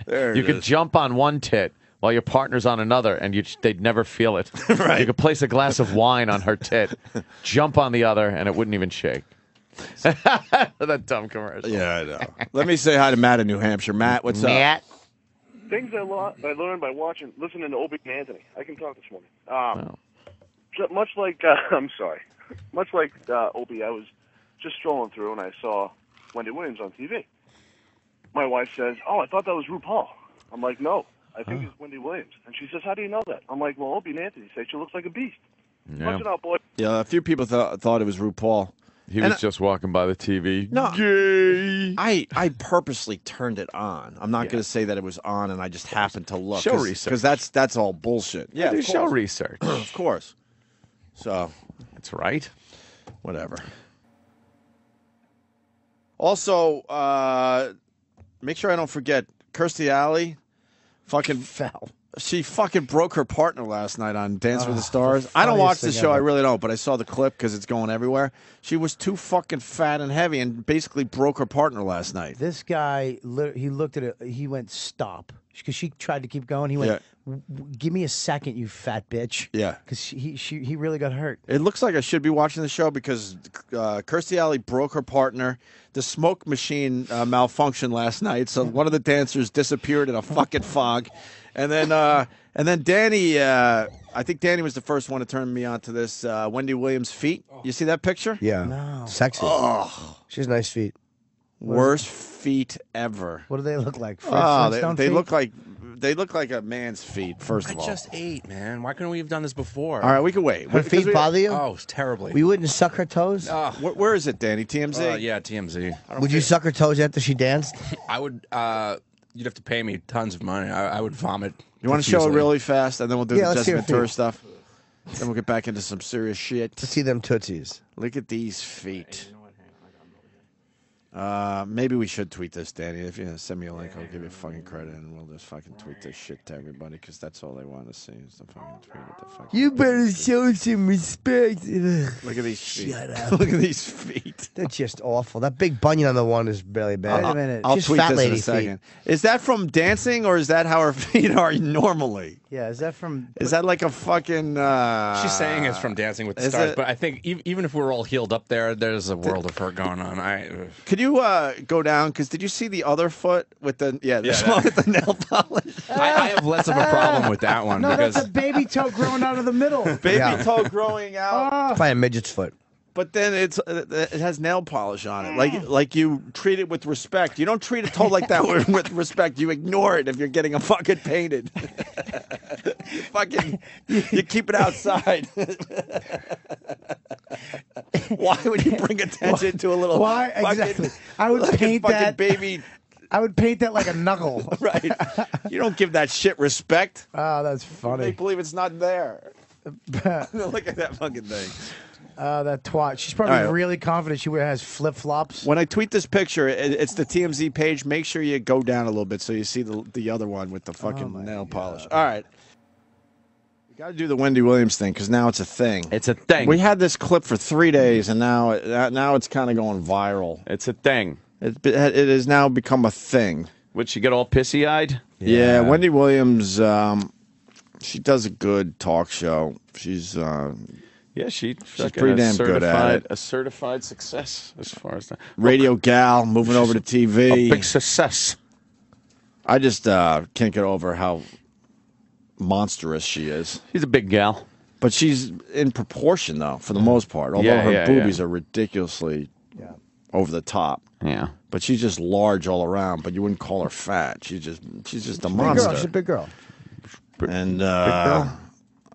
There you it could is. jump on one tit while your partner's on another, and they'd never feel it. Right. You could place a glass of wine on her tit, jump on the other, and it wouldn't even shake. That dumb commercial. Yeah, I know. Let me say hi to Matt in New Hampshire. Matt, what's Matt? up? Things I learned by listening to Opie and Anthony. I can talk this morning. Much like Opie, I was just strolling through and I saw Wendy Williams on TV. My wife says, "Oh, I thought that was RuPaul." I'm like, "No, I think it's Wendy Williams." And she says, "How do you know that?" I'm like, "Well, Opie and Anthony say she looks like a beast." Yeah. Watch it out, boy. Yeah, a few people thought it was RuPaul. He was just walking by the TV. No, Gay. I purposely turned it on. I'm not going to say that it was on and I just happened to look. Show research. Because that's all bullshit. Yeah, do of show course. research. Of course. So that's right. Whatever. Also, make sure I don't forget Kirstie Alley. Fucking fell. She fucking broke her partner last night on Dance with the Stars. I don't watch the show, I really don't, but I saw the clip because it's going everywhere. She was too fucking fat and heavy and basically broke her partner last night. This guy, he looked at it. He went, "Stop," because she tried to keep going. He went, "Give me a second, you fat bitch." Yeah, because he really got hurt. It looks like I should be watching the show because Kirstie Alley broke her partner. The smoke machine malfunctioned last night, so one of the dancers disappeared in a fucking fog. And then Danny, I think Danny was the first one to turn me on to this. Wendy Williams' feet. You see that picture? Yeah, No. sexy. Oh. She has nice feet. Worst feet ever. What do they look like? They look like a man's feet. First of all, I just ate, man. Why couldn't we have done this before? All right, we can wait. Her feet bother you? Oh, terribly. We wouldn't suck her toes. Where is it, Danny? TMZ? Yeah, TMZ. Would you suck her toes after she danced? I would. You'd have to pay me tons of money. I would vomit. You want to show it really fast, and then we'll do the let's hear Jesse Ventura feet. stuff. Then we'll get back into some serious shit. Let's see them tootsies. Look at these feet. Maybe we should tweet this, Danny. If you send me a link, I'll give you fucking credit, and we'll just fucking tweet this shit to everybody because that's all they want to see is the fucking tweet it. The fucking You better show some respect. Look at these feet. Shut up. Look at these feet. They're just awful. That big bunion on the one is really bad. Wait a minute. I'll Just tweet fat this lady in a second. feet. Is that from dancing, or is that how her feet are normally? Yeah, is that from? Is that like a fucking? She's saying it's from Dancing with the is Stars, it? but I think even if we're all healed up there's a world of hurt going on. Could you go down? Because did you see the other foot with the that- one with the nail polish? I have less of a problem with that one No, because that's a baby toe growing out of the middle. Baby toe growing out. Probably a midget's foot. But then it has nail polish on it. Like you treat it with respect. You don't treat a toe like that with respect. You ignore it if you're getting a fucking painted. You keep it outside. Why would you bring attention to a little? Why fucking- exactly? I would like a paint fucking that baby I would paint that like a knuckle. Right. You don't give that shit respect. Oh, that's They funny. believe it's not there. Look at that fucking thing. That twat. She's probably All right. really confident she has flip-flops. When I tweet this picture, it's the TMZ page. Make sure you go down a little bit so you see the other one with the fucking nail polish. All right. We got to do the Wendy Williams thing because now it's a thing. It's a thing. We had this clip for 3 days, and now it's kind of going viral. It's a thing. It has now become a thing. Would she get all pissy-eyed? Yeah, Wendy Williams, she does a good talk show. She's she's pretty damn good at it. A certified success as far as that. Radio gal, moving over to TV. A big success. I just can't get over how monstrous she is. She's a big gal. But she's in proportion, though, for the most part. Although her boobies are ridiculously over the top. Yeah. But she's just large all around, but you wouldn't call her fat. She's just a monster. She's a big girl. And big girl.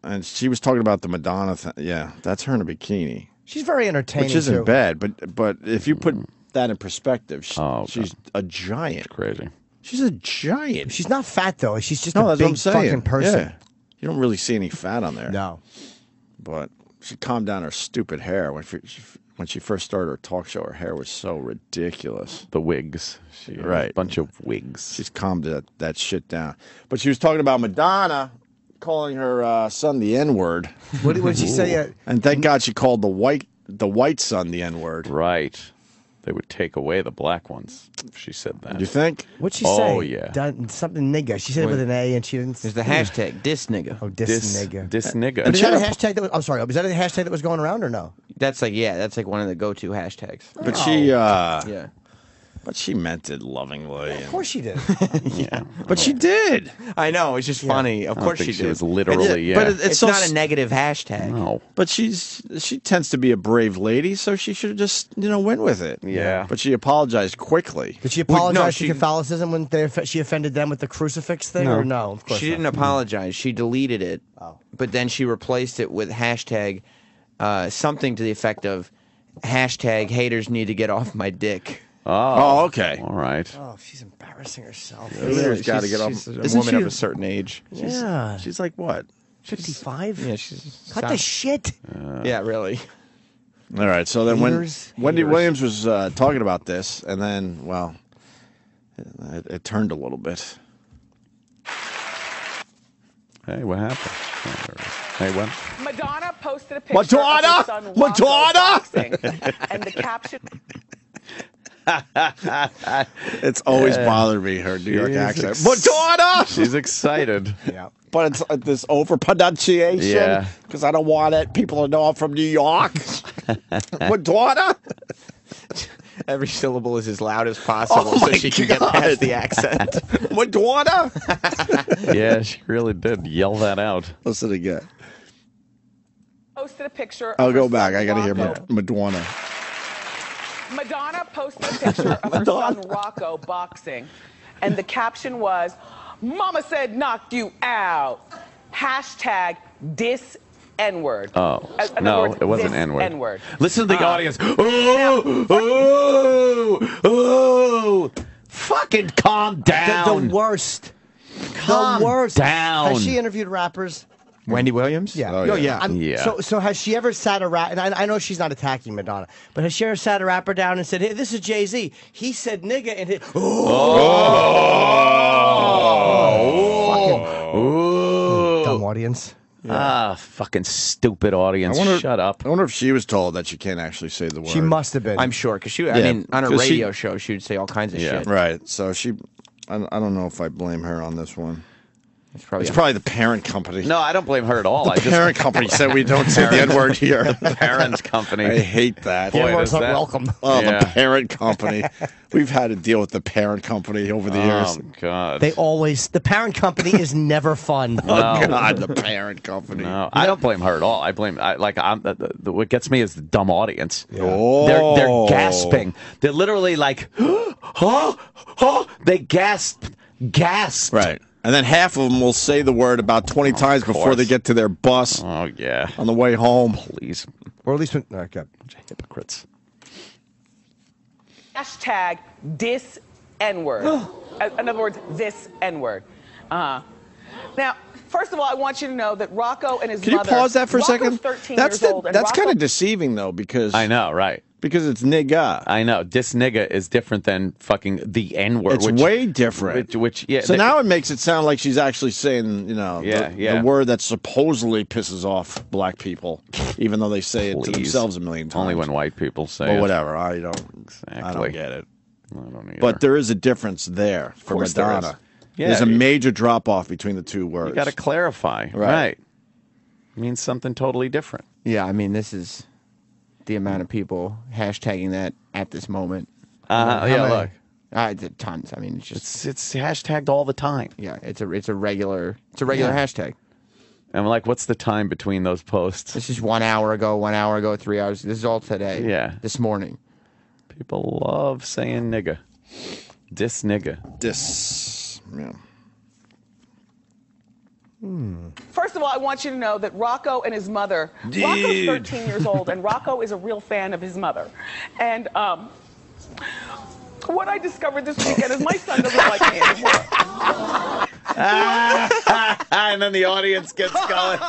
And she was talking about the Madonna thing. Yeah, that's her in a bikini. She's very entertaining, Which isn't too. bad, but if you put that in perspective, she's a giant. That's crazy. She's a giant. She's not fat, though. She's just No, a that's big what I'm saying. fucking person. Yeah. You don't really see any fat on there. No. But she calmed down her stupid hair. When she first started her talk show, her hair was so ridiculous. The wigs. She had Right. a bunch of wigs. She's calmed that shit down. But she was talking about Madonna calling her son the N-word. What did she say? And thank God she called the white son the N-word. Right. They would take away the black ones if she said that. You think? What'd she say? Oh, yeah. Something nigga. She said it with an A, and she didn't. There's the hashtag dis nigga. Oh, dis nigga. Dis nigga. But is that a hashtag that was, I'm sorry, is that a hashtag that was going around or no? That's like one of the go-to hashtags. But she, yeah. But she meant it lovingly. Of course she did. Yeah. But she did. I know. It's just funny. Of I don't course think she she did. was literally, But yeah. it's so not a negative hashtag. No. But she tends to be a brave lady, so she should have just went with it. Yeah. But she apologized quickly. Did she apologize she- to Catholicism when she offended them with the crucifix thing, or no? Of course She didn't apologize. She deleted it. But then she replaced it with hashtag something to the effect of hashtag haters need to get off my dick. Oh, okay. All right. Oh, she's embarrassing herself. Haters got to get off. She's a Isn't woman she of a certain age. Yeah. She's like what? 55? Yeah, she's Cut the shit. yeah, really. All right. So then when Haters. Wendy Williams was talking about this, and then it turned a little bit. Hey, what happened? Hey, what? Madonna posted a picture of her son Rocco boxing, and the caption. It's always bothered me, her New York accent. Madonna! She's excited. Yeah. But it's this over pronunciation. Yeah. Because I don't want it. People to know I'm from New York. Madonna! Every syllable is as loud as possible Oh so my she can get past the accent. Madonna! Yeah, she really did yell that out. Listen again. Posted a picture. I'll of go her back. son I got to hear Rocco. Madonna. Madonna posted a picture of her son Rocco boxing, and the caption was, "Mama said knock you out." Hashtag dis N-word. Oh, In other no, words, it wasn't dis N-word. N-word. Listen to the audience. Oh, fucking calm down. The worst. Calm the worst. down. Has she interviewed rappers? Wendy Williams? Yeah. Oh, yeah. Yeah. So has she ever sat a rap? And I know she's not attacking Madonna, but has she ever sat a rapper down and said, "Hey, this is Jay-Z. He said nigga," and hit. Oh. Dumb audience. Ah, fucking stupid audience. Shut up. I wonder if she was told that she can't actually say the word. She must have been. I'm sure, because Yeah, I mean, on a 'cause she- radio show, she would say all kinds of shit. Right. So I don't know if I blame her on this one. It's probably, It's probably the parent company. No, I don't blame her at all. The parent company said we don't say the N-word here. The parent company. I hate that. Boy, N-word's does not that- welcome. Oh, Yeah. the parent company. We've had to deal with the parent company over the years. Oh, God. The parent company is never fun. Oh, God, the parent company. No, I don't blame her at all. What gets me is the dumb audience. Oh. They're gasping. They're literally like, they gasp. Right. And then half of them will say the word about 20 times before they get to their bus Oh, yeah. on the way home. Please. Or at least when. Okay. Hypocrites. Hashtag dis N-word. In other words, this N-word. Now, first of all, I want you to know that Rocco and his Can you mother... pause that for a Rocco's second? 13 That's years old, and that's Rocco- kind of deceiving though, because I know, right? Because it's nigga. I know. Dis nigga is different than fucking the N word. It's way different. Which yeah. So now it makes it sound like she's actually saying, the word that supposedly pisses off black people, even though they say it to themselves a million times. Only when white people say Well, it. whatever. I don't Exactly. get it. I don't either. But there is a difference there for course there Madonna. is. Yeah, There's a major drop off between the two words. You got to clarify. Right. It means something totally different. Yeah, I mean, this is the amount of people hashtagging that at this moment. Look. Tons. I mean, it's just it's hashtagged all the time. Yeah, it's a regular hashtag. And I'm like, what's the time between those posts? This is 1 hour ago, 3 hours. This is all today. Yeah. This morning. People love saying nigga. Dis nigga. Yeah. First of all, I want you to know that Rocco and his mother... Rocco's 13 years old, and Rocco is a real fan of his mother. And what I discovered this weekend is my son doesn't like me anymore. And then the audience gets going.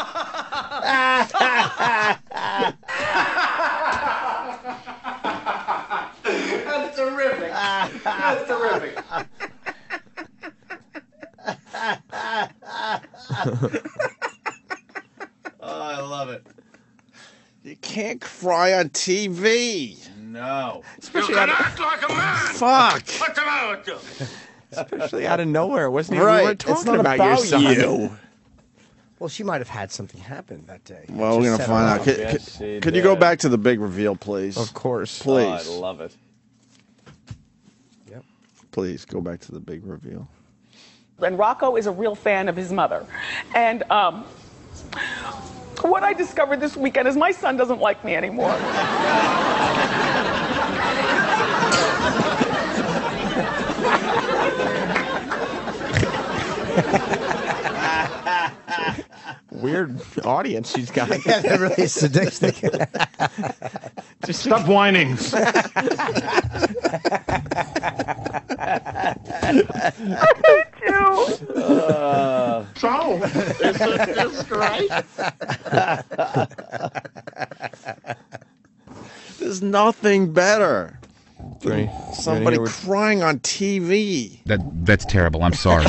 That's terrific. That's terrific. Oh, I love it. You can't cry on TV. No. Especially you can act like a man. Fuck. What's the matter with you? Especially out of nowhere. It wasn't even Right. we weren't It's talking not about your about son. you. Well, she might have had something happen that day. Well, we're going to find out. Could you go back to the big reveal, please? Of course. Please. Oh, I love it. Yep. Please go back to the big reveal. And Rocco is a real fan of his mother. And what I discovered this weekend is my son doesn't like me anymore. Weird audience she's got. Yeah, they're really sadistic. Just stop whining. So, is this great? There's nothing better. Ready? Somebody crying on TV. That's terrible. I'm sorry.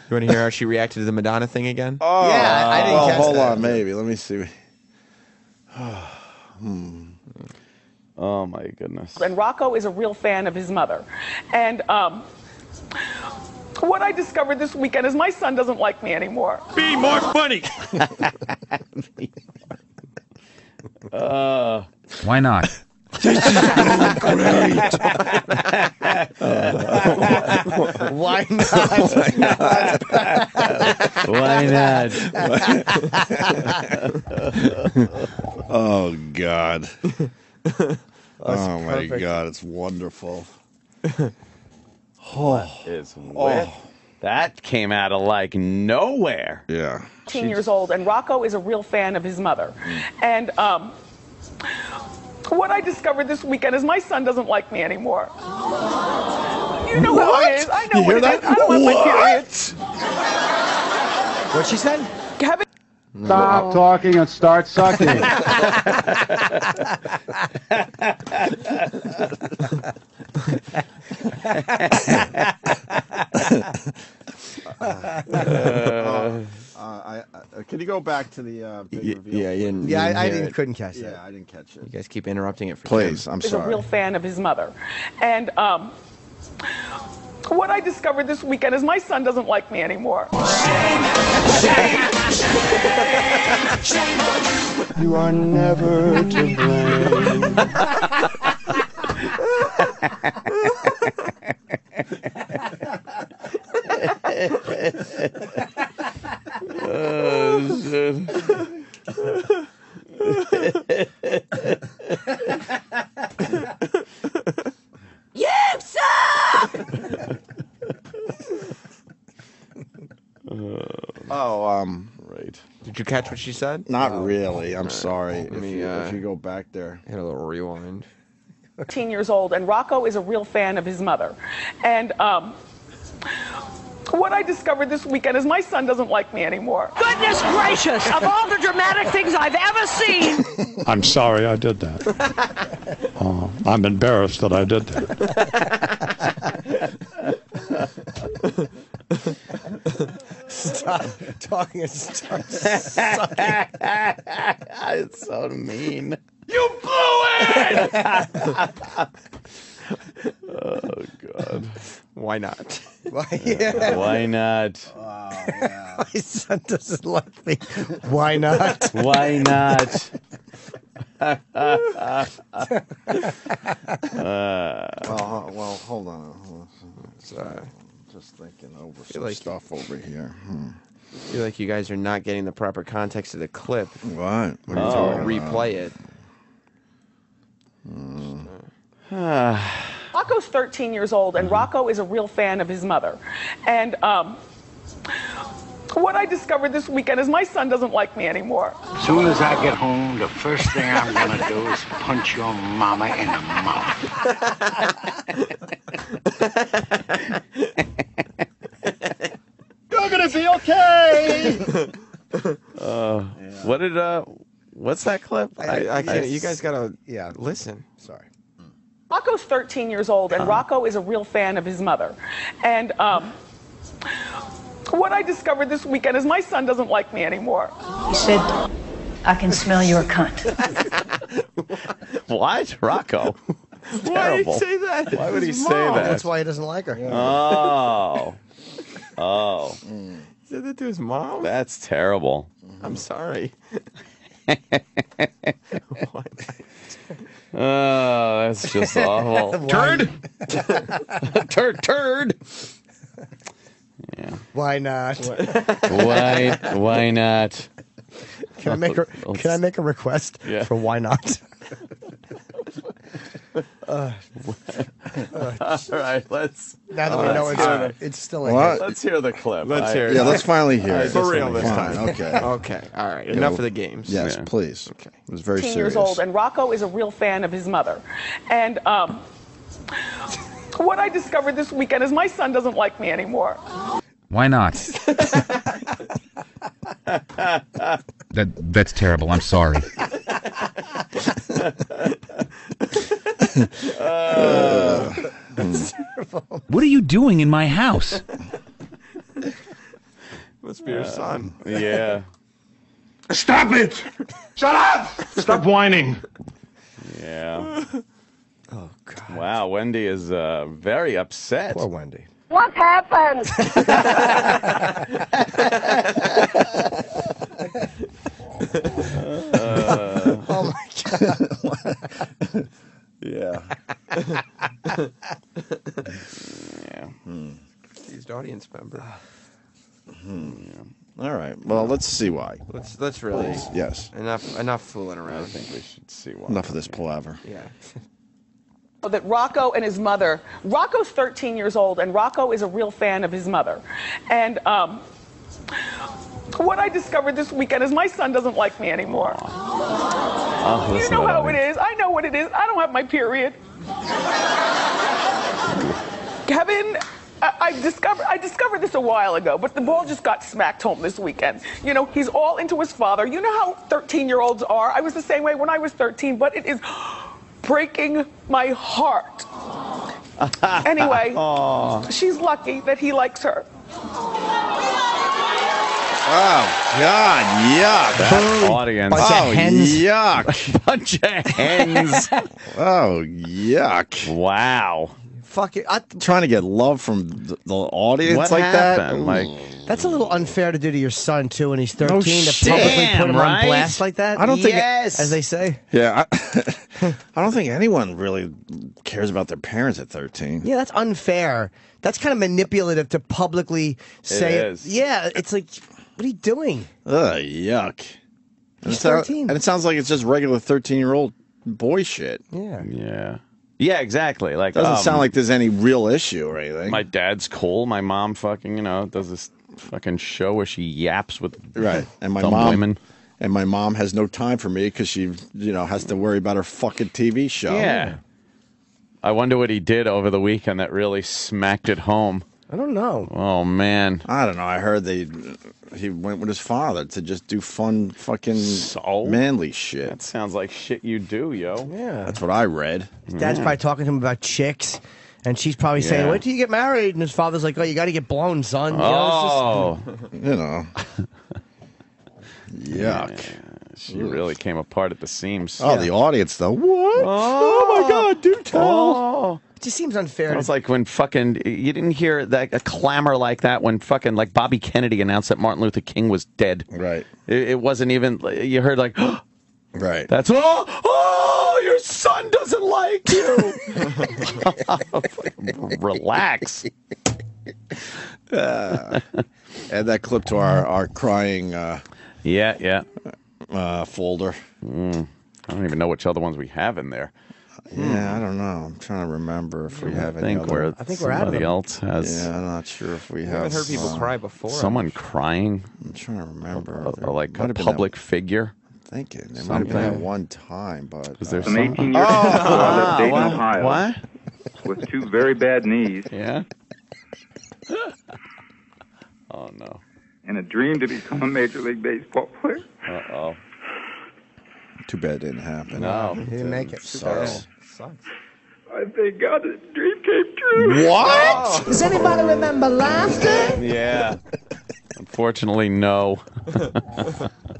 You want to hear how she reacted to the Madonna thing again? Oh, Yeah, I didn't catch hold that. on, maybe. Let me see. Oh, my goodness. And Rocco is a real fan of his mother. And what I discovered this weekend is my son doesn't like me anymore. Be more funny. Why not? Why not? Why not? Oh, God. Oh, my perfect. God. It's wonderful. What is with? That came out of like nowhere. Yeah. 13 years old, and Rocco is a real fan of his mother. And what I discovered this weekend is my son doesn't like me anymore. You know how it is. I know You what hear it that? is. I don't want my What? periods. What she said? Kevin. Stop talking and start sucking. Can you go back to the big reveal? Yeah, you didn't. Yeah, you I hear it. couldn't catch that. Yeah, I didn't catch it. You guys keep interrupting it for Please, Tim. I'm Is a sorry. real fan of his mother. And what I discovered this weekend is my son doesn't like me anymore. You are never to blame. Oh, shit. You suck! Right. Did you catch what she said? Not really. I'm sorry. Let me, If you go back there. hit a little rewind. 13 years old, and Rocco is a real fan of his mother. And what I discovered this weekend is my son doesn't like me anymore. Goodness gracious! Of all the dramatic things I've ever seen! I'm sorry I did that. I'm embarrassed that I did that. Stop talking and start sucking. It's so mean. You blew it! Oh, God. Why not? Yeah. Why not? My son doesn't like me. Why not? Why not? Well, hold on. Just thinking over some stuff over here. I feel like you guys are not getting the proper context of the clip. What? What are you I'll talking replay it. Rocco's 13 years old, and Rocco is a real fan of his mother. And what I discovered this weekend is my son doesn't like me anymore. As soon as I get home, the first thing I'm gonna do is punch your mama in the mouth. You're gonna be okay! What's that clip? I can't. You guys gotta listen. Sorry. Rocco's 13 years old, and Rocco is a real fan of his mother. And what I discovered this weekend is my son doesn't like me anymore. He said, I can smell your cunt. What? Rocco? Why did he say that? Why would he His say mom. that? That's why he doesn't like her. Oh. He said that to his mom? That's terrible. I'm sorry. Oh, that's just awful. Turd? Turd. Yeah. Why not? Why not? Can I make a request for why not? All right, let's. Now that we know it's still in What? here. Let's hear the clip. Let's hear it. Yeah, let's finally hear it. For real this Fine, time. okay. Okay. All right. Enough of the games. Yes, Yeah. please. Okay. It was very 13 serious. years old, and Rocco is a real fan of his mother. And what I discovered this weekend is my son doesn't like me anymore. Why not? That's terrible. I'm sorry. What are you doing in my house? Must be your son. Yeah. Stop it! Shut up! Stop whining. Yeah. Oh, God. Wow, Wendy is very upset. Poor Wendy. What happened? Oh my God. Yeah. Yeah. Confused audience member. All right. Well, let's see why. Let's really. Yes. Enough fooling around. I think we should see why. Enough of this palaver. Yeah. That Rocco and his mother, Rocco's 13 years old, and Rocco is a real fan of his mother. And what I discovered this weekend is my son doesn't like me anymore. You know how it is. I know what it is. I don't have my period. Kevin, I discovered this a while ago, but the ball just got smacked home this weekend. You know, he's all into his father. You know how 13-year-olds are. I was the same way when I was 13, but it is breaking my heart. Anyway, she's lucky that he likes her. Oh, God, yuck. That audience. Bunch of hens. Yuck. Bunch of hens. Oh, yuck. Wow. Fuck it. Trying to get love from the audience What like happened? that? That's a little unfair to do to your son, too, when he's 13, No to shit. publicly put him Right? on blast like that. I don't think Yes. As they say. Yeah, I don't think anyone really cares about their parents at 13. Yeah, that's unfair. That's kind of manipulative to publicly say It is. Yeah, it's like, what are you doing? Ugh, yuck. He's 13. And it sounds like it's just regular 13-year-old boy shit. Yeah. Yeah. Yeah, exactly. Like Doesn't sound like there's any real issue or anything. my dad's cool. My mom fucking, does this fucking show where she yaps with Right. And my dumb mom women. And my mom has no time for me because she, has to worry about her fucking TV show. Yeah. I wonder what he did over the weekend that really smacked it home. I don't know. Oh, man. I don't know. I heard he went with his father to just do fun, fucking manly shit. That sounds like shit you do, yo. Yeah. That's what I read. His dad's probably talking to him about chicks, and she's probably saying, wait till you get married. And his father's like, oh, you got to get blown, son. You know, you know. Yuck. Yeah, she really came apart at the seams. Oh, the audience, though. What? Oh, my God, do tell. Oh. It just seems unfair. It was like when fucking, you didn't hear that a clamor like that when fucking, like, Bobby Kennedy announced that Martin Luther King was dead. Right. It wasn't even, you heard like, right. That's, your son doesn't like you. Relax. Add that clip to our crying folder. I don't even know which other ones we have in there. Yeah, I don't know. I'm trying to remember if we have any other. I think we're out of somebody them. else has. Yeah, I'm not sure if we have. I haven't heard people cry before. Someone crying. I'm trying to remember. Or like a public figure. Thinking there might have been at one time, but is there Some 18-year-old out of Dayton, Ohio, what? with two very bad knees. Yeah. Oh no. And a dream to become a Major League Baseball player. Uh-oh. Too bad it didn't happen. No. He didn't make it. Sucks. I thank God the dream came true. What? Does anybody remember laughter? Yeah. Unfortunately, no.